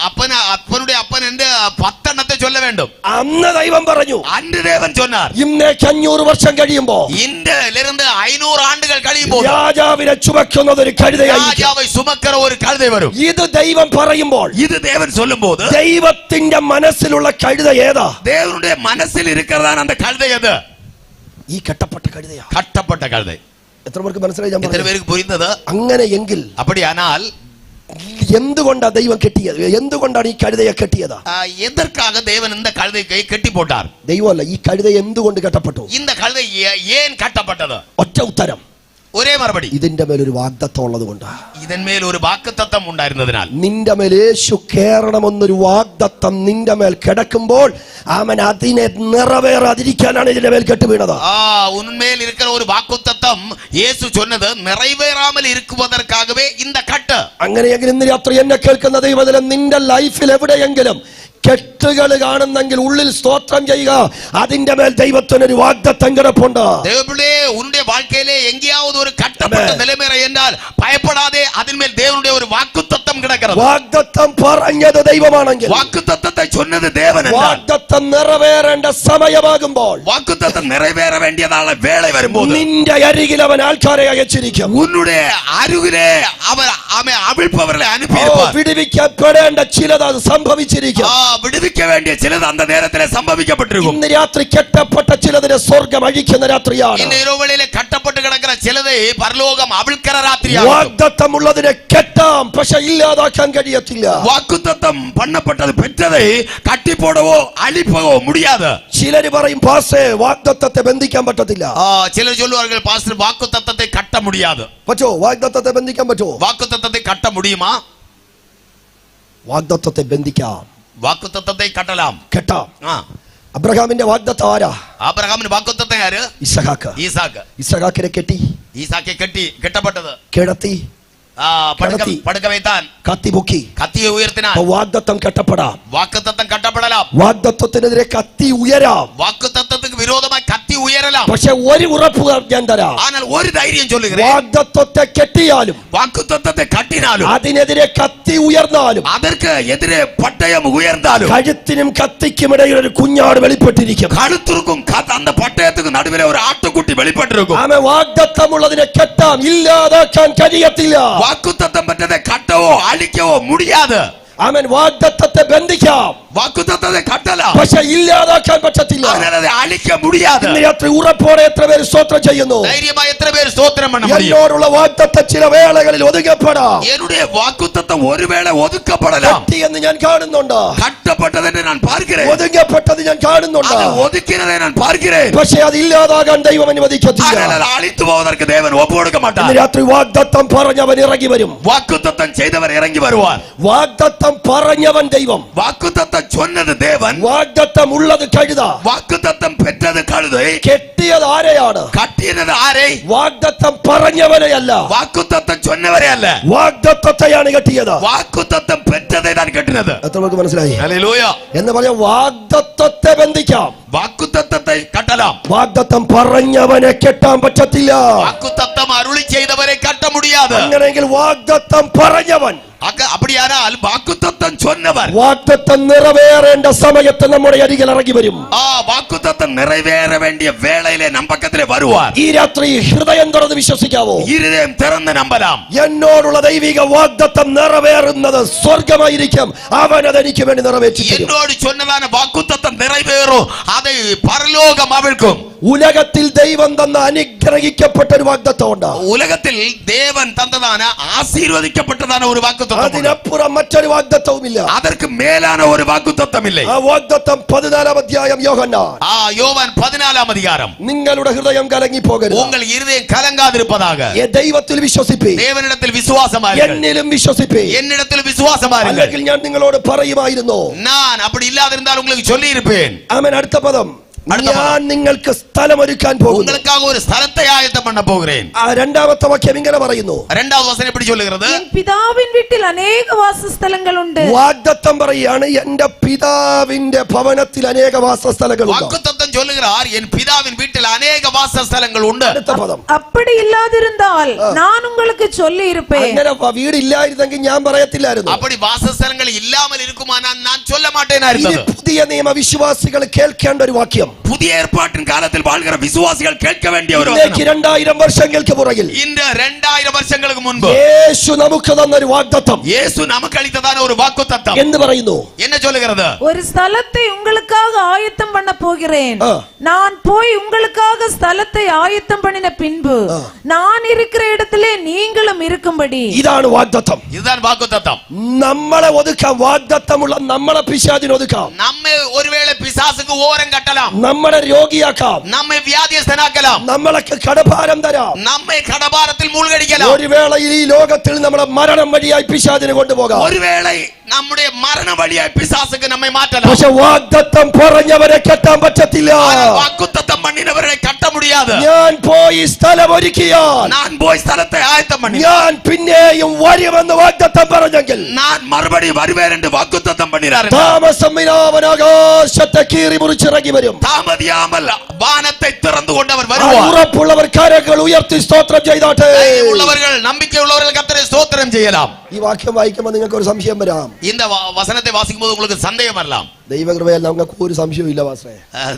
അപ്പനുடைய അപ്പൻ എന്റെ 10 എണ്ണത്തെ ചൊല്ല വേണ്ടും.
അന്ന് ദൈവം പറഞ്ഞു,
അന്ന് ദേവൻ ചൊന്നാർ
ഇന്നേക്ക് 500 വർഷം കഴിയുമ്പോ
ഇന്നിലിருந்து 500 ആണ്ടുകൾ കഴിയുമ്പോൾ
രാജാവിനെ ചുമക്കുന്നത് ഒരു കഴുതയായിരിക്കും.
രാജാവെ സുമക്കറ ഒരു കഴുത വരും.
ഇത് ദൈവം പറയുമ്പോൾ,
ഇത് ദേവൻ ചൊല്ലുമ്പോൾ
ദൈവത്തിന്റെ മനസ്സിലുള്ള കഴുത ഏതാ?
ദേവനുடைய മനസ്സിൽ ഇരിക്കുന്നതാണ് அந்த കഴുത ഏത്?
ഈ കെട്ടപ്പെട്ട കഴുതയാ.
കട്ടപ്പെട്ട കഴുത.
എത്ര പേർക്ക് മനസ്സിലായി?
എത്ര പേർക്ക് പുരിയുന്നത്?
അങ്ങനെയെങ്കിൽ
അപ്പടിയാനാൽ
എന്തുകൊണ്ടാണ് ദൈവം കെട്ടിയത്? എന്തുകൊണ്ടാണ് ഈ കഴുതയെ കെട്ടിയത്?
എதற்காக தேவன் இந்த கழுதையை கட்டி போட்டார்?
ദൈവമല്ല, ഈ കഴുത എന്തുകൊണ്ട് കെട്ടപ്പെട്ടു?
இந்த കഴുதை ஏன் கட்டப்பட்டது?
ഒറ്റ ഉത്തരം,
ഒരേ മറുപടി,
ഇതിന്റെ മേലൊരു വാഗ്ദത്തം ഉള്ളത് കൊണ്ട്.
ഇതിന്മേൽ ഒരു വാഗ്ദത്തം ഉണ്ടായിരുന്നതിനാൽ.
നിന്റെ മേൽ യേശു കേറണമെന്നൊരു വാഗ്ദത്തം നിന്റെ മേൽ കിടക്കുമ്പോൾ അവൻ അതിനെ നിറവേറാതിരിക്കാനാണ് ഇതിന്റെ മേൽ കെട്ട് വീണത്.
ഉന്മേൽ ഇരിക്കുന്ന ഒരു വാഗ്ദത്തം യേശു ചൊന്നത് നിറവേറാമൽ ഇരിക്കുവதற்காகவே இந்த കട്ട്.
അങ്ങനെയെങ്കിൽ ഇന്ന് രാത്രി എന്നെ കേൾക്കുന്ന ദൈവജനം, നിന്റെ ലൈഫിൽ എവിടെയെങ്കിലും കെട്ടുകൾ കാണുന്നെങ്കിൽ ഉള്ളിൽ സ്തോത്രം ചെയ്യുക. അതിന്റെ മേൽ ദൈവത്തിനൊരു വാഗ്ദത്തം കിടപ്പുണ്ട്.
தேவனுடைய உன்னுடைய வாழ்க்கையிலே எங்கேயாவது ஒரு கட்டப்பட்ட நிலைமை என்றால் பயப்படாதே, அதின்மேல் தேவனுடைய ஒரு வாக்குத்தத்தம் கிடக்கிறது.
വാഗ്ദത്തം പറഞ്ഞത് ദൈവമാണെങ്കിൽ,
வாக்குத்தத்தத்தை சொன்னது தேவன் என்றால்,
വാഗ്ദത്തം നിറവേറേണ്ട സമയമാകുമ്പോൾ,
வாக்குத்தத்தம் நிறைவேற வேண்டியதான வேளை வரும்போது
നിന്റെ അരികിൽ അവൻ ആൾക്കാരെ അയച്ചിരിക്കും.
உன்னுடைய அருகிலே அவர் அவிழ்ப்பவர்களை அனுப்பியிருப்பார்.
വിടുവിക്കപ്പെടേണ്ട ചിലത് അത് സംഭവിച്ചിരിക്കും.
விடுவிக்க வேண்டிய சிலது அந்த நேரத்திலே சம்பவிக்கப்பட்டிருக்கும்.
ഇന്ന് രാത്രി കെട്ടപ്പെട്ട ചിലതിനെ സ്വർഗം അഴിക്കുന്ന രാത്രിയാണ്.
இந்த இரவுகளிலே கட்டப்பட்டு கிடக்கிற சிலதை பரலோகம் அவிழ்க்கிற ராத்திரிയാണ്.
വാഗ്ദത്തം ഉള്ളതിനെ കെട്ടാം, പക്ഷെ ഇല്ലാതാക്കാൻ കഴിയത്തില്ല.
வாக்குத்தத்தம் பண்ணப்பட்டது பெற்றதை கட்டி போடவோ அழிப்பவோ முடியாது.
ചിലര് പറയും പാസ്റ്റേ വാഗ്ദത്തത്തെ ബന്ധിക്കാൻ പറ്റത്തില്ല.
சிலர் சொல்லுவார்கள் பாஸ்டர் வாக்குத்தத்தத்தை கட்ட முடியாது.
പറ്റോ? വാഗ്ദത്തത്തെ ബന്ധിക്കാൻ പറ്റുമോ?
வாக்குத்தத்தத்தை கட்ட முடியுமா?
വാഗ്ദത്തത്തെ ബന്ധിക്കാം,
வாக்குத்தத்தத்தை கட்டலாம்,
കെട്ടാം. അബ്രഹാമിന്റെ വാഗ്ദത്തം ആരാ?
ஆபிரகாமின் வாக்குத்தத்தம் யாரு?
ഇസഹാക്ക്. ഇസഹാക്കിനെ കെട്ടി,
ஈசாக்கை கட்டி கட்டப்பட்டது,
കിടത്തി,
படுக்க வைத்தான்,
കത്തി പൊക്കി,
கத்தியை உயர்த்தினான்.
വാഗ്ദത്തം കെട്ടപ്പെടാം,
வாக்குத்தத்தம் கட்டப்படலாம்,
വാഗ്ദത്തത്തിനെതിരെ കത്തി ഉയരാം,
வாக்குத்தத்தத்துக்கு விரோதமாய் கத்தி உயரலாம்.
പക്ഷെ ഒരു ഉറപ്പ് ഞാൻ തരാം,
ஆனால் ஒரு தைரியம் சொல்லுகிறேன்,
വാഗ്ദത്തത്തെ കെട്ടിയാലും
வாக்குத்தத்தத்தை கட்டினாலும்
അതിനെതിരെ കത്തി ഉയർന്നാലും
அதற்கு எதிரே பட்டயம் உயர்ந்தாலும்
കഴുത്തിനും കത്തിക്കും ഇടയിൽ ഒരു കുഞ്ഞാട് വെളിപ്പെട്ടിരിക്കും.
கழுத்திற்கும் அந்த பட்டயத்துக்கு நடுவில் ஒரு ஆட்டுக்குட்டி வெளிப்பட்டிருக்கும்.
ആമേ. വാഗ്ദത്തമുള്ളതിനെ കെട്ടാം, ഇല്ലാതാക്കാൻ കഴിയത്തില്ല.
வாக்குத்தத்தம் பெற்றதை கட்டவோ அழிக்கவோ முடியாது.
ആമേൻ. വാഗ്ദത്തത്തെ ബന്ധിക്കാം,
வாக்குத்தத்தத்தை கட்டலாம்,
പക്ഷെ ഇല്ലാതാക്കാൻ പറ്റത്തില്ല.
அதை அழிக்க முடியாது.
ഇന്ന് രാത്രി ഉറപ്പോടെ എത്ര പേര് സ്തോത്രം ചെയ്യുന്നു?
தைரியமா எத்தனை பேர் ஸ்தோத்திரம் பண்ண முடியும்?
എന്നോടുള്ള വാഗ്ദത്തം ചില വേളകളിൽ ഒതുങ്ങപ്പെടാം.
என்னுடைய வாக்குத்தத்தம் ஒருவேளை ஒதுக்கப்படலாம்.
കെട്ടി എന്ന് ഞാൻ കാണുന്നുണ്ട്,
கட்டப்பட்டதை நான் பார்க்கிறேன்,
ഒതുങ്ങപ്പെട്ടത് ഞാൻ കാണുന്നുണ്ട്,
அது ஒதுக்கினதை நான் பார்க்கிறேன்.
പക്ഷെ അത് ഇല്ലാതാകാൻ ദൈവം അനുവദിക്കത്തില്ല.
ஆனால் அழித்து போவதற்கு தேவன் ஒப்பு கொடுக்க
ഇന്ന്
மாட்டார்.
രാത്രി വാഗ്ദത്തം പറഞ്ഞവൻ ഇറങ്ങി വരും.
வாக்குத்தத்தம் செய்தவர் இறங்கி வருவார்.
വാഗ്ദത്തം പറഞ്ഞവൻ ദൈവം,
வாக்குத்தத்தம் சொன்னது தேவன்,
വാഗ്ദത്തം ഉള്ളത് കഴുത,
வாக்குத்தத்தம் பெற்றது கழுதை,
കെട്ടിയത് ആരെയാണ്?
கட்டியது ஆரை?
വാഗ്ദത്തം പറഞ്ഞവനെയല്ല,
வாக்குத்தத்தம் சொன்னவரே அல்ல,
വാഗ്ദത്തത്തെയാണ് കെട്ടിയത്.
வாக்குத்தத்தம் பெற்றதை தான் கட்டினது.
എത്ര പേർക്ക് മനസ്സിലായി?
ഹല്ലേലൂയ.
എന്ന് പറയാം, വാഗ്ദത്തത്തെ ബന്ധിക്കാം,
வாக்குத்தத்தத்தை கட்டலாம்,
വാഗ്ദത്തം പറഞ്ഞവനെ കെട്ടാൻ പറ്റത്തില്ല.
வாக்குத்தத்தம் அருளி செய்தவரை கட்ட முடியாது.
അങ്ങനെയെങ്കിൽ വാഗ്ദത്തം പറഞ്ഞവൻ,
அப்படியானால் வாக்குத்தத்தம் சொன்னவர்
വാഗ്ദത്തം നിറവേറേണ്ട സമയത്ത് നമ്മുടെ അരികിൽ ഇറങ്ങി വരും.
வாக்குத்தத்தம் நிறைவேற வேண்டிய வேளையிலே நம் பக்கத்திலே வருவார்.
ഈ രാത്രി ഹൃദയം തുറന്ന് വിശ്വസിക്കാവോ?
இருதயம் திறந்து நம்பலாம்.
എന്നോടുള്ള ദൈവിക വാഗ്ദത്തം നിറവേറുന്നത് സ്വർഗമായിരിക്കും. അവൻ അതെനിക്ക് വേണ്ടി നിറവേറ്റി തരും.
என்னோடு சொன்னதான வாக்குத்தத்தம் நிறைவேறும், அதை பரலோகம் அவிழ்க்கும்.
ഉലകത്തിൽ ദൈവം തന്ന അനുഗ്രഹിക്കപ്പെട്ട ഒരു വാഗ്ദത്തം ഉണ്ട്.
உலகத்தில் தேவன் தந்ததான ஆசீர்வதிக்கப்பட்டதான ஒரு வாக்குத்தத்தம்,
അതിനപ്പുറം മറ്റൊരു വാഗ്ദത്തവുമില്ല.
அதற்கு மேலான ஒரு வாக்குத்தத்தம் இல்லை.
ആ വാഗ്ദത്തം 14-ാം അധ്യായം യോഹന്നാൻ.
யோவான் 14-ാം அதிகாரம்.
നിങ്ങളുടെ ഹൃദയം കലങ്ങി പോകരുത്.
உங்கள் இருதயம் கலங்காதிருப்பதாக.
ദൈവത്തിൽ വിശ്വസിപ്പീൻ,
தேவனிடத்தில் விசுவாசமாயிருங்கள்,
എന്നിലും விശ്വസിപ്പീൻ.
என்னிடத்தில் விசுவாசமாயிருங்கள்.
അല്ലെങ്കിൽ ഞാൻ നിങ്ങളോട് പറയുമായിരുന്നു,
நான் அப்படி இல்லாதிருந்தால் உங்களுக்கு சொல்லி இருப்பேன்.
ആമേൻ. അടുത്ത പദം, ഞാൻ നിങ്ങൾക്ക് സ്ഥലമൊരുക്കാൻ പോകുന്നു.
உங்களுக்காக ஒரு ஸ்தலத்தை ஆயத்தம் பண்ண போகிறேன்.
രണ്ടാമത്തെ വാക്യം ഇങ്ങനെ പറയുന്നു.
இரண்டாவது வசனம் எப்படி சொல்லுகிறது?
என் பிதாவின் வீட்டில் அநேக வாசஸ்தலங்கள் உண்டு.
വാഗ്ദത്തം പറയാണ്, എന്റെ പിതാവിന്റെ ഭവനത്തിൽ അനേക വാസസ്ഥലങ്ങളുണ്ട്.
வாக்குத்தத்தம் சொல்லுகிறார், என் பிதாவின் வீட்டில் அநேக வாசஸ்தலங்கள் உண்டு.
അടുത്ത പദം,
அப்படி இல்லாதிருந்தால் நான் உங்களுக்கு சொல்லி இருப்பேன்.
അങ്ങനെ വീടില്ലായിരുന്നെങ്കിൽ ഞാൻ പറയത്തില്ലായിരുന്നു.
அப்படி வாசஸ்தலங்கள் இல்லாமல் இருக்குமானால் நான் சொல்ல மாட்டேனாயிருந்தது.
പുതിയ നിയമ വിശ്വാസികൾ കേൾക്കേണ്ട ഒരു വാക്യം,
புதிய ஏற்பாட்டின் காலத்தில் வாழ்கிற விசுவாசிகள் கேட்க வேண்டிய ஒரு
ഇന്നേക്ക് 2000 വർഷങ്ങൾക്ക് പുറകിൽ
இந்த 2000 வருஷங்களுக்கு முன்பு
യേശു നമുക്ക് തന്നൊരു വാഗ്ദത്തം
இயேசு நமக்கு அளித்ததான ஒரு வாக்குத்தத்தம்
എന്ന് പറയുന്നു.
என்ன சொல்லுகிறது?
ஒரு ஸ்தலத்தை உங்களுக்காக ஆயத்தம் பண்ண போகிறேன்.
ஆ.
நான் போய் உங்களுக்காக ஸ்தலத்தை ஆயத்தம் பண்ணின பின்பு நான் இருக்கிற இடத்திலே நீங்களும் இருக்கும்படி.
ഇതാണ് വാഗ്ദത്തം.
இதுதான் வாக்குத்தத்தம்.
നമ്മളെ ഒതുക്കാം, വാഗ്ദത്തമുള്ള നമ്മളെ പിശാചിന് ഒതുക്കാം,
நம்மை ஒருவேளை பிசாசுக்கு ஓரம் கட்டலாம்,
നമ്മളെ രോഗിയാക്കാം,
நம்மை வியாதியஸ்தனாக்கலாம்,
നമ്മളൊക്കെ കടഭാരം തരാം,
நம்மை கடபாரத்தில் மூழ்கடிக்கலாம்.
ഒരു വേളയിൽ ഈ ലോകത്തിൽ നമ്മളെ മരണം വഴിയായി പിശാചിന് കൊണ്ടുപോകാം.
ஒருவேளை நம்முடைய மரண வழியாய் பிசாசுக்கு நம்மை மாற்றலாம்.
പക്ഷെ വാഗ്ദത്തം പറഞ്ഞവരെ കെട്ടാൻ പറ്റത്തില്ല.
வாக்குத்தத்தம் பண்ணினவர்களை கட்ட முடியாது.
ഞാൻ പോയി സ്ഥലം ഒരുക്കിയാൽ
நான் போய் സ്ഥലത്തെ ആയത്തം பண்ணி
ഞാൻ പിന്നെയും വരുമെന്ന് വാഗ്ദത്തം പറഞ്ഞെങ്കിൽ
நான் மறுபடியும் வருவேன் என்று வாக்குத்தத்தம் பண்ணினார்.
താമസമില്ലാതെ അവൻ ആകാശത്തെ കീറി മുറിച്ചിറങ്ങി വരും.
தாமதியாமல் வானத்தை திறந்து கொண்டு அவர் வருவார்.
ഉറപ്പുള്ളവർ കരങ്ങൾ ഉയർത്തി സ്തോത്രം ചെയ്താട്ടെ.
உள்ளவர்கள் நம்பிக்கை உள்ளவர்கள் கர்த்தரை ஸ்தோத்திரம் செய்யலாம்.
ഈ വാക്യം വായിക്കുമ്പോൾ നിങ്ങൾക്ക് ഒരു സംശയം വരാം.
இந்த வசனத்தை வாசிக்கும்போது உங்களுக்கு சந்தேகம் வரலாம்.
ദൈവകൃപയാൽ നമുക്ക് ഒരു സംശയവും ഇല്ല പാസ്റ്ററെ.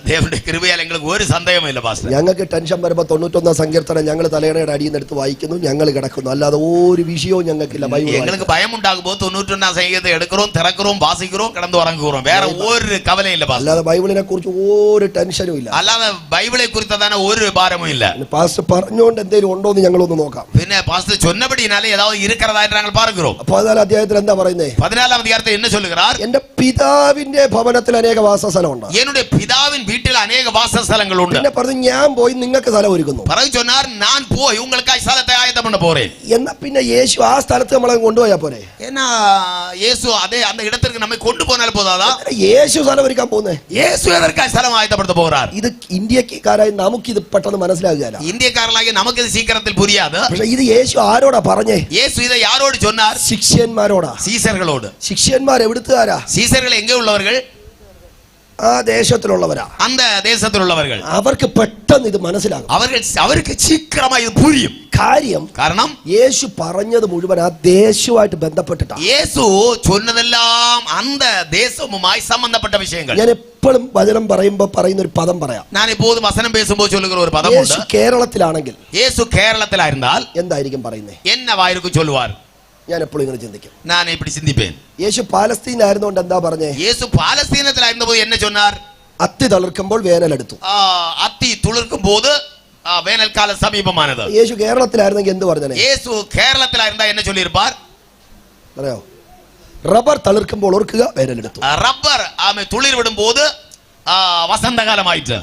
தேவனுடைய கிருபையால் எங்களுக்கு ஒரு சந்தேகமும் இல்ல பாஸ்டர்.
ഞങ്ങൾക്ക് ടെൻഷൻ വരുമ്പോൾ 91 സങ്കീർത്തനം ഞങ്ങൾ തലയണയുടെ അടിയിൽ നിന്ന് എടുത്ത് വായിക്കുന്നു, ഞങ്ങൾ കിടക്കുന്നു, അല്ലാതെ ഒരു വിഷയവും ഞങ്ങൾക്കില്ല.
எங்களுக்கு பயம் உண்டாகும் போது 91 சங்கீதத்தை எடுக்கிறோம், திறக்கிறோம், வாசிக்கிறோம், கடந்து உறங்குகிறோம். வேற ஒரு கவலையும் இல்ல பாஸ்டர்.
അല്ലാതെ ബൈബിളിനെ കുറിച്ച് ഒരു ടെൻഷനും ഇല്ല.
அல்லாத பைபிளை குறித்ததான ஒரு பாரமும் இல்ல.
പാസ്റ്റർ പറഞ്ഞുകൊണ്ട് എന്തെങ്കിലും ഉണ്ടോ എന്ന് ഞങ്ങളൊന്ന് നോക്കാം.
പിന്നെ പാസ്റ്റർ சொன்னபடினாலே ஏதாவது இருக்கிறதாയിട്ട് நாங்கள் பார்க்கிறோம்.
14 അധ്യായത്തിൽ എന്താ പറയുന്നത്?
14 அதிகாரத்தில் என்ன சொல்லுகிறார்?
എന്റെ പിതാവിന്റെ ഭവനത്തിൽ അനേക വാസസ്ഥലമുണ്ട്.
என்னுடைய பிதாவின் வீட்டில் அநேக வாசஸ்தலங்கள் உண்டு.
പിന്നെ പറഞ്ഞു ഞാൻ പോയി നിങ്ങൾക്ക് സ്ഥലം ഒരുക്കുന്നു.
பிறகு சொன்னார் நான் போய் உங்களுக்காய் ஸ்தலத்தை ஆயத்தம் பண்ண போறேன்.
എന്നാ പിന്നെ യേശു ആ സ്ഥലത്ത് നമ്മളെ കൊണ്ടുപോയാ പോരെ?
ஏன்னா இயேசு அதே அந்த இடத்திற்கு நம்மை கொண்டு போனால் போதாதா?
യേശു സ്ഥലം ഒരുക്കാൻ പോകുന്നേ?
இயேசு எதற்காய் ஸ்தலம் ஆயத்தப்படுத்த போகிறார்?
ഇത് ഇന്ത്യക്കാരായി നമുക്ക് ഇത് പെട്ടെന്ന് മനസ്സിലാകുകയില്ല.
இந்தியக்காரர்களாகிய நமக்கு இது சீக்கிரத்தில் புரியாது.
പക്ഷെ ഇത് യേശു ആരോടാ പറഞ്ഞേ?
இயேசு இதை யாரோடு சொன்னார்?
ശിഷ്യന്മാരോടാ.
சீசர்களோடு.
ശിഷ്യന്മാർ എവിടുത്തുകാരാ?
சீசர்கள் எங்கே உள்ளவர்கள்?
ആ ദേശത്തിലുള്ളവരാ.
அந்த தேசத்தில் உள்ளவர்கள்.
അവർക്ക് പെട്ടെന്ന് ഇത് മനസ്സിലാകും.
அவருக்கு சீக்கிரമായി ഇത് புரியும்.
കാരണം യേശു പറഞ്ഞത് മുഴുവൻ ആ ദേശവുമായിട്ട് ബന്ധപ്പെട്ടിട്ടാണ്.
യേശു சொன்னதெல்லாம் அந்த தேசமுமாய் சம்பந்தப்பட்ட விஷயங்கள்.
ഞാൻ എപ്പോഴും വചനം പറയുമ്പോൾ പറയുന്ന ഒരു പദം പറയാം.
ഞാൻ எப்போது വചനം பேசுമ്പോൾ சொல்லுகிற ഒരു പദമുണ്ട്.
യേശു കേരളത്തിലാണെങ്കിൽ,
യേശു കേരളത്തിലായിരുന്നാൽ
എന്തായിരിക്കും പറയുന്നത്?
എന്നവായിരിക്കും ചൊല്ലുവാർ?
ഞാൻ എപ്പോഴും ഇങ്ങനെ ചിന്തിക്കും.
ഞാൻ இப்படி சிந்திப்பேன்.
യേശു പാലസ്തീനായിരുന്നോണ്ട് എന്താ പറഞ്ഞേ?
യേശു പാലസ്തീനത്തിലായിരുന്നപ്പോൾ என்ன சொன்னார்?
അത്തി തളിർക്കുമ്പോൾ വേനലെടുത്തു.
അത്തി തുളിർക്കുമ്പോൾ വേനൽക്കാല സമീപമാനത്.
യേശു കേരളത്തിലായിരുന്നെങ്കിൽ എന്ത് പറഞ്ഞേ?
യേശു കേരളത്തിലായിരുന്നാ എന്നെ ചൊല്ലിയിരുപ്പാർ?
പറയോ? റബ്ബർ തളിർക്കുമ്പോൾ ഓർക്കുക വേനലെടുത്തു.
റബ്ബർ തുളിർ വിടുമ്പോൾ വസന്തകാലമായിട്ട്.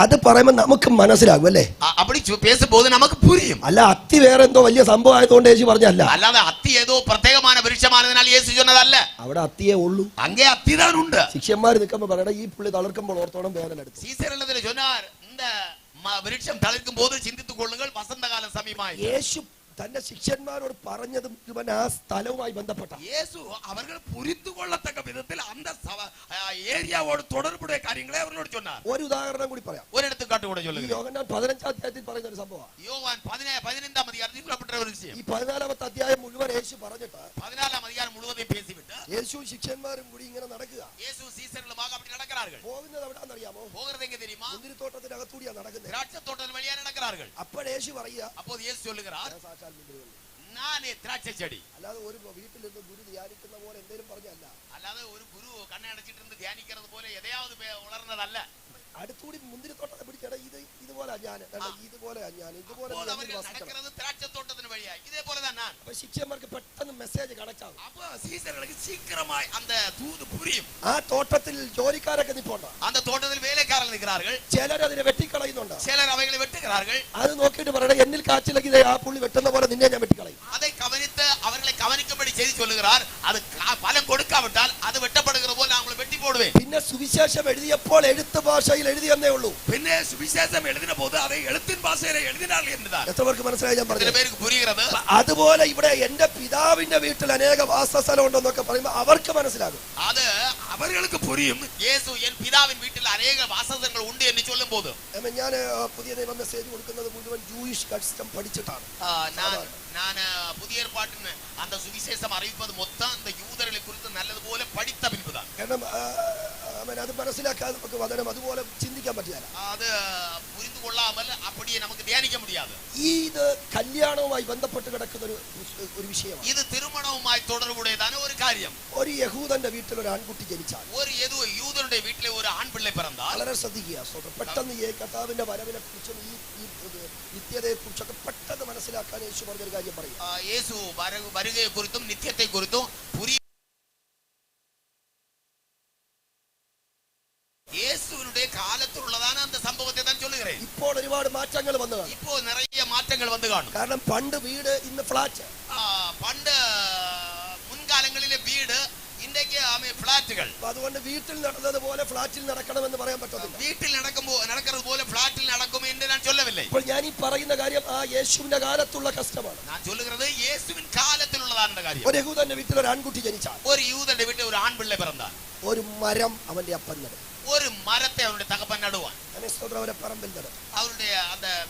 അത് പറയുമ്പോൾ നമുക്ക് മനസ്സിലാകും അല്ലേ?
அப்படி பேசும்போது நமக்கு புரியும்.
അല്ല അത്തി വേറെ എന്തോ വലിയ സംഭവം ആയതുകൊണ്ട് യേശു പറഞ്ഞല്ല.
അല്ലാതെ അത്തി ഏതോ പ്രത്യേകமான വൃക്ഷമാനതിനാൽ യേശു சொன்னதல்ல.
അവിടെ അത്തിയേ ഉള്ളൂ.
அங்கே അത്തിதான் ഉണ്ട്.
ശിഷ്യന്മാർ നിൽക്കുമ്പോൾ പറയണ ഈ പുള്ളി തളിർക്കുമ്പോൾ ഓർത്തോണം വേനലെടുത്തു.
சீசர்கள் சொன்னார் இந்த விருட்சம் தளிர்க்கும் போது சிந்தித்துக் கொள்ளுங்கள் வசந்த காலம் சமீபமாய்.
യേശു തന്റെ ശിഷ്യന്മാരോട് പറഞ്ഞത് മുഴുവൻ ആ സ്ഥലവുമായി ബന്ധപ്പെട്ട.
യേശു അവർ പുരിந்து കൊള്ളത്തക്ക വിധത്തിൽ அந்த ഏരിയയോട് தொடர்புடைய കാര്യങ്ങളെ അവരോട് சொன்னார்.
ഒരു ഉദാഹരണം കൂടി പറയാം.
ഒരെടുത്തുകാട്ട് കൂടെ ചൊല്ലുക.
യോഹന്നാൻ 15 അധ്യായത്തിൽ പറയുന്ന ഒരു സംഭവമാണ്.
യോഹന്നാൻ 15 അധികാരത്തിൽ പറയപ്പെട്ട ഒരു വിഷയം.
ഈ 14 അധ്യായം മുഴുവൻ യേശു പറഞ്ഞിട്ട്
14 അധികാരം മുഴുവൻ പേസിവിട്ട്
യേശു ശിഷ്യന്മാരും കൂടി ഇങ്ങനെ നടക്കുക.
യേശു സീസറുകളുമായി அப்படி நடக்கிறார்கள்.
പോകുന്നത് എവിടെയാണെന്ന് അറിയാമോ?
போகிறது எங்க தெரியுமா?
മുന്തിരിത്തോട്ടത്തിനകത്തൂടിയാണ് നടക്കുന്നത്.
திராட்சைத்தோட்டத்தில் வழியா நடக்கிறார்கள்.
അപ്പോൾ യേശു പറയുക,
അപ്പോൾ യേശു சொல்லுகிறார், நானே திராட்சை செடி.
അല്ലാതെ ഒരു വീട്ടിൽ നിന്ന് ഗുരു ധ്യാനിക്കുന്ന പോലെ എന്തെങ്കിലും പറഞ്ഞല്ല.
അല്ലാതെ ഒരു ഗുരു കണ്ണടച്ചിട്ട് ഇരുന്ന് ധ്യാനിക്കുന്നത് പോലെ എതയാவது വളർന്നതല്ല. അടുത്തുകൂടി
മുന്തിരിത്തോട്ടത്തെ പിടിച്ചട ഇതുപോലെ ഞാൻ ഇതുപോലെ
നടക്കുന്നത് திராட்சைத்தோட்டത്തിന് വഴിയായി. ഇതേപോലെ തന്നെ
ശിഷ്യന്മാർക്ക് പെട്ടെന്ന് മെസ്സേജ് കണക്റ്റാകും.
അപ്പോൾ സീസറുകൾക്ക് ശീഘ്രമായി அந்த தூது புரியும்.
ആ തോട്ടത്തിൽ ജോലിക്കാരൊക്കെ നിൽപ്പുണ്ട്.
அந்த தோட்டத்தில் வேலைக்காரர்கள் നിൽக்கிறார்கள்.
ചിലർ അതിനെ വെട്ടിക്കളയുന്നുണ്ട്.
ചിലർ അവകളെ വെട്ടുகிறார்கள்.
അത് നോക്കിയിട്ട് പറയണ എന്നിൽ കാച്ചിലെങ്കിൽ ആ പുള്ളി വെട്ടുന്ന പോലെ നിന്നെ ഞാൻ വെട്ടിക്കളയും.
அதை கவனித்து அவர்களை கவனிக்கும்படி செய்து சொல்லுகிறார். அது பலன் கொடுக்காவிட்டால் அது வெட்டப்படுகிற போல அவங்களை வெட்டி போடுவேன்.
പിന്നെ സുവിശേഷം എഴുതിയപ്പോൾ എഴുത്ത് ഭാഷയിൽ എഴുതിയെന്നേ ഉള്ളൂ.
പിന്നെ സുവിശേഷം എഴുതിന പോത് அதை எழுத்தின் ഭാഷയിൽ എഴുതിനാൾ എന്നതാണ്.
എത്ര പേർക്ക് മനസ്സിലായി ഞാൻ പറഞ്ഞത്?
പേർക്ക് പുരിയുന്നത്.
അതുപോലെ ഇവിടെ എന്റെ പിതാവിന്റെ വീട്ടിൽ അനേക വാസസ്ഥലം ഉണ്ടെന്നൊക്കെ പറയുമ്പോൾ അവർക്ക് മനസ്സിലാകും.
അത് അവർക്ക് പുരിയും. യേശു എൻ പിതാവിൻ വീട്ടിൽ അനേക വാസസ്ഥലങ്ങൾ ഉണ്ട് എന്ന് ചൊല്ലുമ്പോൾ
ഞാൻ പുതിയ നിയമ മെസ്സേജ് കൊടുക്കുന്നത് മുഴുവൻ ജൂയിഷ് കസ്റ്റം പഠിച്ചിട്ടാണ്.
ഞാൻ പുതിയ ഏർപ്പാട്ടിന് அந்த സുവിശേഷം അറിയിപ്പത് മൊത്തം அந்த യൂതരെ കുറിച്ച് നല്ലതുപോലെ പഠിച്ച പിൻപതാണ്.
കാരണം അത് മനസ്സിലാക്കാതെ നമുക്ക് വചനം അതുപോലെ ചിന്തിക്കാൻ പറ്റില്ല.
അത് പുരിந்து കൊള്ളാമൽ அப்படியே നമുക്ക് ധ്യാനിക്കാൻ முடியாது.
ഇത് കല്യാണവുമായി ബന്ധപ്പെട്ട് കിടക്കുന്ന ഒരു വിഷയമാണ്.
ഇത് തിരുമണവുമായി തുടർപുടേതാണ് ഒരു കാര്യം.
ഒരു യഹൂദന്റെ വീട്ടിൽ ഒരു ആൺകുട്ടി ജനിച്ചാൽ,
ഒരു യൂതരുടെ വീട്ടിലെ ഒരു ആൺപിള്ളை പിറന്നാൽ വളരെ
ശ്രദ്ധിക്കുക. പെട്ടെന്ന് ഈ കർത്താവിന്റെ വരവിനെ കുറിച്ചും ഈ നിത്യതയെ കുറിച്ചൊക്കെ പെട്ടെന്ന് മനസ്സിലാക്കാൻ യേശു പറഞ്ഞൊരു കാര്യം പറയും.
യേശു വരുകയെ കുറിച്ചും നിത്യത്തെ കുറിച്ചും യേശുവിന്റെ കാലത്തുള്ളതാണ് அந்த സംഭവത്തെ താൻ ചൊല്ലുகிறேன்.
ഇപ്പോൾ ഒരുപാട് മാറ്റങ്ങൾ വന്നു കാണും.
ഇപ്പോൾ നിറയെ മാറ്റങ്ങൾ വന്നു കാണും.
കാരണം പണ്ട് വീട് ഇന്ന് ഫ്ലാറ്റ്.
പണ്ട് മുൻകാലങ്ങളിലെ വീട് ഇന്നേക്ക് ഫ്ലാറ്റുകൾ.
അതുകൊണ്ട് വീട്ടിൽ നടന്നതുപോലെ ഫ്ലാറ്റിൽ നടക്കണമെന്ന് പറയാൻ പറ്റത്തില്ല.
വീട്ടിൽ നടക്കുന്നത് പോലെ ഫ്ലാറ്റിൽ നടക്കും എന്ന് ഞാൻ சொல்லவில்லை.
ഇപ്പോൾ ഞാൻ ഈ പറയുന്ന കാര്യം ആ യേശുവിന്റെ കാലത്തുള്ള കഷ്ടമാണ്.
ഞാൻ சொல்லுகிறது இயேசுவின் காலத்திலுള്ളതാണ് കാര്യം.
ഒരു യഹൂദന്റെ വീട്ടിൽ ഒരു ആൺകുട്ടി ജനിച്ചാൽ,
ഒരു യൂദന്റെ വീട്ടിൽ ഒരു ആൺപിള്ളை പിറന്നാൽ,
ഒരു മരം അവന്റെ അപ്പൻ നടും.
ഒരു മരത്തെ അവരുടെ തകപ്പൻ നടുവാൻ,
അവരെ പറമ്പിൽ നടും,
അവരുടെ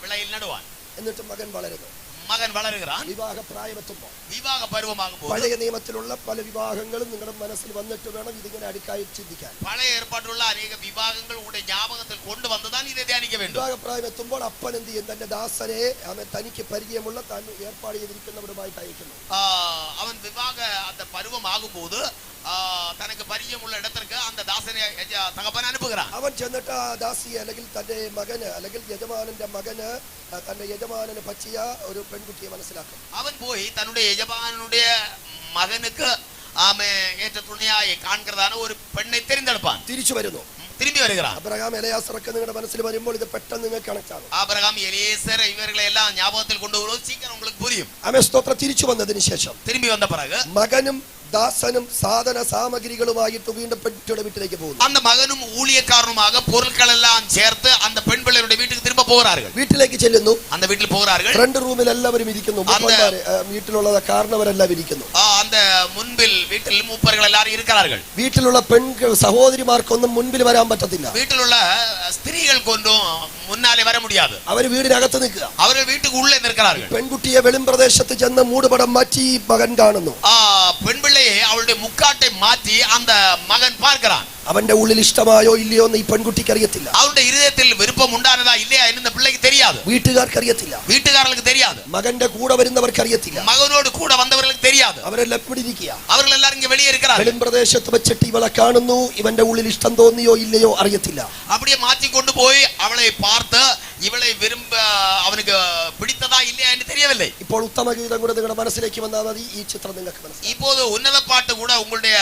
വിളയിൽ നടുവാൻ.
എന്നിട്ട് മകൻ വളരുന്നു.
മകൻ വളരുகிறான்.
വിവാഹ പ്രായമെത്തുമ്പോൾ,
വിവാഹ പരുവമാകുമ്പോൾ,
പഴയ നിയമത്തിലുള്ള പല വിവാഹങ്ങളും നിങ്ങളുടെ മനസ്സിൽ വന്നിട്ട് വേണം ഇതിങ്ങനെ അടുക്കായി ചിന്തിക്കാൻ.
പഴയ ഏർപ്പാടുള്ള അനേക വിവാഹങ്ങൾ കൂടെ ஞாபகത്തിൽ കൊണ്ടുവന്നതാണ് ഇത് ധ്യാനിക്ക വേണ്ടത്.
വിവാഹ പ്രായം എത്തുമ്പോൾ അപ്പൻ എന്ത് ചെയ്യും? തന്റെ ദാസനെ അവൻ തനിക്ക് പരിചയമുള്ള താൻ ഏർപ്പാട് ചെയ്തിരിക്കുന്നവരുമായിട്ട് അയക്കുന്നു.
അവൻ വിവാഹ പരുവമാകുമ്പോൾ തനക്ക് പരിചയമുള്ള ഇടത്തിற்கு அந்த ദാസനെ തകപ്പൻ അനുപ്പുகிறான்.
അവൻ ചെന്നിട്ട് ആ ദാസിയെ അല്ലെങ്കിൽ തന്റെ മകന് അല്ലെങ്കിൽ യജമാനന്റെ മകന് തന്റെ യജമാനന് പറ്റിയ ഒരു പെൺകുട്ടിയെ മനസ്സിലാക്കും.
അവൻ പോയി തന്റെ യജമാനനുடைய മകനുക്ക് ഏറ്റ തുണയായി കാണുന്നതാണ് ഒരു പെണ്ണെ തിരഞ്ഞെടുപ്പാൻ.
തിരിച്ചു വരുന്നു,
திரும்பி வருகிறார்.
അബ്രഹാം എലയാസറൊക്കെ നിങ്ങളുടെ മനസ്സിൽ വരുമ്പോൾ ഇത് പെട്ടെന്ന് നിങ്ങൾക്ക് കണക്ട് ആകും.
അബ്രഹാം എലിയേസർ ഇവരെ എല്ലാം ஞாபகത്തിൽ കൊണ്ടുവരുമ്പോൾ സീക്കിരം உங்களுக்கு പുരിയും.
ആമേൻ. സ്തോത്രം. തിരിച്ചു വന്നതിന് ശേഷം,
തിരുമ്പി വന്ന പിറകു
മകനും ദാസനും സാധന സാമഗ്രികളുമായിട്ട് വീണ്ടും പെൺകുട്ടിയുടെ വീട്ടിലേക്ക് പോകുന്നു.
அந்த மகனும் ஊழியக்காரனுமாக பொருட்கள் எல்லாம் சேர்த்து அந்த பெண் பிள்ளையுடைய வீட்டுக்கு திரும்ப போகிறார்கள்.
വീട്ടിലേക്ക് ചെല്ലുന്നു.
அந்த வீட்டில் போகிறார்கள்.
ഫ്രണ്ട് റൂമിൽ എല്ലാവരും ഇരിക്കുന്നു. വീട്ടിലുള്ള കാരണവരെല്ലാം ഇരിക്കുന്നു.
அந்த മുൻപിൽ വീട്ടിൽ മൂപ്പர்கள் എല്ലാവരും ഇരിക്കാറുകൾ.
വീട്ടിലുള്ള സഹോദരിമാർക്കൊന്നും മുൻപിൽ വരാൻ പറ്റത്തില്ല.
വീട്ടിലുള്ള സ്ത്രീകൾക്കൊന്നും മുന്നാലെ വര മുടിയാതെ.
അവർ വീടിനകത്ത് നിൽക്കുക.
അവർ വീട്ടുക്ക് ഉള്ളിൽ നിൽക്കാറുകൾ.
പെൺകുട്ടിയെ വെളിം പ്രദേശത്ത് ചെന്ന് മൂടുപടം മാറ്റി മകൻ കാണുന്നു.
പെൺപിള്ളയെ അവളുടെ മുക്കാട്ടെ മാറ്റി அந்த മകൻ பார்க்கிறான்.
അവന്റെ ഉള്ളിൽ ഇഷ്ടമായോ ഇല്ലയോ എന്ന് ഈ പെൺകുട്ടിക്ക് അറിയത്തില്ല.
അവരുടെ ഹൃദയത്തിൽ വിരുപ്പം ഉണ്ടാനതാ ഇല്ലയാ എന്ന് പിള്ളയ്ക്ക് தெரியாது.
വീട്ടുകാർക്ക് അറിയത്തില്ല.
വീട്ടുകാർക്ക് தெரியாது.
മകന്റെ കൂടെ വരുന്നവർക്ക് അറിയത്തില്ല.
മകനോട് കൂടെ വന്നവർക്ക് தெரியாது.
അവരെല്ലാം ഇവിടെ ഇരിക്കുക.
അവരെല്ലാം ഇങ്ങ വെളിയെ ഇരിക്കാറാണ്.
വെളിം പ്രദേശത്ത് വെച്ചിട്ട് ഇവളെ കാണുന്നു. ഇവന്റെ ഉള്ളിൽ ഇഷ്ടം തോന്നിയോ ഇല്ലയോ അറിയത്തില്ല.
அப்படியே மாத்தி கொண்டு போய் அவளை பார்த்து இவளை விரும்ப அவனுக்கு பிடித்ததா இல்லையா என்று தெரியவில்லை.
ഇപ്പോൾ ഉത്തമഗീതം കൂടെ നിങ്ങളുടെ മനസ്സിലേക്ക് വന്നാൽ മതി, ഈ ചിത്രം നിങ്ങൾക്ക് മനസ്സിലാകും.
இப்போது உன்னத பாட்டு கூட உங்களுடைய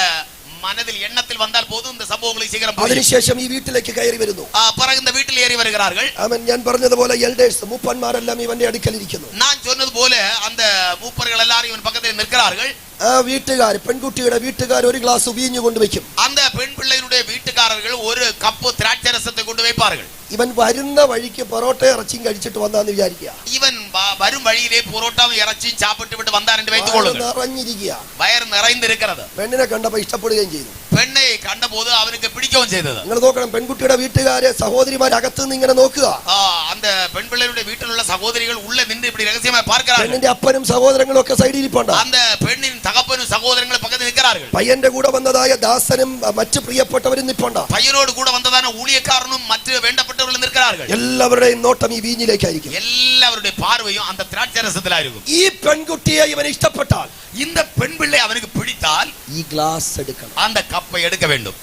மனதில் எண்ணத்தில் வந்தால் போதும் இந்த സംഭവങ്ങൾ சீக்கிரம் புரியும்.
അതിനുശേഷം ഈ വീട്ടിലേക്ക് കയറി വരുന്നു.
பிறகு இந்த வீட்டில் ஏறி வருகிறார்கள்.
ആമേൻ. ഞാൻ പറഞ്ഞതുപോലെ എൽഡേഴ്സ് മൂപ്പന്മാരെല്ലാം ഇവന്റെ അടുക്കൽ ഇരിക്കുന്നു.
நான் சொன்னது போல அந்த மூப்பர்கள் எல்லாரும் இவன் பக்கத்தில் நிற்கிறார்கள்.
ആ വീട്ടുകാർ, പെൺകുട്ടിയുടെ വീട്ടുകാർ ഒരു ഗ്ലാസ് വീഞ്ഞു കൊണ്ടുവയ്ക്കും.
அந்த பெண் பிள்ளைகளுடைய வீட்டுக்காரர்கள் ஒரு கப்பு திராட்சை ரசத்தை கொண்டு வைப்பார்கள்.
ഇവൻ വരുന്ന വഴിക്ക് പൊറോട്ട ഇറച്ചിയും കഴിച്ചിട്ട് വന്നാന്ന് വിചാരിക്കുക.
ഇവൻ വരും വഴിയിലെ പൊറോട്ടയും ഇറച്ചിയും സാപ്പിട്ട് വിട്ട് വന്നാരെന്ന് வைத்துக்கொள்ளுங்க.
നിറഞ്ഞിരിക്കുക.
വയർ നിറഞ്ഞിരിക്കുന്നത്.
പെണ്ണിനെ കണ്ടപ്പോൾ ഇഷ്ടപ്പെടുകയും ചെയ്തു.
പെണ്ണെ കണ്ടപ്പോൾ അവർക്ക് പിടിക്കുകയും ചെയ്തത്.
നിങ്ങൾ നോക്കണം, പെൺകുട്ടിയുടെ വീട്ടുകാരെ സഹോദരിമാർ അകത്ത് നിന്ന് ഇങ്ങനെ നോക്കുക.
அந்த பெண் பிள்ளைகளுடைய வீட்டிലുള്ള സഹോദരികൾ ഉള്ളിൽ നിന്ന് இப்படி രഹസ്യമായി பார்க்கிறார்கள்.
പെണ്ണിന്റെ അപ്പനും സഹോദരങ്ങളും ഒക്കെ സൈഡിൽ ഇരിപ്പുണ്ട്.
அந்த பெண்ணின் தகப்பனும் சகோதரங்களும் பக்கத்தில் நிற்கிறார்கள்.
പയ്യന്റെ കൂടെ വന്നതായ ദാസനും മറ്റു പ്രിയപ്പെട്ടവരും നിൽപ്പുണ്ട്.
പയ്യനോട് കൂടെ വന്നതാണ് ஊழியக்காரனும் മറ്റു വേണ്ടപ്പെട്ടവരും നിൽക്കാറുകൾ.
എല്ലാവരുടെയും നോട്ടം ഈ വീഞ്ഞിലേക്കായിരിക്കും.
എല്ലാവരുടെ പാർവയും அந்த திராட்சை ரசத்திലായിരിക്കും.
ഈ പെൺകുട്ടിയെ ഇവൻ ഇഷ്ടപ്പെട്ടാൽ,
இந்த பெண் பிள்ளை அவனுக்கு பிடித்தால்
ഈ ഗ്ലാസ് എടുക്കണം,
அந்த കപ്പை എടുക്ക வேண்டும்,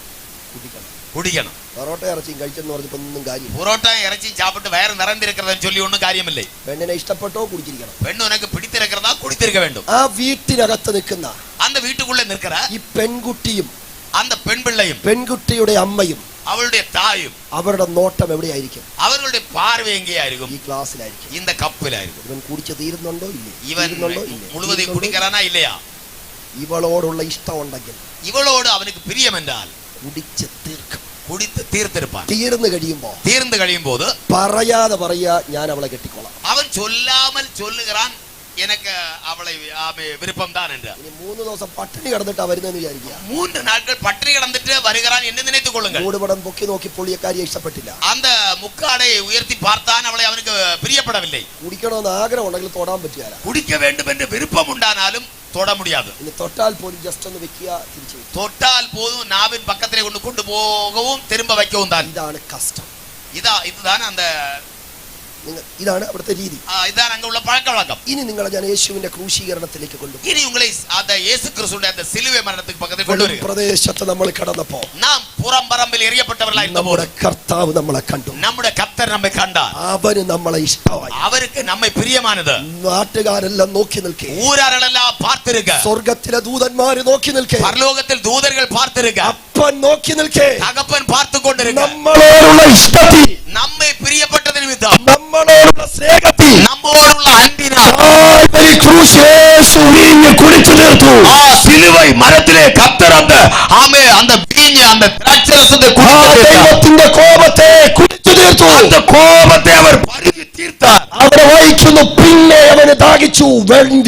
കുടിക്കണം.
പൊറോട്ട ഇറച്ചിയും കഴിച്ചെന്ന് പറഞ്ഞപ്പോ ഒന്നും കാര്യം.
പൊറോട്ട ഇറച്ചി സാപ്പിട്ട് വയർ നിറഞ്ഞിരിക്കുന്നതെന്ന് ചൊല്ലി ഒന്നും കാര്യമില്ല.
പെണ്ണിനെ ഇഷ്ടപ്പെട്ടോ കുടിച്ചിരിക്കണം.
പെണ്ണ് ഉനക്ക് പിടിത്തിരിക്കുന്നതാ കുടിത്തിരിക്ക வேண்டும்.
ആ വീട്ടിനകത്ത് നിൽക്കുന്ന
அந்த വീട്ടുക്കുള്ള നിൽക്കുന്ന
ഈ പെൺകുട്ടിയും
அந்த பெண் பிள்ளையும்
പെൺകുട്ടിയുടെ അമ്മയും
അവളുടെ തായും
അവരുടെ നോട്ടം എവിടെയായിരിക്കും?
അവരുടെ പാർവ എങ്കയായിരിക്കും?
ഈ ഗ്ലാസ്സിലായിരിക്കും,
இந்த കപ്പിലായിരിക്കും.
ഇവൻ കുടിച്ച് തീരുന്നുണ്ടോ ഇല്ലേ?
ഇവൻ മുഴുവൻ കുടിക്കലാനാ ഇല്ലയാ?
ഇവളോടുള്ള ഇഷ്ടം ഉണ്ടെങ്കിൽ,
ഇവളോട് അവനക്ക് പ്രിയമെന്നാൽ
കുടിച്ച് തീർക്കും.
കുടിത്ത് തീർത്തിരുപ്പാൻ.
തീർന്നു കഴിയുമ്പോൾ പറയാതെ പറയാ, ഞാൻ അവളെ കെട്ടിക്കോളാം.
അവൻ ചൊല്ലാമൽ ചൊല്ലുகிறாൻ, எனக்கு அவளை விருப்பம் தான் என்று.
3 ദിവസം പട്ടിണി കിടന്നിട്ടാ വരുന്നതെന്ന് വിചാരിക്കുക.
3 നാட்கள் പട്ടിണി കിടന്നിട്ട് വരുகிறாൻ എന്ന് நினைத்துக் கொள்ளுங்கள்.
മൂടുപടം പൊക്കി നോക്കി പുള്ളിയക്കാരിയെ ഇഷ്ടപ്പെട്ടില്ല.
அந்த முக்காடை உயர்த்தி பார்த்தான், அவளை அவனுக்கு பிரியப்படவில்லை.
കുടിക്കണമെന്ന് ആഗ്രഹം ഉണ്ടെങ്കിൽ തൊടാൻ പറ്റില്ല.
குடிக்க வேண்டும் என்று விருப்பம் உண்டானாலும் தொட முடியாது.
ഇനി തൊട്ടാൽ പോലും ജസ്റ്റ് ഒന്ന് വെക്കുക, തിരിച്ചു
தொட்டால் போதும் நாவின் பக்கத்திலே கொண்டு போகவும் திரும்ப வைக்கவும் தான்.
ഇതാണ് കസ്റ്റം.
இதுதான் அந்த
ഇതാണ് അവിടുത്തെ രീതി.
ഇതാണ് അങ്ങുള്ള പഴക്കവഴക്കം.
ഇനി നിങ്ങളെ ഞാൻ യേശുവിന്റെ ക്രൂശീകരണത്തിലേക്ക് കൊണ്ടുപോകും.
ഇനി ഉങ്ങളെ அந்த இயேசு கிறிஸ்துவின் அந்த சிலுவை மரணத்துக்கு பக்கத்தில் கொண்டு வருகிறேன்.
പ്രദേശത്ത് നമ്മൾ കടന്നപ്പോൾ
നാം പുറംപറമ്പിൽ എറിയപ്പെട്ടവരായിരുന്ന
നമ്മുടെ കർത്താവ് നമ്മളെ കണ്ടു.
നമ്മുടെ കർത്തർ നമ്മെ കണ്ടാർ.
അവന് നമ്മളെ ഇഷ്ടമായി.
അവർക്ക് നമ്മെ പ്രിയമാനത്.
നാട്ടുകാരെല്ലാം നോക്കി നിൽക്കെ,
ഊരാരെല്ലാം പാർത്തിരിക്ക.
സ്വർഗത്തിലെ ദൂതന്മാര് നോക്കി നിൽക്കെ,
പരലോകത്തിൽ ദൂതர்கள் പാർത്തിരിക്ക.
അപ്പൻ നോക്കി നിൽക്കെ,
തകപ്പൻ പാർത്തുകൊണ്ടിരിക്ക.
നമ്മളോടുള്ള ഇഷ്ടത്തിൽ,
നമ്മെ പ്രിയപ്പെട്ടത് നിമിത്തം,
നമ്മളോടുള്ള സ്നേഹത്തിൽ,
നമ്മോടുള്ള അൻപിനാൽ
യേശു വീഞ്ഞ് കുടിച്ചു തീർത്തു.
ആ സിലുവൈ മരത്തിലെ കർത്തർ அந்த அந்த திராட்சரசத்தை
ആ ദൈവത്തിന്റെ കോപത്തെ കുടിച്ചു തീർത്തു.
அந்த கோபத்தை அவர் பருகி தீர்த்தார்.
അവിടെ വായിക്കുന്നു, പിന്നെ അവന് ദാഹിച്ചു,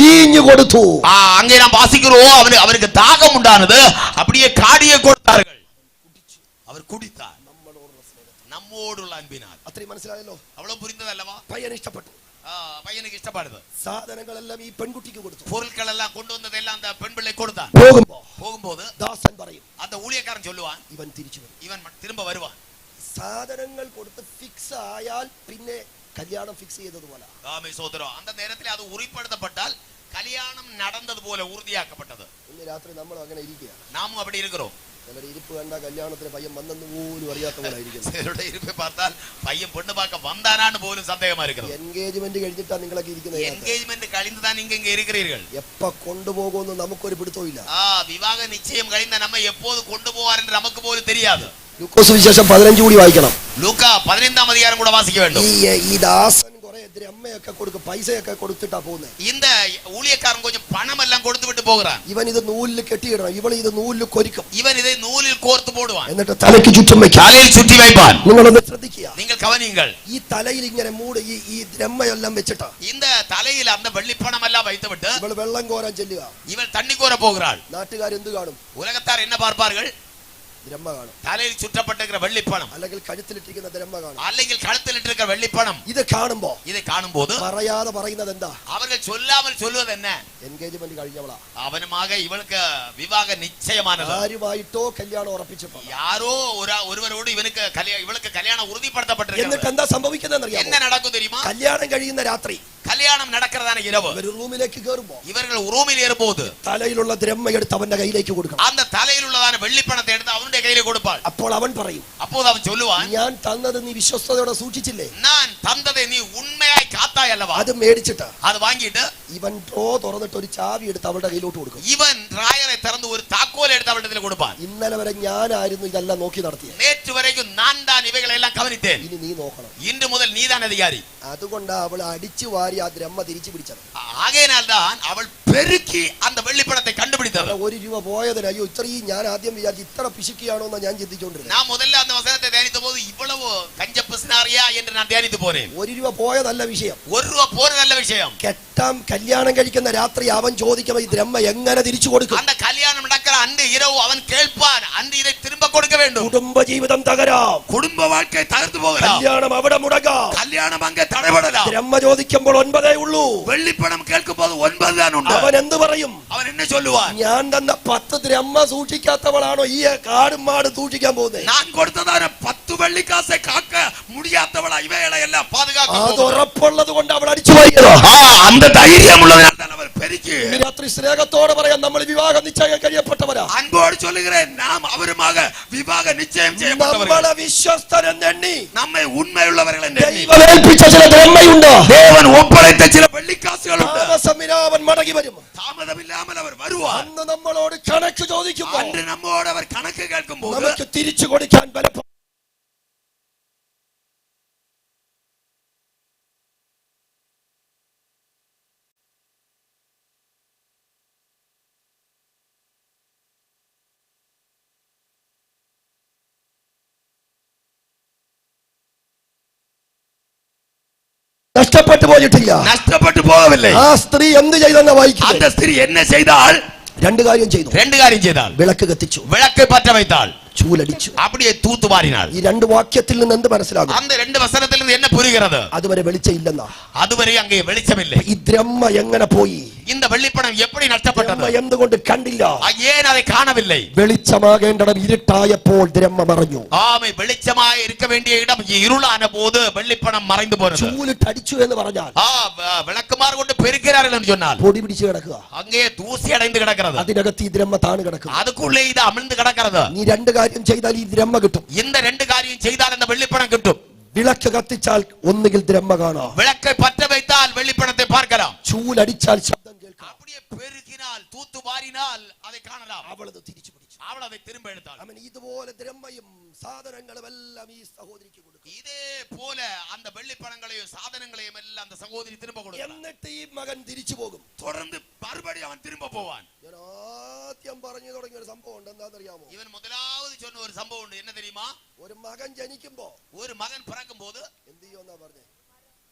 വീഞ്ഞു കൊടുത്തു.
அங்கே நாம் வாசிக்கிறோம், அவருக்கு தாகம் உண்டானது, அப்படியே காடியை கொடுத்தார்கள், அவர் குடித்தார். நம்மோடுள்ள அன்பினால்.
അത്രയും മനസ്സിലായല്ലോ?
அவ்வளவு புரிந்ததல்லவா?
പയ്യന് ഇഷ്ടപ്പെട്ടു.
பையனுக்கு இஷ்டப்படுது.
സാധനങ്ങളെല്ലാം ഈ പെൺകുട്ടിക്ക് കൊടുത്തു.
பொருட்கள் எல்லாம் கொண்டு வந்ததெல்லாம் அந்த பெண் பிள்ளை கொடுத்தான். போகும்போது
ദാസൻ പറയും,
அந்த ஊழியக்காரன் சொல்லுவான்,
ഇവൻ തിരിച്ചു വരും.
இவன் திரும்ப வருவான்.
സാധനങ്ങൾ കൊടുത്ത് ഫിക്സ് ആയാൽ പിന്നെ കല്യാണം ഫിക്സ് ചെയ്തതുപോലെ.
ஆமென் சோதரம். அந்த நேரத்தில் அது உறுதிப்படுத்தப்பட்டால் கல்யாணம் நடந்தது போல உறுதியாக்கப்பட்டது.
ഇന്ന് രാത്രി നമ്മൾ അങ്ങനെ ഇരിക്കുകയാണ്.
நாமும் அப்படி இருக்கிறோம்.
ചിലർ ഇരിപ്പ് കണ്ട കല്യാണത്തിന് പയ്യൻ വന്നെന്ന് പോലും അറിയാത്ത പോലെ ഇരിക്കുന്നു.
சிலருடைய இருப்பை பார்த்தால் பையன் பொண்ணு பார்க்க வந்தானான்னு போலும் சந்தேகமா இருக்கிறது.
എൻഗേജ്മെന്റ് കഴിഞ്ഞിട്ടാ നിങ്ങളൊക്കെ ഇരിക്കുന്നത്.
என்கேஜ்மெண்ட் கழிந்துதான் நீங்க இங்க இருக்கிறீர்கள்.
എപ്പ കൊണ്ടുപോകുമെന്ന് നമുക്കൊരു പിടുത്തമില്ല.
விவாக நிச்சயம் கழிந்த நம்ம எப்போது கொண்டு போவார் என்று நமக்கு போலும் தெரியாது.
ലൂക്കോസ് വിശേഷം 15 കൂടി വായിക്കണം.
லூக்கா 15ஆம் அதிகாரம் கூட வாசிக்க வேண்டும்.
ഈ ദാസൻ കുറെ ദ്രഹ്മയൊക്കെ കൊടുക്കും, പൈസയൊക്കെ കൊടുത്തിട്ടാ പോകുന്നത്.
இந்த ஊழியக்காரன் கொஞ்சம் பணம் எல்லாம் கொடுத்து விட்டு போகிறான்.
ഇവൻ ഇത് നൂലിൽ കെട്ടിയിടണം, ഇവൾ ഇത് നൂലിൽ കൊരിക്കും.
இவன் இதை நூலில் கோர்த்து போடுவான்.
എന്നിട്ട് തലയ്ക്ക് ചുറ്റും വെക്കും.
தலையில் சுற்றி வைப்பான்.
നിങ്ങളൊന്ന് ശ്രദ്ധിക്കുക.
நீங்கள் கவனியுங்கள்.
ഈ തലയിൽ ഇങ്ങനെ മൂട് ഈ ദ്രഹ്മയെല്ലാം വെച്ചിട്ടാ
இந்த தலையில் அந்த வெள்ளிப்பணம் எல்லாம் வைத்து விட்டு
ഇവൾ വെള്ളം കോരാൻ ചെല്ലുക.
இவள் தண்ணி கோர போகிறாள்.
നാട്ടുകാരെന്ത് കാണും?
உலகத்தார் என்ன பார்ப்பார்கள்?
ദ്രഹ്മ കാണും.
தலையில் சுற்றப்பட்டிருக்கிற வெள்ளிப்பணம்,
അല്ലെങ്കിൽ കഴുത്തിലിട്ടിരിക്കുന്ന ദ്രഹ്മ കാണും.
അല്ലെങ്കിൽ கழுத்தில் இருக்கிற வெள்ளிப்பணம்.
ഇത് കാണുമ്പോ
இதை காணும்போது
പറയാതെ പറയുന്നത് എന്താ?
அவர்கள் சொல்லாமல் சொல்வது என்ன?
എൻഗേജ്മെന്റ് കഴിഞ്ഞവളാ.
அவனுமாக இவனுக்கு விவாக நிச்சயமானது.
ആരുമായിട്ടോ കല്യാണം ഉറപ്പിച്ചപ്പോ
யாரோ ஒருவரோடு இவளுக்கு கல்யாணம் உறுதிப்படுத்தப்பட்டிருக்கிறது.
എന്നിട്ട് എന്താ സംഭവിക്കുന്നതെന്ന്
என்ன
അറിയാമോ?
நடக்கும் தெரியுமா?
കല്യാണം കഴിയുന്ന രാത്രി
கல்யாணம் நடக்கிறதான இரவு
ഒരു റൂമിലേക്ക് കയറുമ്പോ
இவர்கள் ரூமில் ஏறும்போது
തലയിലുള്ള ദ്രഹ്മ എടുത്ത് അവന്റെ കയ്യിലേക്ക് കൊടുക്കണം.
அந்த தலையில் உள்ளதான வெள்ளிப்பணத்தை எடுத்து அவனுடைய கையில கொடுப்பாள்.
അപ്പോൾ അവൻ പറയും,
அப்போது அவன் சொல்லுவான்,
ഞാൻ തന്നത് നീ വിശ്വസ്തയോടെ സൂക്ഷിച്ചില്ലേ?
நான் தந்ததை நீ உண்மையாய் காத்தாய் அல்லவா?
അത് മേടിച്ചിട്ട്
அது வாங்கிட்டு
ഇവൻ ഡ്രോ തുറന്നിട്ട് ഒരു ചാവി എടുത്ത് അവളുടെ കയ്യിലോട്ട് കൊടുക്കും.
இவன் ராயரை திறந்து ஒரு தாக்கோல் எடுத்து அவளிடத்தில் கொடுப்பான்.
ഇന്നലെ വരെ ഞാനായിരുന്നു ഇതെല്ലാം നോക്കി നടത്തിയത്.
நேற்று வரைக்கும் நான் தான் இவைகளை எல்லாம் கவனித்தேன்.
ഇനി നീ നോക്കണം.
இன்று முதல் நீதான் அதிகாரி.
അതുകൊണ്ട് അവൾ അടിച്ചു വാരി ആ ദ്രഹ്മ തിരിച്ചു പിടിച്ചത്.
ஆகையினால் தான் அவள் பெருக்கி அந்த வெள்ளிப்பணத்தை கண்டுபிடித்தது.
₹1 പോയതിന് അയ്യോ ഇത്രയും ഞാൻ ആദ്യം വിചാരിച്ചു ഇത്ര പിശുക്കിയാണോ എന്ന് ഞാൻ ചിന്തിച്ചുകൊണ്ടിരുന്നത്.
நான் முதல்ல அந்த வசனத்தை தியானித்த போது இவ்வளவு கஞ்ச பிசினாரியா என்று நான் தியானித்து போனேன்.
₹1 പോയതല്ല വിഷയം.
₹1 போறதல்ல விஷயம்.
കല്യാണം കഴിക്കുന്ന രാത്രി അവൻ ചോദിക്കുമ്പോൾ ഈ ദ്രഹ്മ എങ്ങനെ തിരിച്ചു കൊടുക്കും?
அந்த கல்யாணம் நடக்கிற அன்று இரவு அவன் கேட்பான், அன்று இதை திரும்ப கொடுக்க வேண்டும்.
കുടുംബ ജീവിതം തകരാം,
குடும்ப வாழ்க்கை தகர்ந்து போகலாம்,
കല്യാണം അവിടെ മുടങ്ങാം,
கல்யாணம் அங்கே தடைபடலாம்.
ദ്രഹ്മ ചോദിക്കുമ്പോൾ 9 ഉള്ളൂ,
வெள்ளிப்பணம் கேட்கும் போது 9 தான் உண்டு.
അവൻ എന്ത് പറയും?
அவன் என்ன சொல்லுவான்?
ഞാൻ തന്ന 10 ദ്രഹ്മ സൂക്ഷിക്കാത്തവളാണോ ഈ കാടും മാട് സൂക്ഷിക്കാൻ പോകുന്നത്?
நான் கொடுத்ததான 10 வெள்ளிக்காசை காக்க முடியாதவளா இவைகளை எல்லாம் பாதுகாக்க
അത് ഉറപ്പുള്ളത് കൊണ്ട് അവൾ അടിച്ചു വാരിയതോ?
அந்த தைரியம் உள்ளதனால் தான் அவர் பெருக்கி.
ഈ രാത്രി സ്നേഹത്തോടെ പറയാം, നമ്മൾ വിവാഹ നിശ്ചയം കഴിയപ്പെട്ടവരാ.
அன்போடு சொல்லுகிறேன், நாம் அவருமாக விவாக நிச்சயம் செய்யப்பட்டவர்கள்.
നമ്മളെ വിശ്വസ്തനെന്ന് എണ്ണി
நம்மை உண்மையுள்ளவர்கள் என்று எண்ணி
ദൈവം ഏൽപ്പിച്ച ചില ദ്രഹ്മയുണ്ടോ?
தேவன் ஒப்படைத்த சில வெள்ளிக்காசுகள் உண்டு.
താമസമില്ലാതെ മടങ്ങി വരും.
தாமதமில்லாமல் அவர் வருவார்.
അന്ന് നമ്മളോട് കണക്ക് ചോദിക്കുമ്പോൾ
அன்று நம்மோடு அவர் கணக்கு கேட்கும்போது
നമുക്ക് തിരിച്ചു കൊടുക്കാൻ ബലപ്പെടും. നഷ്ടപ്പെട്ടു പോയിട്ടില്ല,
நஷ்டப்பட்டு போகவில்லை.
ആ സ്ത്രീ എന്ത് ചെയ്തെന്ന വായിക്കുക.
அந்த ஸ்திரீ என்ன செய்தால்?
2 കാര്യം ചെയ്തു.
2 காரியம் செய்தாள்.
വിളക്ക് കത്തിച്ചു,
விளக்கை பற்ற வைத்தாள்,
ചൂലടിച്ചു.
அப்படியே தூத்து மாறினாள்.
ഈ 2 വാക്യത്തിൽ നിന്ന് എന്ത് മനസ്സിലാകും?
அந்த 2 வசனத்திலிருந்து என்ன புரிகிறது?
അതുവരെ വെളിച്ചമില്ലെന്നാ.
அதுவரை அங்கே வெளிச்சமில்லை.
ഈ ദ്രഹ്മ എങ്ങനെ പോയി?
இந்த வெள்ளிப்பணம் எப்படி நஷ்டப்பட்டது?
ദ്രഹ്മ എന്തുകൊണ്ട് കണ്ടില്ല?
ஏன் அதை காணவில்லை?
വെളിച്ചമാകേണ്ടത് ഇരുട്ടായപ്പോൾ ദ്രഹ്മ മറഞ്ഞു.
ஆமை வெளிச்சமாய் இருக்க வேண்டிய இடம் இருளான போது வெள்ளிப்பணம் மறைந்து போனது.
ചൂലിട്ട് അടിച്ചു എന്ന് പറഞ്ഞാൽ
விளக்குமாறு கொண்டு பெருக்கிறார்கள் என்று சொன்னால்
പൊടി പിടിച്ച് കിടക്കുക,
அங்கே தூசி அடைந்து கிடக்கிறது.
അതിനകത്ത് ഈ ദ്രഹ്മ താണ് കിടക്കുക.
அதுக்குள்ளே இது அமிழ்ந்து கிடக்கிறது.
നീ 2 കാര്യം ചെയ്താൽ ഈ ദ്രഹ്മ കിട്ടും.
இந்த 2 காரியம் செய்தால் அந்த வெள்ளிப்பணம் கிட்டும்.
വിളക്ക് കത്തിച്ചാൽ ഒന്നുകിൽ ദ്രഹ്മ കാണാം,
விளக்கை பற்ற வைத்தால் வெள்ளிப்பணத்தை பார்க்கலாம்.
ചൂലടിച്ചാൽ ശബ്ദം കേൾക്കാം.
அப்படியே பெருக்கினால் தூத்து வாரினால் அதை காணலாம்.
അവളത് തിരിച്ചു പിടിച്ചു.
அவள் அதை திரும்ப எடுத்தாள்.
അവൻ ഇതുപോലെ ദ്രഹ്മയും സാധനങ്ങളും എല്ലാം ഈ സഹോദരിക്ക് കൊടുക്കും.
இதே போல அந்த வெள்ளிப்பணங்களையும் சாதனங்களையும் எல்லாம் அந்த சகோதரி திரும்ப கொடுக்கும்.
എന്നിട്ട് ഈ മകൻ തിരിച്ചു പോകും.
தொடர்ந்து மறுபடியும் அவன் திரும்ப போவான்.
ഞാൻ ആദ്യം പറഞ്ഞു തുടങ്ങിയ ഒരു സംഭവം ഉണ്ട്, എന്താണെന്നറിയാമോ?
ഇവൻ മുതലാവത് ചൊന്ന ഒരു സംഭവം ഉണ്ട്. എന്നെ തെരിയുമാ?
ഒരു മകൻ ജനിക്കുമ്പോ
ഒരു മകൻ പിറക്കുമ്പോൾ
എന്ത് ചെയ്യുമെന്നാ പറഞ്ഞേ?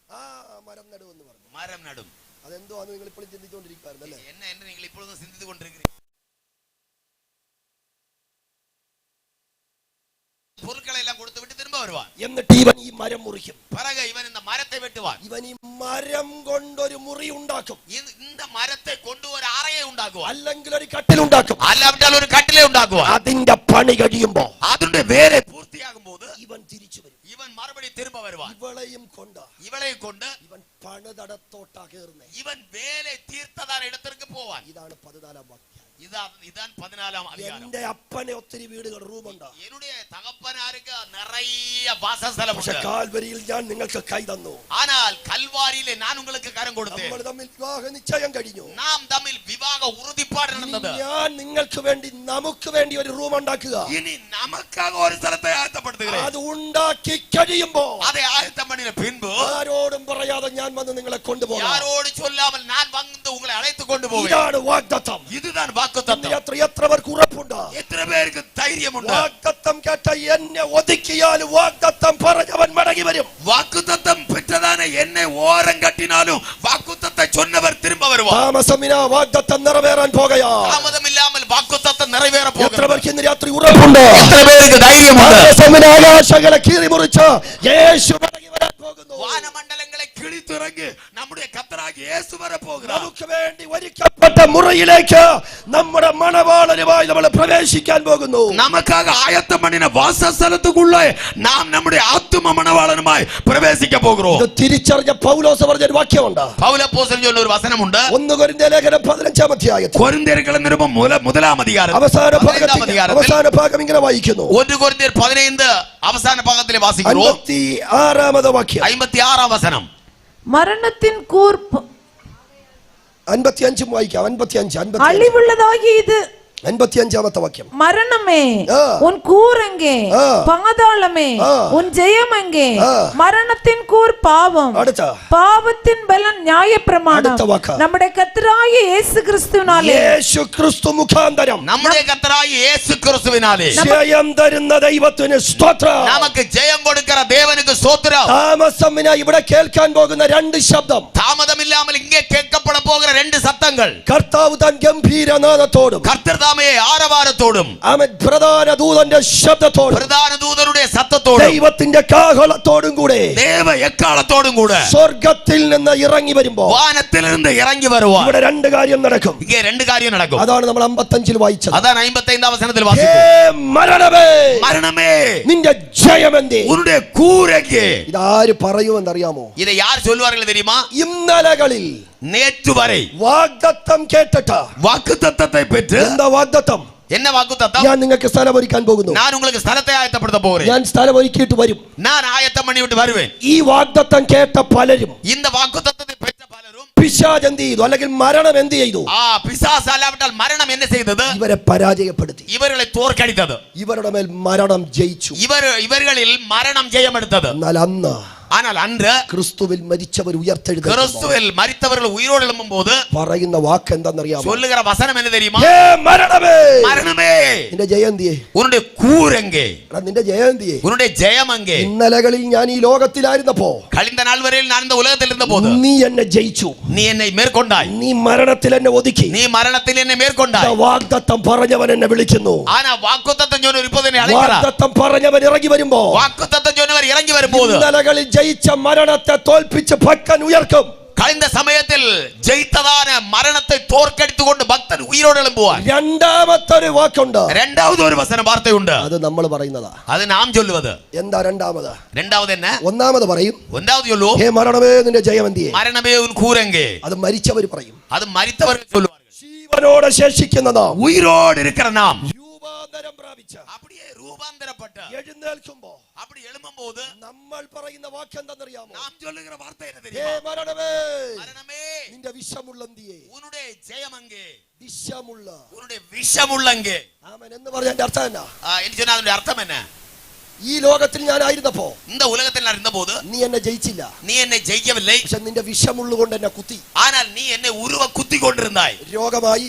മരം നടുവെന്ന് പറഞ്ഞു.
മരം നടും.
അതെന്തോ ആണ് നിങ്ങൾ ഇപ്പോഴും ചിന്തിച്ചുകൊണ്ടിരിക്കുകയായിരുന്നല്ലേ?
എന്നെ നിങ്ങൾ ഇപ്പോഴും ചിന്തിച്ചുകൊണ്ടിരിക്കുന്നത്. പൊരുക്കളെല്ലാം കൊടുത്തു വിട്ട് തിരുമ്പ വരുവാൻ.
എന്നിട്ട് ഇവൻ ഈ മരം മുറിക്കും.
പിറകെ ഇവൻ இந்த മരത്തെ വെട്ടുവാൻ.
ഇവൻ ഈ മരം കൊണ്ടൊരു മുറി ഉണ്ടാക്കും.
இந்த മരത്തെ കൊണ്ട് ഒരു അറയെ ഉണ്ടാക്കുവാൻ,
അല്ലെങ്കിൽ ഒരു കട്ടിലുണ്ടാക്കും,
അല്ലാവിട്ടാൽ ഒരു കട്ടിലെ ഉണ്ടാക്കുവാൻ.
അതിന്റെ പണി കഴിയുമ്പോ,
അതിന്റെ വേല പൂർത്തിയാകുമ്പോൾ
ഇവൻ തിരിച്ചു വരും.
ഇവൻ മറുപടി തിരുമ്പ വരുവാൻ.
ഇവളെയും കൊണ്ട്
ഇവൻ
പണിതടത്തോട്ടാ കയറുന്നേ.
ഇവൻ വേല തീർത്തതാണ് ഇടത്തിലേക്ക് പോവാൻ.
ഇതാണ് 14-ാം വാക്യം.
ഇതാണ് 14-ാം അധികാരം.
എന്റെ അപ്പനെ ഒത്തിരി വീടുകൾ റൂമുണ്ട്.
എന്നുடைய തകപ്പനാർക്ക് നിറയെ വാസസ്ഥലമുണ്ട്.
പക്ഷെ കാൽവരിയിൽ ഞാൻ നിങ്ങൾക്ക് കൈ തന്നു.
ஆனால் കൽവാരിയിലെ ഞാൻ നിങ്ങൾക്ക് കരം കൊടുത്തു.
നമ്മൾ തമ്മിൽ വിവാഹ നിശ്ചയം കഴിഞ്ഞു.
നാം തമ്മിൽ വിവാഹ ഉറുതിപ്പാട് നടന്നത്.
ഞാൻ നിങ്ങൾക്ക് വേണ്ടി, നമുക്ക് വേണ്ടി ഒരു റൂം ഉണ്ടാക്കുക.
ഇനി നമുക്കാக ഒരു സ്ഥലത്തെ ആയത്തപ്പെടുത്തുക.
അത് ഉണ്ടാക്കി കഴിയുമ്പോ,
അതെ ആയത്തം പണിയ പിൻപ്
ആരോടും പറയാതെ ഞാൻ വന്ന് നിങ്ങളെ കൊണ്ടുപോകാം.
யாரோடு சொல்லாமல் நான் வந்து உங்களை அழைத்து கொண்டு போவேன்.
ഇതാണ് വാഗ്ദത്തം.
இதுதான் വാഗ്ദത്തം.
എത്ര പേർക്ക് ഉറപ്പുണ്ട്?
എത്ര പേർക്ക് ധൈര്യമുണ്ട്?
വാഗ്ദത്തം കേട്ട എന്നെ ഒതുക്കിയാൽ വാഗ്ദത്തം പറഞ്ഞവൻ മടങ്ങി വരും.
വാഗ്ദത്തം പെറ്റതാണ് എന്നെ ഓരം കട്ടിനാലും വാഗ്ദത്തത്തെ ചൊന്നവർ തിരുമ്പ വരുവാ.
താമസമിനാ വാഗ്ദത്തം നിറവേറാൻ പോകുകയാ.
താമസമില്ലാமல் വാഗ്ദത്തം നിറവേറാൻ പോകുന്നു.
എത്ര പേർക്ക് ഇന്ന് രാത്രി ഉറപ്പുണ്ട്?
എത്ര പേർക്ക് ധൈര്യമുണ്ട്?
താമസമിനാ ആകാശങ്ങളെ കീറി മുറിച്ച് യേശു മടങ്ങി വരാൻ പോകുന്നു.
വാനമണ്ഡലങ്ങളെ കിളിത്തുറങ്ങി നമ്മുടെ കർത്താവായ യേശു വരാൻ പോകുന്നു.
നമുക്ക് വേണ്ടി ഒരുക്കപ്പെട്ട മുറിയിലേക്ക് നമ്മുടെ മണവാളനുമായി നമ്മൾ പ്രവേശിക്കാൻ പോകുന്നു.
നമുക്കാக ആയത്തം പണിന വാസസ്ഥലത്തുക്കുള്ള നാം നമ്മുടെ ആത്മ മണവാളനുമായി പ്രവേശിക്കാൻ പോകുന്നു.
ഇത് തിരിച്ചറിഞ്ഞ പൗലോസ് പറഞ്ഞ ഒരു വാക്യമുണ്ട്.
പൗലോസ് ചൊല്ലുന്ന ഒരു വചനമുണ്ട്.
1 കൊരിന്ത്യർ ലേഖനം 15-ാം അധ്യായത്തിൽ
കൊരിന്ത്യർക്കുള്ള നിരുപം 1-ാം അധികാരം
അവസാന ഭാഗം ഇങ്ങനെ വായിക്കുന്നു.
1 കൊരിന്ത്യർ 15 അവസാന ഭാഗത്തിലെ വാസിക്കുന്നു.
56-ാമത് വാക്യം,
56-ാം വചനം.
മരണത്തിൻ കൂർപ്പ്
55 വായിക്കാം. 55
അழிവുള്ളതാകി ഇത്
55-ാമത്തെ വാക്യം.
மரணமே உன் கூர் எங்கே? பாதாளமே உன் ஜெயம் எங்கே? மரணத்தின் கூர் பாவம், பாவத்தின் பலன் நியாயப்பிரமாணம். நம்முடைய கர்த்தராகிய இயேசு கிறிஸ்துவினாலே,
യേശു ക്രിസ്തു മുഖാന്തരം
നമ്മുടെ കർത്താവായ യേശു ക്രിസ്തുവിനാലെ
ജയം തരുന്ന ദൈവത്തിന് സ്തോത്രം.
നമുക്ക് ജയം കൊടുക്കുന്ന ദേവനുക്ക് സ്തോത്രം.
താമസമിന ഇവിടെ കേൾക്കാൻ പോകുന്ന 2 ശബ്ദം,
താമസമില്ലാமல் ഇங்கே കേൾക്കപ്പെടാൻ പോകുന്ന 2 ശബ്ദങ്ങൾ,
കർത്താവ് തൻ ഗംഭീരനാദത്തോടും
കർത്താവേ ആരവാരത്തോടും
അവൻ പ്രധാന ദൂതന്റെ ശബ്ദത്തോടും
പ്രധാന ദൂതരുടെ ശബ്ദത്തോടും
ദൈവത്തിന്റെ കാഹളത്തോടും കൂടെ
ദേവ എക്കാളത്തോടും കൂടെ
സ്വർഗ്ഗത്തിൽ നിന്ന് ഇറങ്ങി വരുമ്പോൾ
വാനത്തിൽ നിന്ന് ഇറങ്ങി വരുവാൻ
ഇവിടെ 2 കാര്യം നടക്കും.
ഇങ്ങനെ 2 കാര്യം നടക്കും.
അതാണ് നമ്മൾ 55-ൽ വായിച്ചത്.
അതാണ് 55-ാം വചനത്തിൽ വായിച്ചത്.
മരണമേ
മരണമേ
നിന്റെ ജയമെന്തേ?
ഉരുടെ കൂരകെ.
ഇതാര് പറയുമെന്നറിയാമോ?
ഇത് യാർ ചൊല്ലുവാர்கள் தெரியுமா?
ഇന്നലകളിൽ
നേറ്റു വരെ
വാഗ്ദത്തം കേട്ടിട്ട്,
വാഗ്ദത്തത്തെ പെറ്റ്.
എന്താ വാഗ്ദത്തം?
എന്നെ വാഗ്ദത്തം?
ഞാൻ നിങ്ങൾക്ക് സ്ഥലം ഒരുക്കാൻ പോകുന്നു.
ഞാൻ നിങ്ങൾക്ക് സ്ഥലത്തെ ആയത്തപ്പെടുത്ത പോകുന്നു.
ഞാൻ സ്ഥലം ഒരുക്കിയിട്ട് വരും.
ഞാൻ ആയത്തം പണിയിട്ട് വരുവേൻ.
ഈ വാഗ്ദത്തം കേട്ട പലരും,
இந்த വാഗ്ദത്തത്തെ പെറ്റ പലരും
പിശാച് എന്ത് ചെയ്തു? അല്ലെങ്കിൽ മരണം എന്ത് ചെയ്തു?
പിശാച് അല്ലാവിട്ടാൽ മരണം എന്നെ ചെയ്തത്?
ഇവരെ പരാജയപ്പെടുത്തി,
ഇവരെ തോർക്കടിത്തത്.
ഇവരുടെ മേൽ മരണം ജയിച്ചു.
ഇവരുകളിൽ മരണം ജയമെടുത്തത്.
എന്നാൽ അന്ന്,
ஆனால் அன்று
ക്രിസ്തുവിൽ മരിച്ചവർ ഉയർത്തെഴുന്നേൽക്കും.
கிறிஸ்துவில் மரித்தவர்கள் உயிரோடு எழும்பும்போது
പറയുന്ന വാക്ക് എന്താണെന്നറിയാമോ?
சொல்லுகிற வசனம் என்ன தெரியுமா?
ഹേ മരണമേ,
മരണമേ
നിന്റെ ജയന്തിയെ,
ഉன்னுடைய കൂരെங்கே?
നിന്റെ ജയന്തിയെ,
ഉன்னுடைய ജയം എங்கே?
ഇന്നലകളിൽ ഞാൻ ഈ ലോകത്തിലായിരുന്നപ്പോ,
കഴിഞ്ഞ നാൾ വരെയിൽ ഞാൻ இந்த உலகத்தில் இருந்தபோது
നീ എന്നെ ജയിച്ചു,
നീ എന്നെ മേற்கொண்டாய்.
നീ മരണത്തിൽ എന്നെ ഒതുക്കി,
നീ മരണത്തിൽ എന്നെ മേற்கொண்டாய்.
വാഗ്ദത്തം പറഞ്ഞവൻ എന്നെ വിളിക്കുന്നു.
ആനാ വാഗ്ദത്തം ചൊന്നവർ ഇപ്പോൾ എന്നെ അழைக்கிறார்.
വാഗ്ദത്തം പറഞ്ഞവൻ ഇറങ്ങി വരുമ്പോ,
വാഗ്ദത്തം ചൊന്നവർ ഇറങ്ങി വരുമ്പോൾ
ഇന്നലകളിൽ ജയിച്ച മരണത്തെ തോൽപ്പിച്ച് ഭക്തൻ ഉയർക്കും.
കഴിഞ്ഞ സമയത്തിൽ ജയിത്തതാണ് മരണത്തെ തോർക്കടിച്ചുകൊണ്ട് ഭക്തൻ ഉയരോടെ എഴുമ്പുവാൻ.
രണ്ടാമത്തെ ഒരു വാക്കുണ്ട്,
രണ്ടാമത് ഒരു വചന വാർത്തയുണ്ട്.
അത് നമ്മൾ പറയുന്നതാ.
അത് നാം ചൊല്ലുവത്.
എന്താ രണ്ടാമത്?
രണ്ടാമത് തന്നെ.
ഒന്നാമത് പറയും,
ഒന്നാമത് ചൊല്ലു,
ഹേ മരണമേ നിന്റെ ജയമെന്തിയെ.
മരണമേ ഉൻ കൂരെங்கே.
അത് മരിച്ചവർ പറയും.
അത് മരിത്തവർ ചൊല്ലുവാർ.
ജീവനോടെ ശേഷിക്കുന്ന നാം,
ഉയരോടെ ഇരിക്കുന്ന നാം
രൂപാന്തരം പ്രാപിച്ച,
அப்படியே രൂപാന്തരപ്പെട്ട്
എഴുന്നേൽക്കുമ്പോ,
அப்படி எழும்பும்போது
നമ്മൾ പറയുന്ന വാക്ക് എന്താണെന്നറിയാമോ?
നാം ചൊല്ലുகிற വാർത്ത என்ன
ഹേ
தெரியுமா?
മരണമേ
മരണമേ
നിന്റെ വിഷമുള്ളന്തിയെ.
ഉன்னுடைய ജയം എங்கே?
വിഷമുള്ള,
ഉன்னுடைய விஷமுள்ள എங்கே?
ആമേൻ എന്ന് പറഞ്ഞതിന്റെ അർത്ഥം എന്നാ?
എനിക്ക് சொன்னா അതിന്റെ അർത്ഥം എന്നാ?
ഈ ലോകത്തിൽ ഞാനായിരുന്നപ്പോ,
இந்த உலகத்தில் நான் இருந்தபோது
നീ എന്നെ ജയിച്ചില്ല.
നീ എന്നെ ജയിക്കவில்லை.
പക്ഷെ നിന്റെ വിഷമുള്ളുകൊണ്ട് എന്നെ കുത്തി.
ஆனால் நீ என்னை உருவ குத்தி கொண்டிருந்தாய்.
രോഗമായി,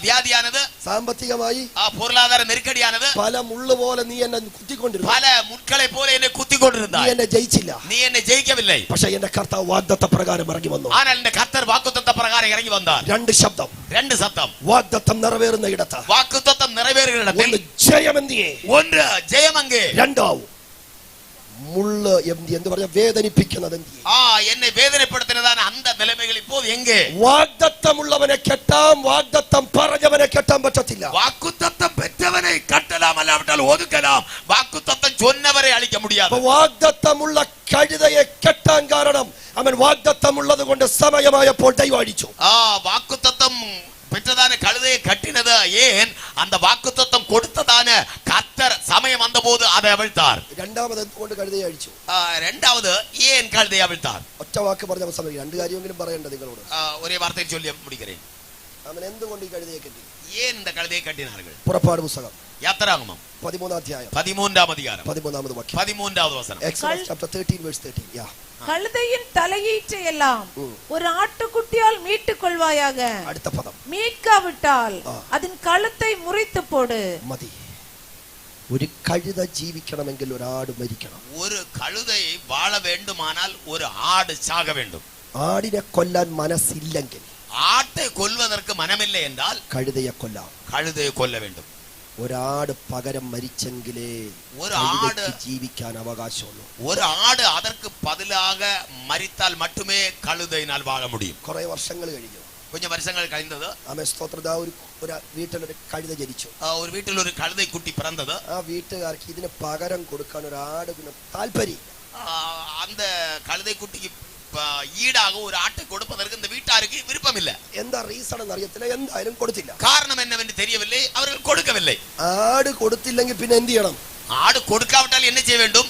വ്യാധിയാണത്,
സാമ്പത്തികമായി
പൊരുളാധാര നെരുക്കടിയാണത്,
പല മുള്ളു പോലെ നീ എന്നെ കുത്തിക്കൊണ്ടിരുന്നു,
പല മുட்களை പോലെ എന്നെ കുത്തിക്കൊണ്ടിരുന്ന,
നീ എന്നെ ജയിച്ചില്ല,
നീ എന്നെ ജയിക്കവില്ലേ.
പക്ഷെ എന്റെ കർത്താവ് വാഗ്ദത്ത പ്രകാരം ഇറങ്ങി വന്നു.
ஆனால் എന്റെ കർത്തർ വാഗ്ദത്ത പ്രകാരം ഇറങ്ങി വന്നാർ.
രണ്ട് ശബ്ദം,
രണ്ട് ശബ്ദം.
വാഗ്ദത്തം നിറവേറുന്ന ഇടത്ത്,
വാഗ്ദത്തം നിറവേറുന്ന ഇടത്തിൽ
ഒന്ന് ജയമെന്തിയെ,
ഒന്ന് ജയമങ്ങേ,
രണ്ടാവും മുള്ള് എന്തി എന്ന് പറഞ്ഞ വേദനിപ്പിക്കുന്നത് എന്തി,
എന്നെ വേദനപ്പെടുത്തുന്നതാണ് അന്ത നിലമകൾ ഇപ്പോൾ എങ്കെ.
വാഗ്ദത്തമുള്ളവനെ കെട്ടാം, വാഗ്ദത്തം പറഞ്ഞവനെ കെട്ടാൻ പറ്റത്തില്ല.
വാക്കുത്തത്തം പെറ്റവനെ കട്ടലാം, അല്ലാവിട്ടാൽ ഒതുക്കലാം. വാക്കുത്തത്തം ചൊന്നവരെ അളിക്ക മുടിയാതെ.
വാഗ്ദത്തമുള്ള കഴുതയെ കെട്ടാൻ കാരണം അവൻ വാഗ്ദത്തമുള്ളത് കൊണ്ട് സമയമായപ്പോൾ ദൈവം അടിച്ചു.
വാക്കുത്തത്തം பெற்றதான கழுதையை கட்டினது ஏன்? அந்த வாக்குத்தத்தம் கொடுத்ததான கர்த்தர் சமயம் வந்தபோது அதை அவிழ்த்தார்.
രണ്ടാമത് എന്തുകൊണ്ട് കഴുതയെ അഴിച്ചു?
രണ്ടാമത് ஏன் கழுதையை அவிழ்த்தார்?
ഒറ്റ വാക്ക് പറഞ്ഞ സമയം രണ്ട് കാര്യമെങ്കിലും പറയേണ്ടത് നിങ്ങളോട്.
ഒരേ വാർത്തയിൽ ചൊല്ലി முடிக்கிறேன்.
അവൻ എന്തുകൊണ്ട് ഈ കഴുതയെ കെട്ടി?
ஏன் இந்த கழுதையை கட்டினார்கள்?
പുറപ്പാട് പുസ്തകം
യാത്രാഗമം
13 അധ്യായം
13-ാം അധികാരം
13ാമത് വാക്യം
13-ാമത് വചനം.
Exodus chapter 13 verse 13.
கழுதையின் தலையீற்றையெல்லாம் ஒரு ஆட்டுக்குட்டியால் மீட்டுக் கொள்வாயாக.
அடுத்த பதம்,
மீட்காவிட்டால் அதன் கழுத்தை முறித்து போடு.
മതി. ഒരു കഴുത ജീവിക്കണമെങ്കിൽ ഒരു ആട് മരിക്കണം.
ഒരു കഴുതയെ വാഴ വേണ്ടുമാനാൽ ഒരു ആട് ചാക வேண்டும்.
ആടിനെ കൊല്ലാൻ മനസ്സില്ലെങ്കിൽ,
ആട്ടെ കൊല്ലുവதற்கு മനമില്ല എന്നാൽ
കഴുതയെ കൊല്ലാം.
കഴുതയെ കൊല്ല வேண்டும்.
ഒരാട് പകരം മരിച്ചെങ്കിലേ ജീവിക്കാൻ അവകാശമുള്ളൂ.
ഒരാട് അതற்கு பதிலாக മരിത്താൽ மட்டுமே കഴുതയിനാൽ വാഴ முடியும்.
കുറെ വർഷങ്ങൾ കഴിഞ്ഞു,
கொஞ்சம் வருஷங்கள் കഴിഞ്ഞത്
സ്തോത്രദാ ഒരു വീട്ടിലൊരു കഴുത ജനിച്ചു.
ഒരു വീട്ടിൽ ഒരു കഴുതക്കുട്ടി പിറന്നത്.
ആ വീട്ടുകാർക്ക് ഇതിന് പകരം കൊടുക്കാൻ ഒരു ആടിന് താല്പര്യം.
அந்த കഴുതക്കുട്ടിക്ക് ഈടാക ഒരു ആട്ടെ കൊടുപ്പதற்கு இந்த வீட்டாருக்கு விருப்பமில்ல.
എന്താ റീസൺ എന്ന് അറിയത്തില്ല, എന്തായാലും കൊടുത്തില്ല.
കാരണം എന്നവെന്ന് தெரியவில்லை, அவர்கள் കൊടുക്കவில்லை.
ആട് കൊടുത്തില്ലെങ്കിൽ പിന്നെ എന്ത് ചെയ്യണം?
ആട് കൊടുക്കാവിട്ടാൽ என்ன ചെയ്യ வேண்டும்?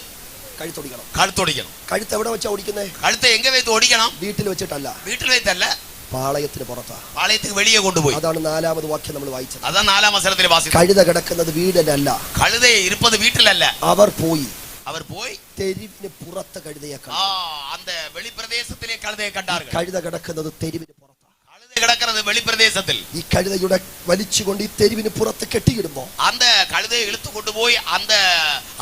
കഴുത്തൊടിക്കണം.
കഴുത്തൊടിക്കണം.
കഴുത്ത് എവിടെ വെച്ചാ ഓടിക്കുന്നേ?
കഴുത്ത് എങ്ക വെച്ച് ഓടിക്കണം?
വീട്ടിൽ വെച്ചിട്ടല്ല.
വീട്ടിൽ വെച്ചല്ല,
പാളയത്തിന് പുറത്താ.
പാളയത്തിന് വെളിയെ കൊണ്ടുപോയി.
അതാണ് 4ാമത് വാക്യം നമ്മൾ വായിച്ചത്.
അതാണ് 4ാം വചനത്തിൽ വാസിച്ചത്.
കഴുത കിടക്കുന്നത് വീടിലല്ല,
കഴുത ഇരുപ്പത് വീട്ടിലല്ല.
അവർ പോയി തെരുവിന് പുറത്ത് കഴുതയെ കണ്ടു.
அந்த வெளிப்பிரദേശത്തിലെ കഴുതയെ കണ്ടാர்கள்.
കഴുത കിടക്കുന്നത് തെരുവിന് പുറത്താ.
കഴുത കിടക്കുന്നത് വെളിപ്രദേശത്തിൽ.
ഈ കഴുതയുടെ വലിച്ചുകൊണ്ട് ഈ തെരുവിന് പുറത്ത് കെട്ടിയിടുമ്പോ,
அந்த കഴുതയെ ഇழுത്തു കൊണ്ടുപോയി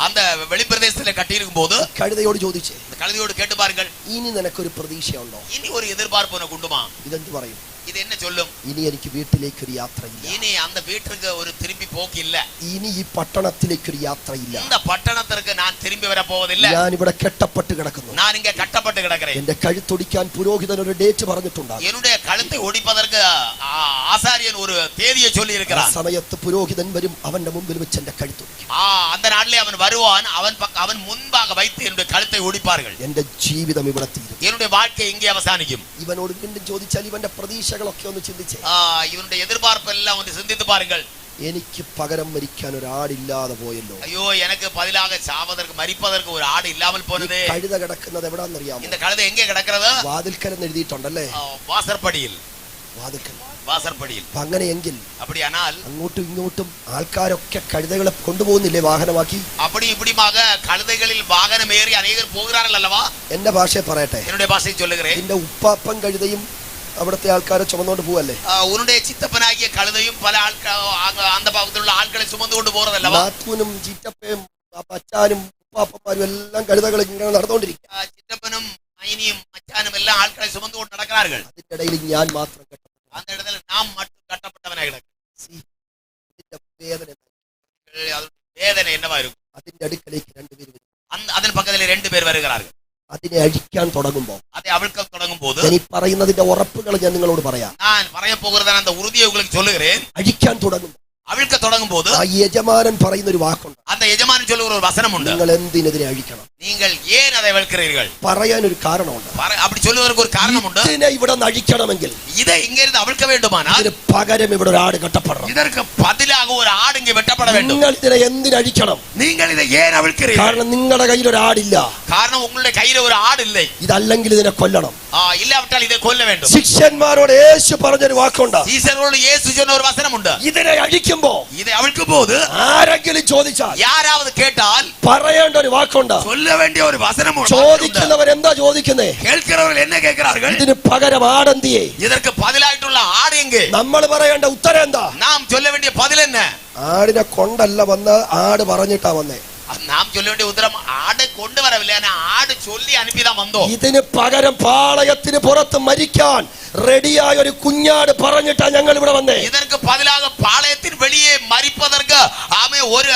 அந்த വെളിപ്രദേശത്തിലെ കെട്ടിയിരിക്കുമ്പോൾ
കഴുതയോട് ചോദിച്ചേ,
കഴുതയോട് കേട്ട് പാരുங்கள்,
ഇനി നിനക്കൊരു പ്രതീക്ഷയുണ്ടോ?
ഇനി ഒരു എതിർபார்ப்பு உனக்கு உண்டுமா?
ഇതെന്ത് പറയും?
ഇത് എന്നെ ചൊല്ലും,
ഇനി എനിക്ക് വീട്ടിലേക്ക് ഒരു യാത്രയില്ല,
ഇനി அந்த வீட்டுக்கு ഒരു திரும்பி போக்கிല്ല,
ഇനി ഈ പട്ടണത്തിലേക്ക് ഒരു യാത്രയില്ല,
இந்த പട്ടണത്തിലേക്ക് ഞാൻ തിരിഞ്ഞു വരാൻ പോകുന്നില്ല,
ഞാൻ ഇവിടെ കെട്ടപ്പെട്ട് കിടക്കുന്നു,
ഞാൻ ഇങ്ങ കെട്ടപ്പെട്ട് കിടக்கிறேன்.
എന്റെ കഴുത്തൊടിക്കാൻ പുരോഹിതൻ ഒരു ഡേറ്റ് പറഞ്ഞിട്ടുണ്ടാകും.
என்னுடைய கழுத்தை ஒடிப்பதற்கு ஆசாரியன் ஒரு தேதியை சொல்லி இருக்கிறார்.
സമയത്ത് പുരോഹിതൻ വരും, അവന്റെ മുമ്പിൽ വെച്ച് എന്റെ കഴുത്തൊടിക്കും.
அந்த நாளிலே அவன் வருவான், அவன் முன்பாக வைத்து என்னுடைய கழுத்தை ஒடிப்பார்கள்.
എന്റെ ജീവിതം ഇവിടെ തീരും,
என்னுடைய வாழ்க்கை இங்கே அவസാനിക്കും.
ഇവനോട് വീണ്ടും ചോദിച്ചാൽ ഇവന്റെ പ്രതീക്ഷകളൊക്കെ ഒന്ന് ചിന്തിച്ചേ,
ഇവന്റെ എതിർபார்പ്പെല്ലാം ഒന്ന് ചിന്തിத்து பாருங்கள்.
എനിക്ക് പകരം മരിക്കാൻ ഒരു ആടില്ലാതെ പോയല്ലോ.
അയ്യോ, എനിക്ക് பதிலாக சாவதற்கு மரிப்பதற்கு ஒரு ஆடு இல்லாமல் போனதே.
കഴുത കിടക്കുന്നത് എവിടാന്നറിയാമോ?
இந்த കഴുത എங்கே കിടക്കുന്നത്?
വാതിൽക്കലെന്ന് എഴുതിയിട്ടുണ്ടല്ലേ?
വാസർപടിയിൽ.
വാസർപടിയിൽ. അങ്ങനെയെങ്കിൽ
அப்படியானால்
അങ്ങോട്ടും ഇങ്ങോട്ടും ആൾക്കാരൊക്കെ കഴുതകളെ കൊണ്ടുപോകുന്നില്ലേ വാഹനമാക്കി?
அப்படி இப்படிமாக கழுதைகளில் வாகனம் ஏறி அநேகர் போகிறார்கள் அல்லவா?
എന്റെ ഭാഷയെ പറയട്ടെ,
என்னுடைய ഭാഷയിൽ ചൊല്ലുகிறேൻ.
എന്റെ ഉപ്പാപ്പൻ കഴുതയും അവിടുത്തെ ആൾക്കാരെ ചുമന്നുകൊണ്ട് പോവല്ലേ?
ഉன்னுடைய ചിത്തപ്പനാകിയ കഴുതയും പല அந்த ഭാഗത്തുള്ള ആൾക്കാരെ ചുമന്നുകൊണ്ട് പോകുന്നതല്ല.
നാത്തൂനും ചിറ്റപ്പയും അച്ചാനും ഉപ്പാപ്പന്മാരും എല്ലാം കഴുതകൾ ഇങ്ങനെ നടന്നുകൊണ്ടിരിക്കും.
ചിറ്റപ്പനും അനിയും അച്ചാനും എല്ലാം ആൾക്കാരെ ചുമന്നുകൊണ്ട് നടക്കാറുകൾ.
അതിന്റെ ഇടയിൽ ഞാൻ മാത്രം
அந்த இடத்துல நாம் மட்டும் கட்டப்பட்டவனாக வேதனை என்னவாயிருக்கும்?
അതിന്റെ അടുക്കലേക്ക് രണ്ടുപേരും വരും.
അതിന് പക്കത്തിലെ 2 പേർ വരുகிறார்கள்.
അതിനെ അഴിക്കാൻ തുടങ്ങുമ്പോൾ,
அதை அவிழ்க்க தொடங்கும்போது,
ഞാൻ ഈ പറയുന്നതിന്റെ ഉറപ്പുകൾ ഞാൻ നിങ്ങളോട് പറയാം.
நான் പറയ പോകുന്നതാണ് அந்த உறுதியை உங்களுக்கு சொல்லுகிறேன்.
അഴിക്കാൻ തുടങ്ങും,
അവിழ்ക്ക തുടങ്ങുമ്പോൾ
ആ യജമാനൻ പറയുന്ന ഒരു വാക്കുണ്ട്.
அந்த യജമാനൻ ചൊല്ലുന്ന ഒരു വചനമുണ്ട്.
നിങ്ങൾ എന്തിനെതിരെ അഴിക്കണം?
നിങ്ങൾ ஏன் அதை அவிழ்க்கிறீர்கள்?
പറയാൻ ഒരു കാരണമുണ്ട്.
அப்படி சொல்லுவதற்கு ഒരു കാരണമുണ്ട്.
ഇതിനെ ഇവിടെ അഴിക്കണമെങ്കിൽ,
இதை இங்க இருந்து அவிழ்க்க வேண்டுமானால்,
ഇതിന് പകരം ഇവിടെ ഒരു ആട് കെട്ടപ്പെടണം.
இதற்கு பதிலாக ஒரு ஆடு இங்கே வெட்டப்பட வேண்டும்.
നിങ്ങൾ ഇതിനെ എന്തിനഴിക്കണം?
നിങ്ങൾ ഇதை ஏன் அவிழ்க்கிறீர்கள்?
കാരണം നിങ്ങളുടെ കയ്യിൽ ഒരു ആടില്ല.
കാരണം உங்களுடைய கையில ஒரு ஆடு இல்லை.
ഇതല്ലെങ്കിൽ ഇതിനെ കൊല്ലണം.
ഇല്ലാവിട്ടാൽ ഇதை കൊല്ല வேண்டும்.
ശിഷ്യന്മാരോട് യേശു പറഞ്ഞൊരു വാക്കുണ്ട്.
ശിഷ്യരോട് യേശു சொன்ன ഒരു വചനമുണ്ട്.
ഇതിനെ അഴിക്കുമ്പോ,
இதை அவிழ்க்கும்போது
ആരെങ്കിലും ചോദിച്ചാൽ,
யாராவது கேட்டால்
പറയേണ്ട ഒരു വാക്കുണ്ട്.
சொல்ல வேண்டிய ஒரு வசனம்
ചോദിക്കുന്നവരെന്താ ചോദിക്കുന്നേ?
കേൾക്കുന്നവർ എന്നെ കേൾക്கிறார்கள்.
ഇതിന് പകരം ആടെന്തിയെ?
இதற்கு பதிலாയിട്ടുള്ള ആട് എங்கே?
നമ്മൾ പറയേണ്ട ഉത്തരം എന്താ?
നാം ചൊല്ല വേണ്ടിയ பதில் என்ன?
ആടിനെ കൊണ്ടല്ല വന്ന്, ആട് പറഞ്ഞിട്ടാ വന്നേ.
നാം ചൊല്ല വേണ്ടിയ ഉത്തരം ആട് കൊണ്ടുവരവില്ല, ആട് ചൊല്ലി അനുപ്പിതാ വന്നോ.
ഇതിന് പകരം പാളയത്തിന് പുറത്ത് മരിക്കാൻ റെഡിയായ ഒരു കുഞ്ഞാട് പറഞ്ഞിട്ടാ ഞങ്ങൾ ഇവിടെ വന്നേ.
இதற்கு பதிலாக பாளையத்தின் வெளியே மரிப்பதற்கு ஆமே ஒரு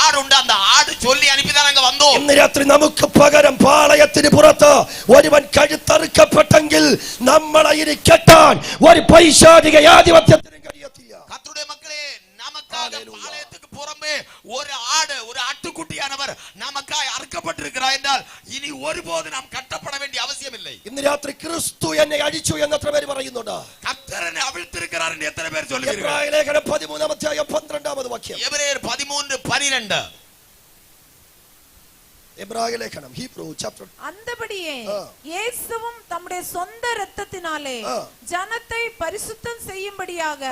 ஆடு ഉണ്ട്, அந்த ஆடு சொல்லி അനുപ്പിതാ ഞങ്ങൾ വന്നോ.
ഇന്ന് രാത്രി നമുക്ക് പകരം പാളയത്തിന് പുറത്ത് ഒരുവൻ കഴുത്തറുക്കപ്പെട്ടെങ്കിൽ നമ്മളെ ഇനി കെട്ടാൻ ഒരു പൈശാചിക ആധിപത്യത്തിനും കഴിയത്തില്ല.
കർത്തരുടെ മക്കളെ, நமக்காக பாளையத்துக்கு புறமே ஒரு ஆடு, ஒரு ஆட்டுக்குட்டியானவர் நமக்காய் அறுக்கப்பட்டிருக்கிறார் என்றால் இனி ஒருபோது நாம் கட்டப்பட வேண்டிய அவசியம் இல்லை.
ഇന്ന് രാത്രി ക്രിസ്തു എന്നെ അടിച്ചു എന്ന് എത്ര പേര് പറയുന്നുണ്ട്?
கர்த்தரனை அவிழ்த்திருக்கிறார் என்று எத்தனை பேர் சொல்லுவீர்கள்?
എബ്രായ ലേഖനം 13-ാം അധ്യായം 12-ാമത് വാക്യം.
എബ്രായർ 13:12.
എബ്രായ ലേഖനം, ഹീബ്രു ചാപ്റ്റർ.
அந்தபடியே இயேசுவும் தம்முடைய சொந்த இரத்தத்தினாலே ஜனத்தை பரிசுத்தம் செய்யும்படியாக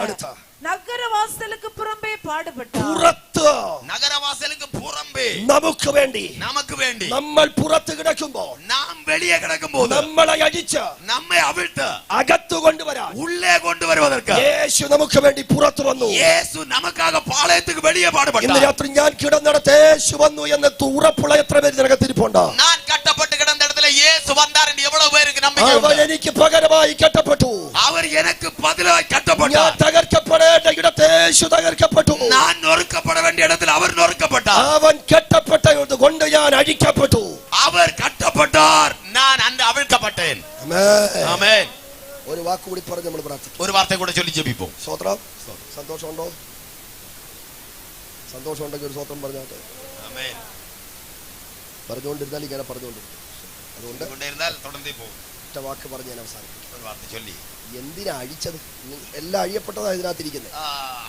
നഗരവാസലുക്ക് പുറമേ പാടുപെട്ടാർ.
പുറത്ത്,
നഗരവാസലുക്ക് പുറമേ
നമുക്ക് വേണ്ടി,
നമുക്ക് വേണ്ടി.
നമ്മൾ പുറത്ത് കിടക്കുമ്പോൾ,
നാം വെളിയെ കിടക്കുമ്പോൾ
നമ്മളെ അടിച്ച്
നമ്മെ അവിഴ്ത്ത്
അകത്തു കൊണ്ടുവരാൻ,
ഉള്ളേ കൊണ്ടുവരുവதற்கு
യേശു നമുക്ക് വേണ്ടി പുറത്തു വന്നു.
യേശു നമുക്കാக പാളയத்துக்கு வெளியே പാടുപെട്ടാർ.
ഇന്ന് രാത്രി ഞാൻ കിടന്നിടത്ത് യേശു വന്നു എന്ന് ഉറപ്പുള്ള എത്ര പേര് ഇതിനകത്തിരിപ്പുണ്ടോ?
ഞാൻ കട്ടപ്പെട്ട് കിടന്നിടത്തിലെ യേശു വന്നാർ എന്ന് എவ்வளவு പേർക്ക് നമ്പിക്കയുണ്ട്?
അവൻ എനിക്ക് പകരമായി കട്ടപ്പെട്ടു.
അവർ എനിക്ക് ബദലായി കട്ടപ്പെട്ടു.
ഞാൻ തകർക്കപ്പെടേണ്ട ഇടത്ത് യേശു തകർക്കപ്പെട്ടു.
ഞാൻ നൊറുക്കപ്പെട വേണ്ടിയ ഇടത്തിൽ അവർ നൊറുക്കപ്പെട്ടാർ.
അവൻ കട്ടപ്പെട്ടത് കൊണ്ട് ഞാൻ അഴിക്കപ്പെട്ടു.
അവർ കട്ടപ്പെട്ടാർ, ഞാൻ അവിഴ്ക്കപ്പെട്ടേൻ. ആമേൻ.
ഒരു വാക്ക് കൂടി പറഞ്ഞ് നമ്മൾ പ്രാർത്ഥിക്കും.
ഒരു വാർത്ത കൂടെ ചൊല്ലി ജപിപ്പോ.
സ്തോത്രം. സന്തോഷമുണ്ടോ? സന്തോഷമുണ്ടെങ്കിൽ ഒരു സ്തോത്രം പറഞ്ഞാട്ടെ.
ആമേൻ.
പറഞ്ഞുകൊണ്ടിരുന്നാൽ ഇങ്ങനെ പറഞ്ഞുകൊണ്ടിരിക്കും. അതുകൊണ്ട്
തുടർന്നേ പോകും.
ഒറ്റ വാക്ക് പറഞ്ഞ് ഞാൻ അവസാനിപ്പിക്കും.
ഒരു വാർത്ത ചൊല്ലി.
എന്തിനാ അഴിച്ചത്? എല്ലാം അഴിയപ്പെട്ടതാ ഇതിനകത്തിരിക്കുന്നത്.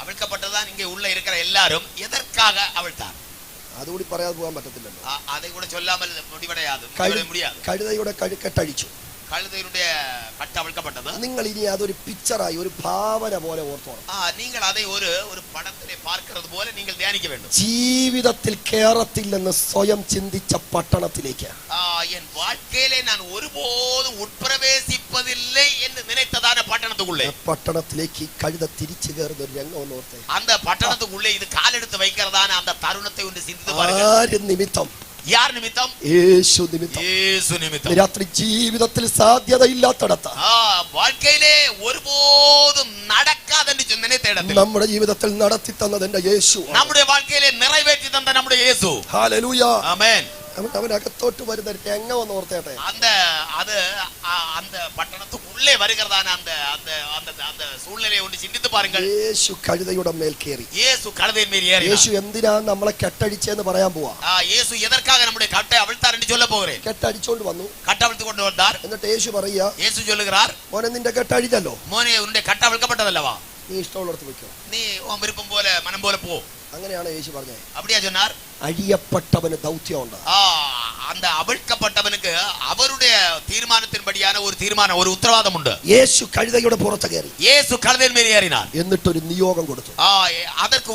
അവിഴ്ക്കപ്പെട്ടതാ ഇങ്ങ ഉള്ള ഇരിക്കുന്ന എല്ലാരും എതற்காக അവിഴ്ത്താർ?
അതുകൂടി പറയാതെ പോകാൻ പറ്റത്തില്ലല്ലോ.
അതേ കൂടെ ചൊല്ലാമൽ മുടിവടയാതെ
കഴുതയുടെ കഴുക്കെട്ടഴിച്ചു.
കഴുതയുടെ കട്ട അവിഴ്ക്കപ്പെട്ടത്.
നിങ്ങൾ ഇനി അതൊരു പിക്ചറായി, ഒരു ഭാവന പോലെ ഓർത്തോണം.
നിങ്ങൾ അതേ ഒരു പടത്തിലെ പാർക്കുന്നത് പോലെ നിങ്ങൾ ധ്യാനിക്ക വേണം.
ജീവിതത്തിൽ കേറത്തില്ലെന്ന് സ്വയം ചിന്തിച്ച പട്ടണത്തിലേക്ക്,
എൻ വാഴ്ക്കയിലെ ഞാൻ ഒരുപോതും ഉൾപ്രവേശിപ്പതില്ലേ എന്ന് നിனைத்ததான പട്ടണத்துக்குள்ளே,
പട്ടണത്തിലേക്ക് കഴുത തിരിച്ചു കയറുന്ന ഒരു രംഗം ഒന്ന് ഓർത്തേ.
அந்த പട്ടണத்துக்குள்ளே ഇത് കാലെടുത്ത് വയ്க்கிறதான அந்த തരുണത്തെ ഒന്ന് ചിന്തിച്ചു പാരുங்க.
ആര് നിമിത്തം?
യാർ നിമിത്തം?
യേശു നിമിത്തം.
യേശു നിമിത്തം.
രാത്രി ജീവിതത്തിൽ സാധ്യതയില്ലാത്തടത്ത്,
വാഴ്ക്കയിലെ ഒരുപോതും നടക്കാതെന്ന് നിனைத்தேടത്തിൽ
നമ്മുടെ ജീവിതത്തിൽ നടത്തി തന്നത് എന്റെ യേശു.
നമ്മുടെ വാഴ്ക്കയിലെ നിറവേറ്റി തന്ന നമ്മുടെ യേശു.
ഹല്ലേലൂയ.
ആമേൻ.
അവനകത്തോട്ട് വരുന്ന രംഗം ഒന്ന് ഓർത്തേട്ടെ.
அந்த பட்டணத்துக்குள்ளே வருகிறதான அந்த சூழ்நிலையை ஒன்று சிந்தித்து பாருங்கள்.
യേശു കഴുതയുടെ മേൽ കയറി.
യേശു കഴുതയിൻ മേൽ ഏറി.
യേശു എന്തിനാണ് നമ്മളെ കെട്ടടിച്ചെന്ന് പറയാൻ പോവാ.
യേശു എதற்காக നമ്മുടെ കട്ട അവിழ்ത്താർ എന്ന് ചൊല്ല പോகிறேன்.
കെട്ടടിച്ചോണ്ട് വന്നു,
കട്ട അവിழ்த்து கொண்டு வந்தார்.
എന്നിട്ട് യേശു പറയാ,
യേശു ചൊല്ലുகிறார்,
മോനെ നിന്റെ കെട്ടഴിഞ്ഞല്ലോ,
മോനെ ഉന്റെ കട്ട അവിழ்ക്കപ്പെട്ടതല്ലവാ,
നീ ഇഷ്ടമുള്ളിടത്ത് വെക്കോ,
നീ ഓൻ വിരുപ്പം പോലെ മനം പോലെ പോ.
അങ്ങനെയാണ് യേശു പറഞ്ഞത്.
அப்படியே சொன்னார்.
അഴിയപ്പെട്ടവന് ദൗത്യമുണ്ട്.
அந்த அவிழ்க்கப்பட்டவனுக்கு அவருடைய தீர்மானத்தின்படியான ஒரு தீர்மானம், ஒரு உத்தரவாதம் உண்டு.
യേശു കഴുതയുടെ പുറത്ത് കയറി.
യേശു കഴുതയിൻ മേൽ ഏറിனார்.
എന്നിട്ടൊരു നിയോഗം കൊടുത്തു.
அதற்கு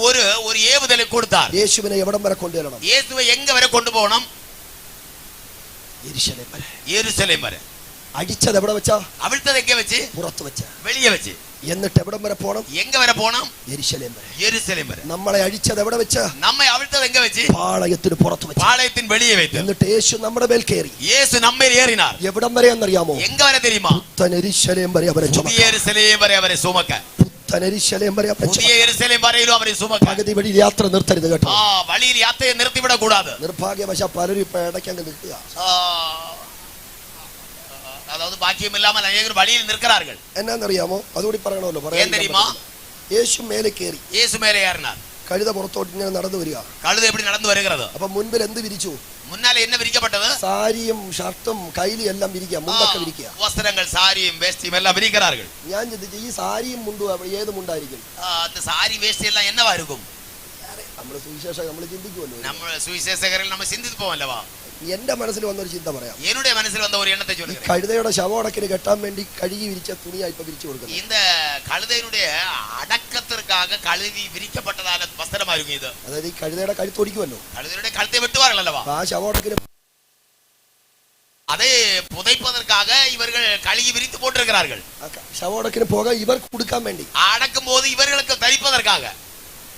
ஒரு ஏவுதலை கொடுத்தார்.
യേശുവിനെ എവിടം വരെ കൊണ്ടുവരണം?
യേശുവെ എങ്ക വരെ കൊണ്ടുപോകണം?
യെരുശലേം വരെ.
യെരുശലേം വരെ.
അടിച്ചത് എവിടെ വെച്ചാ?
അവിടുത്തെ എങ്ക വെച്ച്?
പുറത്ത് വെച്ച.
വെളിയെ വെച്ച്.
എന്നിട്ട് എവിടം വരെ പോണം?
എങ്ക വരെ പോണം?
യെരുശലേം വരെ.
യെരുശലേം വരെ.
നമ്മളെ അടിച്ചത് എവിടെ വെച്ച്?
നമ്മെ അവിടുത്തെ എങ്ക വെച്ച്?
പാളയത്തിന് പുറത്ത് വെച്ച്.
പാളയത്തിൻ വെളിയെ വെച്ച്.
എന്നിട്ട് യേശു നമ്മുടെ മേൽ കയറി.
യേശു നമ്മേൽ ഏറിനാർ.
എവിടം വരെ എന്നറിയാമോ?
എങ്ക വരെ தெரியுமா?
പുത്തൻ യെരുശലേം വരെ അവരെ ചുമക്കാൻ.
പുതിയ യെരുശലേം വരെ അവരെ ചുമക്കാൻ.
പുത്തൻ യെരുശലേം വരെ അവരെ
പുതിയ യെരുശലേം വരെയും അവരെ ചുമക്കാൻ.
പകുതി വഴി യാത്ര നിർത്തരുത് കേട്ടോ.
വഴിയിൽ യാത്രയെ നിർത്തിവിട കൂടാതെ.
നിർഭാഗ്യവശാൽ പലരും ഇപ്പൊ ഇടയ്ക്ക് അങ്ങ് നിൽക്കുക.
அதாவது பாக்கியம் இல்லாமல் அநேகர் வழியில் நிற்கிறார்கள்.
എന്നാന്നറിയാമോ? അതുകൂടി പറയണമല്ലോ.
ஏன் தெரியுமா?
യേശു മേലെ കയറി.
യേശു മേലെ ഏറിனார்.
കഴുത പുറത്തോട്ട് ഇങ്ങനെ നടന്നു വരിക.
കഴുത எப்படி നടന്നു വരുகிறது?
അപ്പൊ മുൻപിൽ എന്ത് വിരിച്ചു?
മുന്നാലെ என்ன വിരിക്കപ്പെട്ടത്?
സാരിയും ഷർട്ടും കൈലി എല്ലാം വിരിക്കുക, മുണ്ടൊക്കെ വിരിക്കുക.
വസ്ത്രങ്ങൾ സാരിയും വേഷ്ടിയും എല്ലാം വിരിக்கிறார்கள்.
ഞാൻ ചിന്തിച്ചു, ഈ സാരിയും മുണ്ടും ഏത് മുണ്ടായിരിക്കും?
அந்த சாரி வேஷ்டி எல்லாம் என்னவா இருக்கும்?
നമ്മള് സുവിശേഷം നമ്മൾ ചിന്തിക്കുമല്ലോ.
നമ്മൾ സുവിശേഷകരിൽ നമ്മൾ ചിന്തിച്ചു പോവല്ലവാ.
എന്റെ മനസ്സിൽ വന്ന ഒരു ചിന്ത പറയാം.
என்னுடைய മനസ്സിൽ വന്ന ഒരു എണ്ണത്തെ ചൊല്ലുക.
കഴുതയുടെ ശവമടക്കിന് കെട്ടാൻ വേണ്ടി കഴുകി വിരിച്ച തുണിയാ ഇപ്പൊ വിരിച്ചു കൊടുക്കുന്നത്.
இந்த കഴുതയുടെ അടക്കത്തിற்காக കഴുകി വിരിക്കപ്പെട്ടതാണ് വസ്ത്രമായിരുന്നു ഇത്.
അതായത് ഈ കഴുതയുടെ കഴുത്ത് ഒടിക്കുമല്ലോ,
കഴുതയുടെ കഴുത്തെ വെട്ടുവാറല്ലോ.
ആ ശവമടക്കിന്
அதை புதைப்பதற்காக இவர்கள் கழுகி விரித்து போட்டிருக்கிறார்கள்.
ശവോടക്കിന് പോകാൻ ഇവർക്ക് കൊടുക്കാൻ വേണ്ടി.
அடக்கும் போது இவர்களுக்கு தரிப்பதற்காக.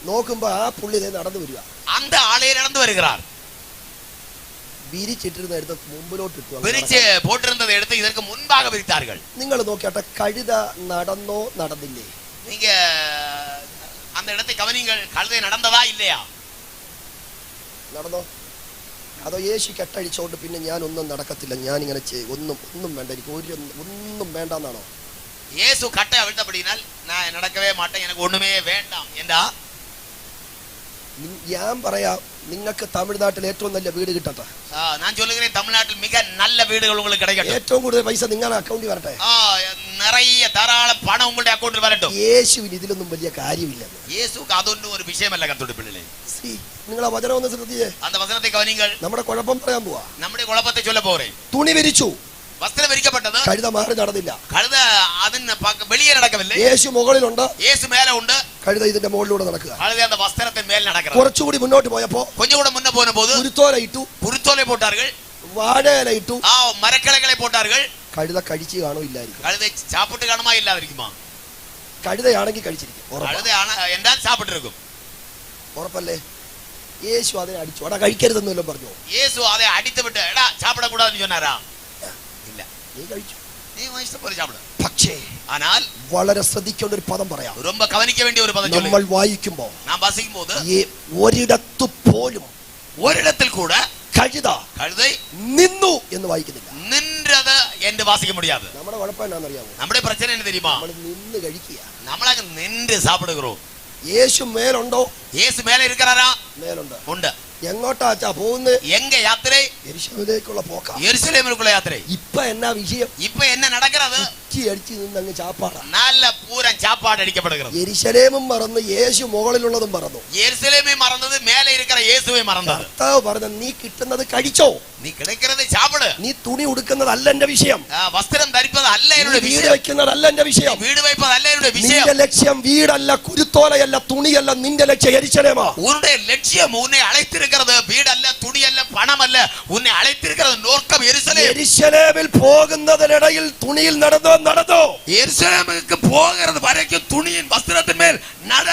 നോക്കുമ്പോ ആ പുള്ളി നടന്നു വരിക.
அந்த ஆளே நடந்து வருகிறார்.
വിരിച്ചിട്ടിരുന്ന എടുത്ത് മുമ്പിലോട്ട് ഇട്ടു.
വിരിച്ച് പോട്ടിരുന്നത് എടുത്ത് இதற்கு മുൻപാக விரித்தார்கள்.
നിങ്ങൾ നോക്കിയാട്ടെ, കഴുത നടന്നോ നടന്നില്ലേ?
நீங்க அந்த இடத்தை கவனிங்கள். கழுதை நடந்ததா இல்லையா?
നടന്നോ? അതോ യേശു കെട്ടഴിച്ചോണ്ട് പിന്നെ ഞാൻ ഒന്നും നടക്കത്തില്ല, ഞാൻ ഇങ്ങനെ ഒന്നും വേണ്ട, എനിക്ക് ഒന്നും വേണ്ടെന്നാണോ?
இயேசு கட்டை அவிழ்த்தபடினால் நான் நடக்கவே மாட்டேன், எனக்கு ஒண்ணுமே வேண்டாம் என்றா?
ഞാൻ പറയാം, നിങ്ങൾക്ക് തമിഴ്നാട്ടിൽ ഏറ്റവും നല്ല വീട് കിട്ടട്ടെ.
நான் சொல்லுகிறேன், தமிழ்நாட்டில் மிக நல்ல வீடுகள் உங்களுக்கு கிடைக்கட்டும்.
ഏറ്റവും കൂടുതൽ പൈസ നിങ്ങളുടെ അക്കൗണ്ടിൽ വരട്ടെ.
நிறைய தாராள பணம் உங்களுடைய அக்கவுண்டில் வரட்டும்.
യേശുവിന് ഇതിലൊന്നും വലിയ കാര്യമില്ല.
இயேசுக்கு അതൊന്നും ഒരു വിഷയമല്ല. കർത്താവിന്റെ പിള്ളേ,
നിങ്ങൾ ആ വചനം ഒന്ന് ശ്രദ്ധിച്ചേ.
அந்த வசனத்தை கவனிங்கள்.
നമ്മുടെ കുഴപ്പം പറയാൻ പോവാ.
നമ്മുടെ കുഴപ്പത്തെ சொல்ல போறேன்.
തുണി വിരിച്ചു,
വസ്ത്രം വിരിക്കപ്പെട്ടത്,
കഴുത മാറി നടന്നില്ല.
കഴുത അതിന് വെളിയെ നടക്കവില്ല.
യേശു മുകളിലുണ്ട്,
യേശു മേലെ ഉണ്ട്,
കഴുത ഇതിന്റെ മുകളിലൂടെ നടക്കുക.
കഴുത அந்த വസ്ത്രത്തിൻ മേൽ നടക്കണം.
കുറച്ചുകൂടി മുന്നോട്ട് പോയപ്പോ
கொஞ்சம் கூட முன்ன போன போது
കുരുത്തോല ഇട്ടു,
കുരുത്തോല போட்டார்கள்,
വാഴയില ഇട്ടു,
മരക്കിളകളെ போட்டார்கள்.
കഴുത കഴിച്ചു കാണോ ഇല്ലായിരിക്കും?
കഴുത சாப்பிட்டு കാണുமா ഇല്ലാതിരിക്കുമോ?
കഴുതയാണെങ്കിൽ കഴിച്ചിരിക്കും.
കഴുതയാണ് എന്നാൽ சாப்பிட்டிருக்கும்.
ഉറപ്പല്ലേ? യേശു അതിനെ അടിച്ചു. അടാ കഴിക്കരുതെന്നല്ലോ പറഞ്ഞു.
യേശു அதை അടിച്ചു വിട്ട് എടാ சாப்பிடக்கூடாதுன்னு சொன்னாரா? ഇല്ല,
നീ കഴിച്ചു,
നീ ഇഷ്ടം പോലെ சாப்பிடு.
പക്ഷേ
ஆனால்
വളരെ ശ്രദ്ധിക്കേണ്ട ഒരു പദം പറയാം.
ரொம்ப கவனிக்க வேண்டிய ஒரு பதம்
നമ്മൾ വായിക്കുമ്പോ,
നാം വാസിക്കുമ്പോൾ
ഒരിടത്തു പോലും
ഒരിടത്തിൽ கூட കഴുதை
നിന്നു എന്ന് വായിക്കുന്നില്ല.
നിന്നത് എന്ന് വാസിക്ക முடியாது.
നമ്മുടെ കുഴപ്പം എന്നാണെന്നറിയാമോ?
നമ്മുടെ പ്രശ്നം என்ன தெரியுமா?
നമ്മൾ നിന്ന് കഴിക്കുക.
നമ്മളങ്ങ് നിന്ന് சாப்பிடுகிறோம்.
യേശു മേലുണ്ടോ?
യേശു മേലെ ഇരിക്കാറാ?
മേലുണ്ട്.
ഉണ്ട്.
എങ്ങോട്ടാച്ചാ പോകുന്നത്?
എങ്ക യാത്ര?
യെരുശലേമിലേക്കുള്ള പോക്ക.
യെരുശലേമിലേക്കുള്ള യാത്ര.
ഇപ്പൊ എന്നാ വിഷയം?
ഇപ്പൊ എന്നെ നടക്കുന്നത്?
അടിച്ച് നിന്ന് അങ്ങ് ചാപ്പാടാ.
നല്ല പൂരം ചാപ്പാട് അടിക്കപ്പെടുகிறது.
യെരുശലേമും മറന്ന് യേശു മുകളിലുള്ളതും മറന്നു.
യെരുശലേമെ മറന്നത് മേലെ ഇരിക്കുന്ന യേശുവെ മറന്നത്.
കർത്താവ് പറഞ്ഞ നീ കിട്ടുന്നത് കഴിച്ചോ,
നീ കിടക്കുന്നത് ചാപ്പിട്.
നീ തുണി ഉടുക്കുന്നതല്ല എന്റെ വിഷയം,
വസ്ത്രം ധരിപ്പത് അല്ല എന്നോട്
വീട് വെക്കുന്നതല്ല എന്റെ വിഷയം,
വീട് വയ്പത് അല്ല എന്നോട് വിഷയം.
നിന്റെ ലക്ഷ്യം വീടല്ല, കുരുത്തോലയല്ല, തുണിയല്ല. നിന്റെ ലക്ഷ്യം യെരുശലേമാ.
ഉന്റെ ലക്ഷ്യം ഉന്നെ അழைത്തിരിക്കുന്നത് വീടല്ല, തുണിയല്ല, പണമല്ല. ഉന്നെ അழைത്തിരിക്കുന്നത് നോക്കം യെരുശലേം.
യെരുശലേമിൽ പോകുന്നതിനിടയിൽ തുണിയിൽ നടന്നോ?
യെരുശലേമിലേക്ക് പോകുന്നത് വരയ്ക്കും തുണിയും വസ്ത്രത്തിന്മേൽ നട.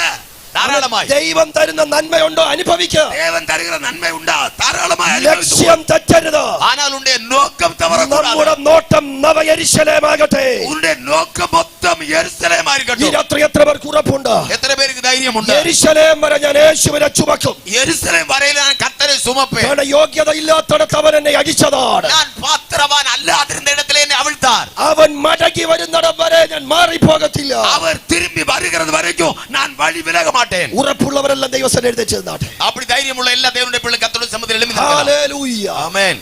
ധാരാളമായി
ദൈവം തരുന്ന നന്മയുണ്ടോ? അനുഭവിക്കുക.
ദൈവം തരുന്ന നന്മയുണ്ടോ? ധാരാളമായി.
ലക്ഷ്യം തെറ്റരുത്.
ஆனால் உன்னுடைய நோக்கம் தவறக்கூடாது.
നമ്മുടെ നോട്ടം നവ യെരുശലേമാകട്ടെ.
உன்னுடைய நோக்கம் மொத்தம் യെരുശലേം ആയിരിക്കട്ടെ.
ഈ രാത്രി എത്ര പേർക്ക് ഉറപ്പുണ്ട്?
എത്ര പേർക്ക് ധൈര്യമുണ്ട്?
യെരുശലേം വരെ ഞാൻ യേശുവിനെ ചുമക്കും.
യെരുശലേം വരയിൽ ഞാൻ കർത്തരെ ചുമപ്പേൻ.
കാരണം യോഗ്യത ഇല്ലാത്തടത്ത് അവൻ എന്നെ അടിച്ചതാണ്.
ഞാൻ പാത്രവാൻ അല്ലാതിരുന്ന ഇടത്തിൽ എന്നെ അവിழ்ത്താർ.
അവൻ മടങ്ങി വരുന്നിടം വരെ ഞാൻ മാറിപ്പോകത്തില്ല.
അവർ തിരുമ്പി വരുகிறது വരയ്ക്കും ഞാൻ വഴി വിലക മാട്ടേൻ.
ഉറപ്പുള്ളവരെല്ലാം ദൈവസന്നിധിയിൽ എഴുന്നേറ്റ്.
அப்படி தைரியமுள்ள எல்லா தேவனுடைய பிள்ளை கர்த்தருடைய சமூகத்தில் எழும்பி
ഹല്ലേലൂയ.
ஆமென்.